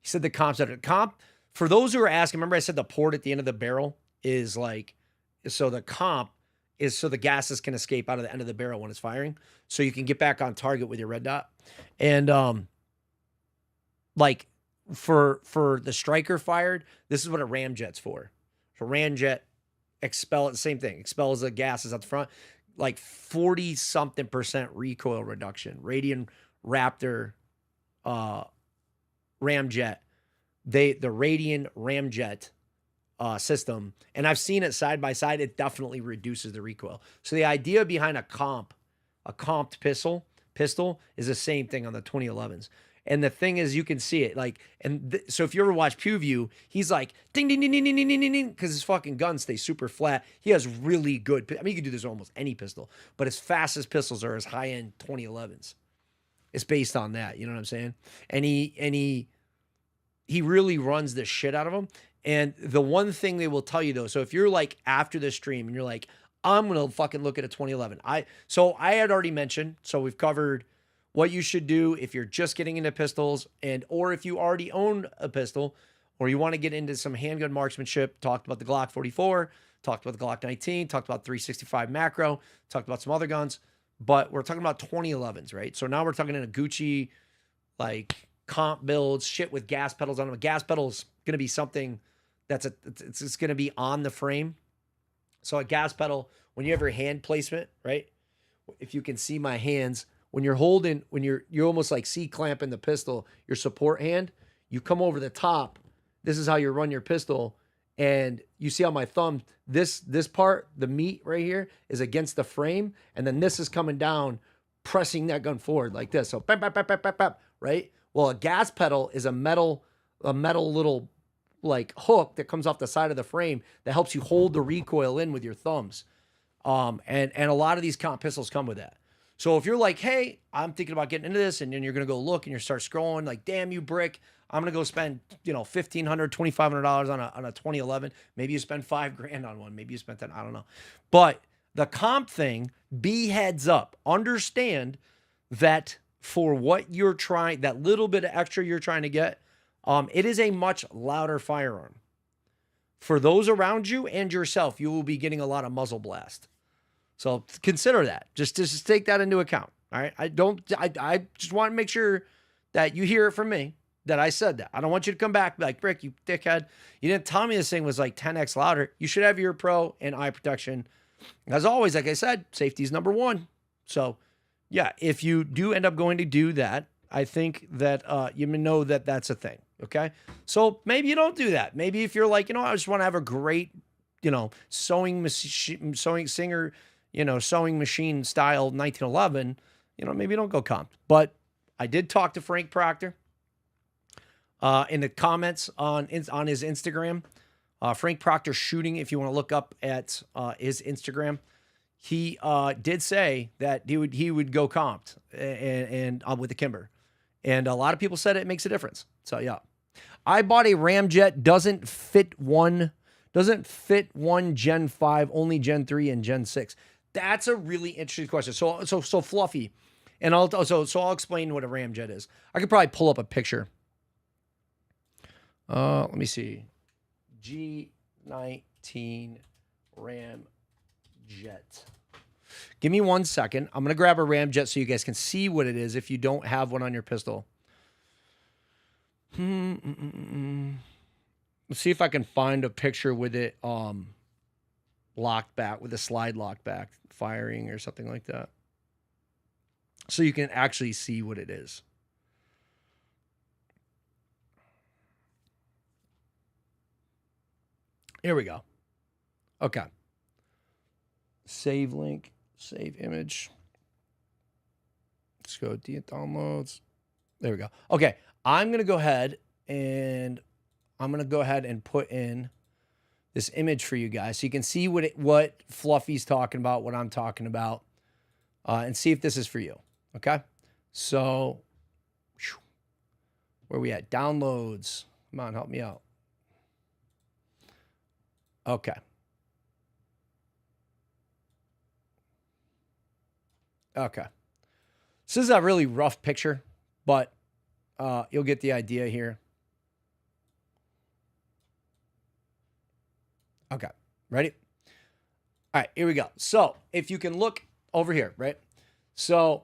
Speaker 1: He said the comp's better. Comp, for those who are asking, remember I said the port at the end of the barrel is like, so the comp is so the gases can escape out of the end of the barrel when it's firing, so you can get back on target with your red dot. And like for the striker fired, this is what a ramjet's for. So ramjet expel, the same thing, expels the gases out the front, like 40-something% recoil reduction. Radian Raptor ramjet, the Radian ramjet system, and I've seen it side by side, it definitely reduces the recoil. So the idea behind a comped pistol is the same thing on the 2011s. And the thing is, you can see it like, and so if you ever watch PewView, he's like ding ding ding ding ding ding ding ding, because his fucking gun stays super flat. He has really good. I mean, you can do this with almost any pistol, but his fastest pistols are his high end 2011s. It's based on that, you know what I'm saying? And he really runs the shit out of them. And the one thing they will tell you though, so if you're like after the stream and you're like, I'm gonna fucking look at a 2011. I had already mentioned, so we've covered what you should do if you're just getting into pistols, and or if you already own a pistol, or you want to get into some handgun marksmanship. Talked about the Glock 44, talked about the Glock 19, talked about 365 macro, talked about some other guns, but we're talking about 2011s, right? So now we're talking in a Gucci, like comp builds, shit with gas pedals on them. A gas pedal is going to be something that's it's going to be on the frame. So a gas pedal, when you have your hand placement, right? If you can see my hands, when you're holding, when you're almost like C-clamping the pistol, your support hand, you come over the top. This is how you run your pistol. And you see on my thumb, this part, the meat right here, is against the frame. And then this is coming down, pressing that gun forward like this. So, bap, bap, bap, bap, bap, bap, right? Well, a gas pedal is a metal little like hook that comes off the side of the frame that helps you hold the recoil in with your thumbs. And a lot of these comp pistols come with that. So if you're like, hey, I'm thinking about getting into this, and then you're going to go look and you start scrolling like, damn you brick, I'm going to go spend, $1,500, $2,500 on a 2011. Maybe you spend $5,000 on one. Maybe you spent that. I don't know. But the comp thing, be heads up. Understand that for what you're trying, that little bit of extra you're trying to get, it is a much louder firearm. For those around you and yourself, you will be getting a lot of muzzle blast. So consider that. Just take that into account. All right. I just want to make sure that you hear it from me, that I said that. I don't want you to come back like, Brick, you dickhead. You didn't tell me this thing was like 10x louder. You should have ear pro and eye protection. As always, like I said, safety is number one. So yeah, if you do end up going to do that, I think that you know that that's a thing. Okay. So maybe you don't do that. Maybe if you're like, I just want to have a great, sewing machine style 1911, maybe you don't go comp. But I did talk to Frank Proctor in the comments on his Instagram. Frank Proctor Shooting, if you want to look up at his Instagram, he did say that he would go comped and with the Kimber. And a lot of people said it makes a difference. So yeah. I bought a ramjet, doesn't fit one Gen 5, only Gen 3 and Gen 6. That's a really interesting question. So Fluffy, and I'll explain what a ramjet is. I could probably pull up a picture. Let me see. G19 ramjet. Give me 1 second. I'm gonna grab a ramjet so you guys can see what it is if you don't have one on your pistol. Let's see if I can find a picture with it locked back, with a slide lock back firing or something like that, so you can actually see what it is. Here we go. Okay. Save link, save image. Let's go downloads. There we go. Okay. I'm going to go ahead and put in this image for you guys so you can see what Fluffy's talking about, what I'm talking about, and see if this is for you. Okay? So, where we at? Downloads. Come on, help me out. Okay. Okay. This is a really rough picture, but you'll get the idea here. Okay. Ready? All right, here we go. So if you can look over here, right? So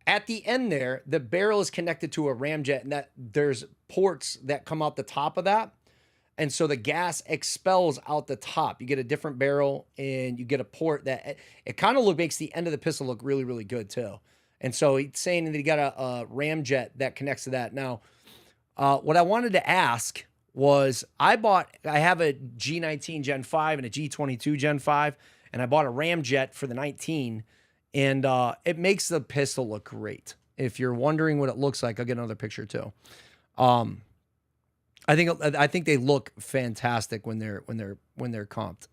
Speaker 1: at the end there, the barrel is connected to a ramjet, and that there's ports that come out the top of that. And so the gas expels out the top. You get a different barrel and you get a port that it kind of makes the end of the pistol look really, really good too. And so he's saying that he got a ramjet that connects to that. Now, what I wanted to ask was I have a G19 Gen 5 and a G22 Gen 5, and I bought a ramjet for the 19, and it makes the pistol look great. If you're wondering what it looks like, I'll get another picture too. I think they look fantastic when they're comped,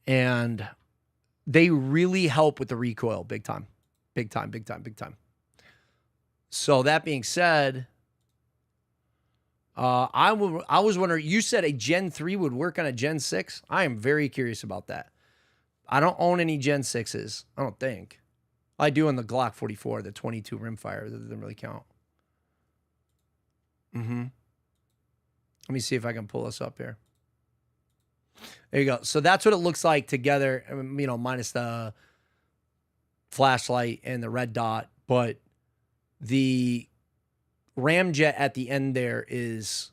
Speaker 1: and they really help with the recoil big time. So that being said, I was wondering. You said a Gen 3 would work on a Gen 6. I am very curious about that. I don't own any Gen 6s. I don't think. I do on the Glock 44, the 22 rimfire. That doesn't really count. Let me see if I can pull this up here. There you go. So that's what it looks like together, you know, minus the flashlight and the red dot. But the ramjet at the end there is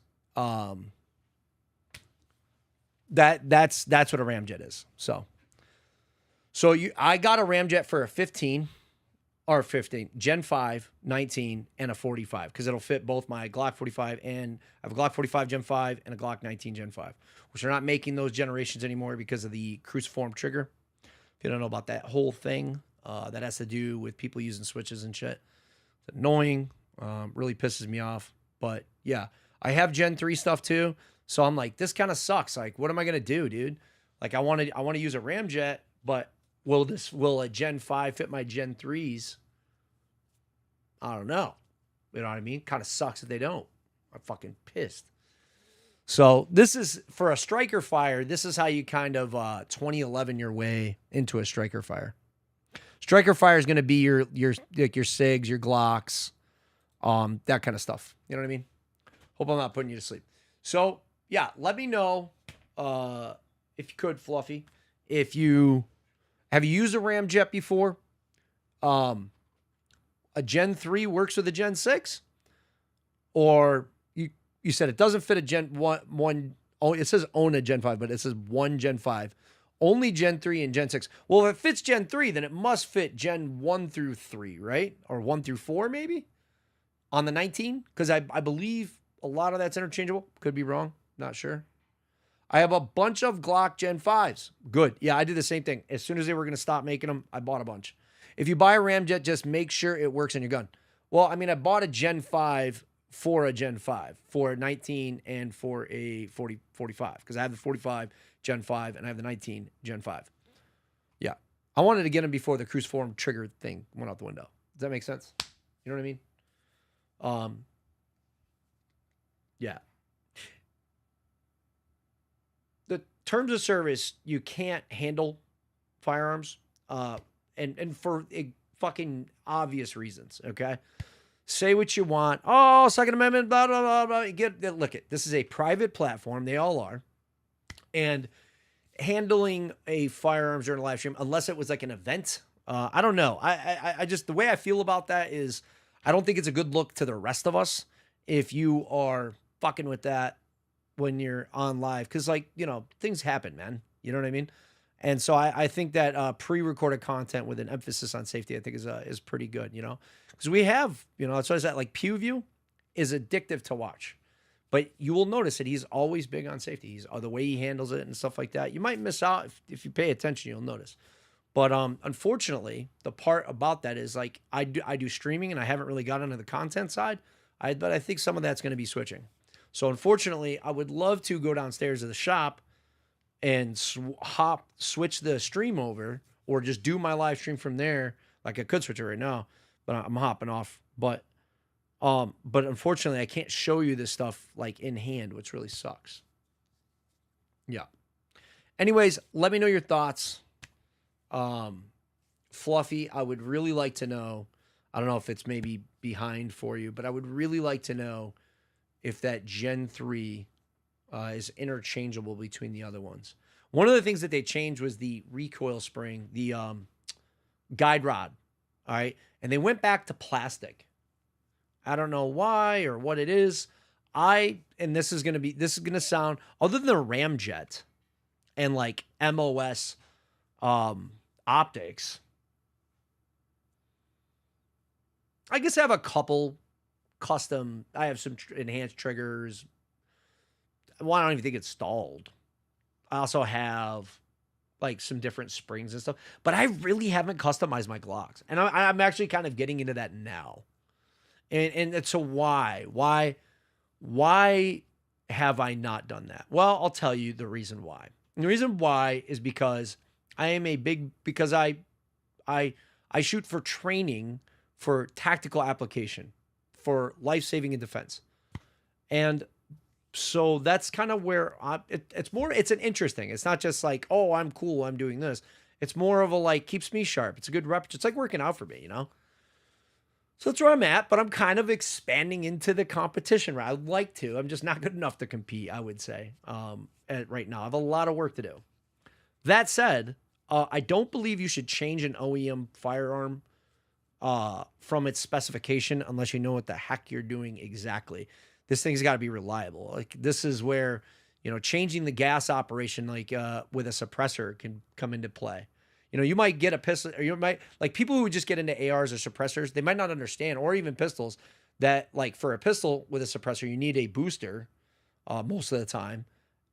Speaker 1: that's what a ramjet is. So I got a ramjet for a 15 Gen 5, 19, and a 45 because it'll fit both my Glock 45 and I have a Glock 45 Gen 5 and a Glock 19 Gen 5, which are not making those generations anymore because of the cruciform trigger. If you don't know about that whole thing, that has to do with people using switches and shit. It's annoying. Really pisses me off. But yeah, I have Gen 3 stuff too. So I'm like, this kind of sucks. Like, what am I going to do, dude? Like, I want to use a ramjet, but will a Gen 5 fit my Gen 3s? I don't know. You know what I mean? Kind of sucks if they don't. I'm fucking pissed. So this is, for a striker fire, this is how you kind of 2011 your way into a striker fire. Striker fire is going to be your SIGs, your Glocks, that kind of stuff. You know what I mean? Hope I'm not putting you to sleep. So yeah, let me know if you could, Fluffy, have you used a ramjet before? A Gen 3 works with a Gen 6? Or you said it doesn't fit a Gen 1. Oh, it says own a Gen 5, but it says one Gen 5. Only Gen 3 and Gen 6. Well, if it fits Gen 3, then it must fit Gen 1 through 3, right? Or 1 through 4, maybe? On the 19? Because I believe a lot of that's interchangeable. Could be wrong. Not sure. I have a bunch of Glock Gen 5s. Good. Yeah, I did the same thing. As soon as they were going to stop making them, I bought a bunch. If you buy a ramjet, just make sure it works on your gun. Well, I mean, I bought a Gen 5 for a Gen 5, for a 19 and for a 45, because I have the 45 Gen 5 and I have the 19 Gen 5. Yeah. I wanted to get them before the cruciform trigger thing went out the window. Does that make sense? You know what I mean? Yeah. The terms of service, you can't handle firearms, and for fucking obvious reasons, okay? Say what you want. Oh, Second Amendment, blah, blah, blah, blah. Look it. This is a private platform. They all are. And handling a firearms during a live stream, unless it was like an event, I don't know. I just, the way I feel about that is I don't think it's a good look to the rest of us if you are fucking with that when you're on live. Because, like, you know, things happen, man. You know what I mean? And so I think that pre-recorded content with an emphasis on safety, I think is pretty good, you know? Because we have, you know, that's why I said, like, PewView is addictive to watch. But you will notice that he's always big on safety. He's the way he handles it and stuff like that. You might miss out if you pay attention, you'll notice. But unfortunately, the part about that is, like, I do streaming and I haven't really got into the content side. But I think some of that's going to be switching. So unfortunately, I would love to go downstairs to the shop and switch the stream over, or just do my live stream from there. Like I could switch it right now, but I'm hopping off. But unfortunately, I can't show you this stuff like in hand, which really sucks. Yeah. Anyways, let me know your thoughts. Fluffy, I would really like to know. I don't know if it's maybe behind for you, but I would really like to know if that Gen 3 is interchangeable between the other ones. One of the things that they changed was the recoil spring, the guide rod. All right. And they went back to plastic. I don't know why or what it is. And this is going to sound, other than the ramjet and like MOS optics, I guess I have a couple custom, I have some enhanced triggers. Well, I don't even think it's stalled. I also have like some different springs and stuff, but I really haven't customized my Glocks. And I'm actually kind of getting into that now. And so why have I not done that? Well, I'll tell you the reason why. And the reason why is because because I shoot for training, for tactical application, for life-saving and defense. And so that's kind of where it's an interest thing. It's not just like, oh, I'm cool, I'm doing this. It's more of a like, keeps me sharp. It's a good rep. It's like working out for me, you know? So that's where I'm at, but I'm kind of expanding into the competition route. I'd like to. I'm just not good enough to compete, I would say, right now. I have a lot of work to do. That said, I don't believe you should change an OEM firearm from its specification unless you know what the heck you're doing exactly. This thing's got to be reliable. Like, this is where, you know, changing the gas operation, like with a suppressor, can come into play. You know, you might get a pistol, or you might, like, people who just get into ARs or suppressors, they might not understand, or even pistols, that like for a pistol with a suppressor, you need a booster most of the time.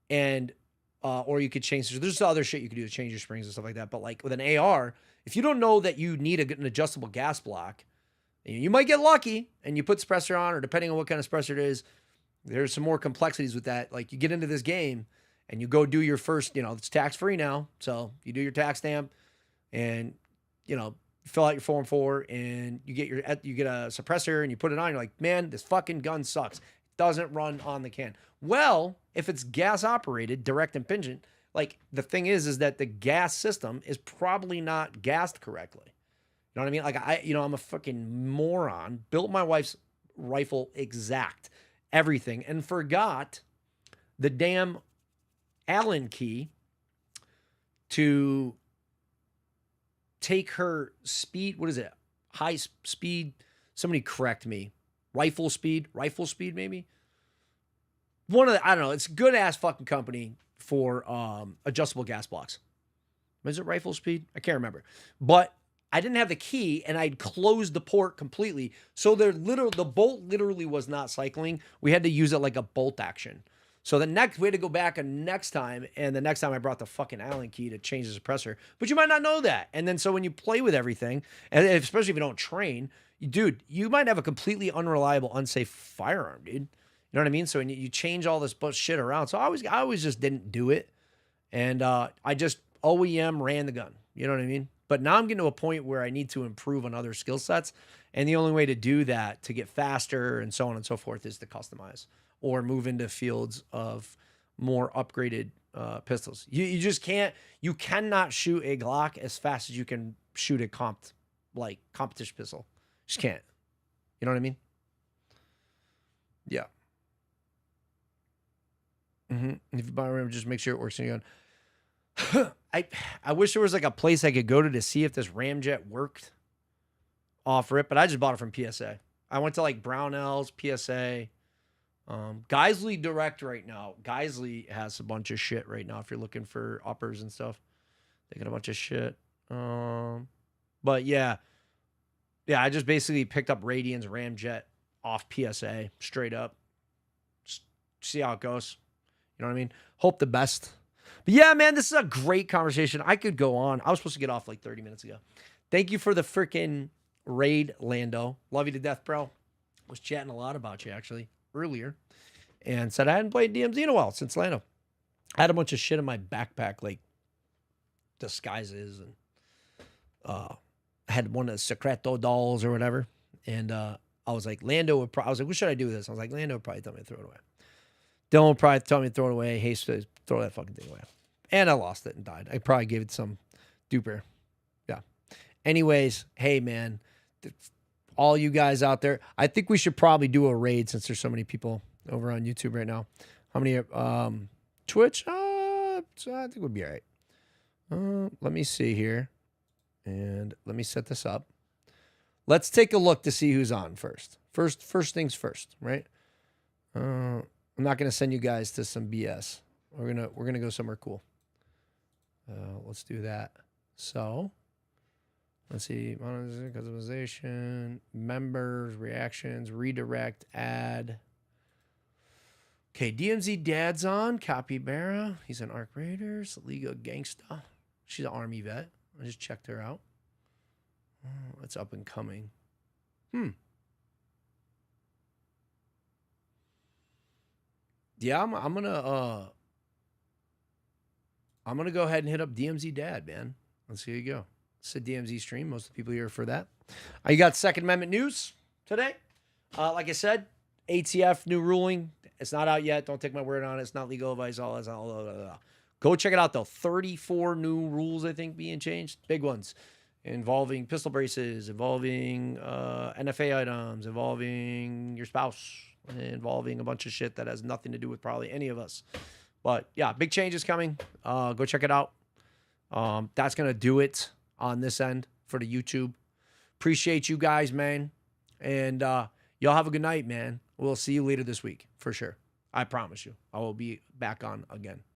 Speaker 1: And or you could change, there's other shit you could do to change your springs and stuff like that. But like with an AR, if you don't know that you need an adjustable gas block, you might get lucky and you put suppressor on, or depending on what kind of suppressor it is, there's some more complexities with that. Like, you get into this game and you go do your first, you know, it's tax-free now. So you do your tax stamp and, you know, fill out your Form 4 and you get a suppressor and you put it on. You're like, man, this fucking gun sucks. It doesn't run on the can. Well, if it's gas operated, direct impingement, like, the thing is that the gas system is probably not gassed correctly. You know what I mean? Like, I'm a fucking moron. Built my wife's rifle exact, everything, and forgot the damn Allen key to take her speed. What is it? High speed. Somebody correct me. Rifle speed, maybe. One of the, I don't know. It's a good ass fucking company for adjustable gas blocks. Is it rifle speed? I can't remember. But I didn't have the key and I'd closed the port completely. So the bolt literally was not cycling. We had to use it like a bolt action. So we had to go back next time. And the next time I brought the fucking Allen key to change the suppressor. But you might not know that. And then so when you play with everything, and especially if you don't train, dude, you might have a completely unreliable, unsafe firearm, dude. You know what I mean? So when you change all this shit around. So I always just didn't do it. And I just OEM ran the gun. You know what I mean? But now I'm getting to a point where I need to improve on other skill sets. And the only way to do that, to get faster and so on and so forth, is to customize or move into fields of more upgraded pistols. You just can't, you cannot shoot a Glock as fast as you can shoot a competition pistol. Just can't. You know what I mean? Yeah. If you buy a RAM, just make sure it works in your gun. I wish there was like a place I could go to see if this ramjet worked off rip, but I just bought it from PSA. I went to like Brownells, PSA, Geisley Direct right now. Geisley has a bunch of shit right now if you're looking for uppers and stuff. They got a bunch of shit. But yeah, I just basically picked up Radian's ramjet off PSA straight up. Just see how it goes. You know what I mean? Hope the best. But yeah, man, this is a great conversation. I could go on. I was supposed to get off like 30 minutes ago. Thank you for the freaking raid, Lando. Love you to death, bro. Was chatting a lot about you, actually, earlier. and said I hadn't played DMZ in a while since Lando. I had a bunch of shit in my backpack, like disguises, and I had one of the Secreto dolls or whatever. And I was like, Lando would I was like, what should I do with this? I was like, Lando would probably tell me to throw it away. Dylan would probably tell me to throw it away. Haste to throw that fucking thing away. And I lost it and died. I probably gave it some duper. Yeah. Anyways, hey, man, all you guys out there, I think we should probably do a raid since there's so many people over on YouTube right now. How many? Twitch? So I think we'll be all right. Let me see here. And let me set this up. Let's take a look to see who's on first. First things first, right? I'm not gonna send you guys to some BS. We're gonna go somewhere cool. Let's do that. So let's see, customization, members, reactions, redirect, add. Okay, DMZ Dad's on. Capybara. He's an Arc Raiders. Liga Gangsta. She's an Army vet. I just checked her out. Oh, it's up and coming. Yeah, I'm gonna go ahead and hit up DMZ Dad, man. Let's see how you go. It's a DMZ stream. Most of the people here are for that. You got Second Amendment news today. Like I said, ATF new ruling. It's not out yet. Don't take my word on it. It's not legal advice. All that. Go check it out, though. 34 new rules, I think, being changed. Big ones. Involving pistol braces, involving NFA items, involving your spouse, involving a bunch of shit that has nothing to do with probably any of us. But, yeah, big changes coming. Go check it out. That's going to do it on this end for the YouTube. Appreciate you guys, man. And y'all have a good night, man. We'll see you later this week, for sure. I promise you. I will be back on again.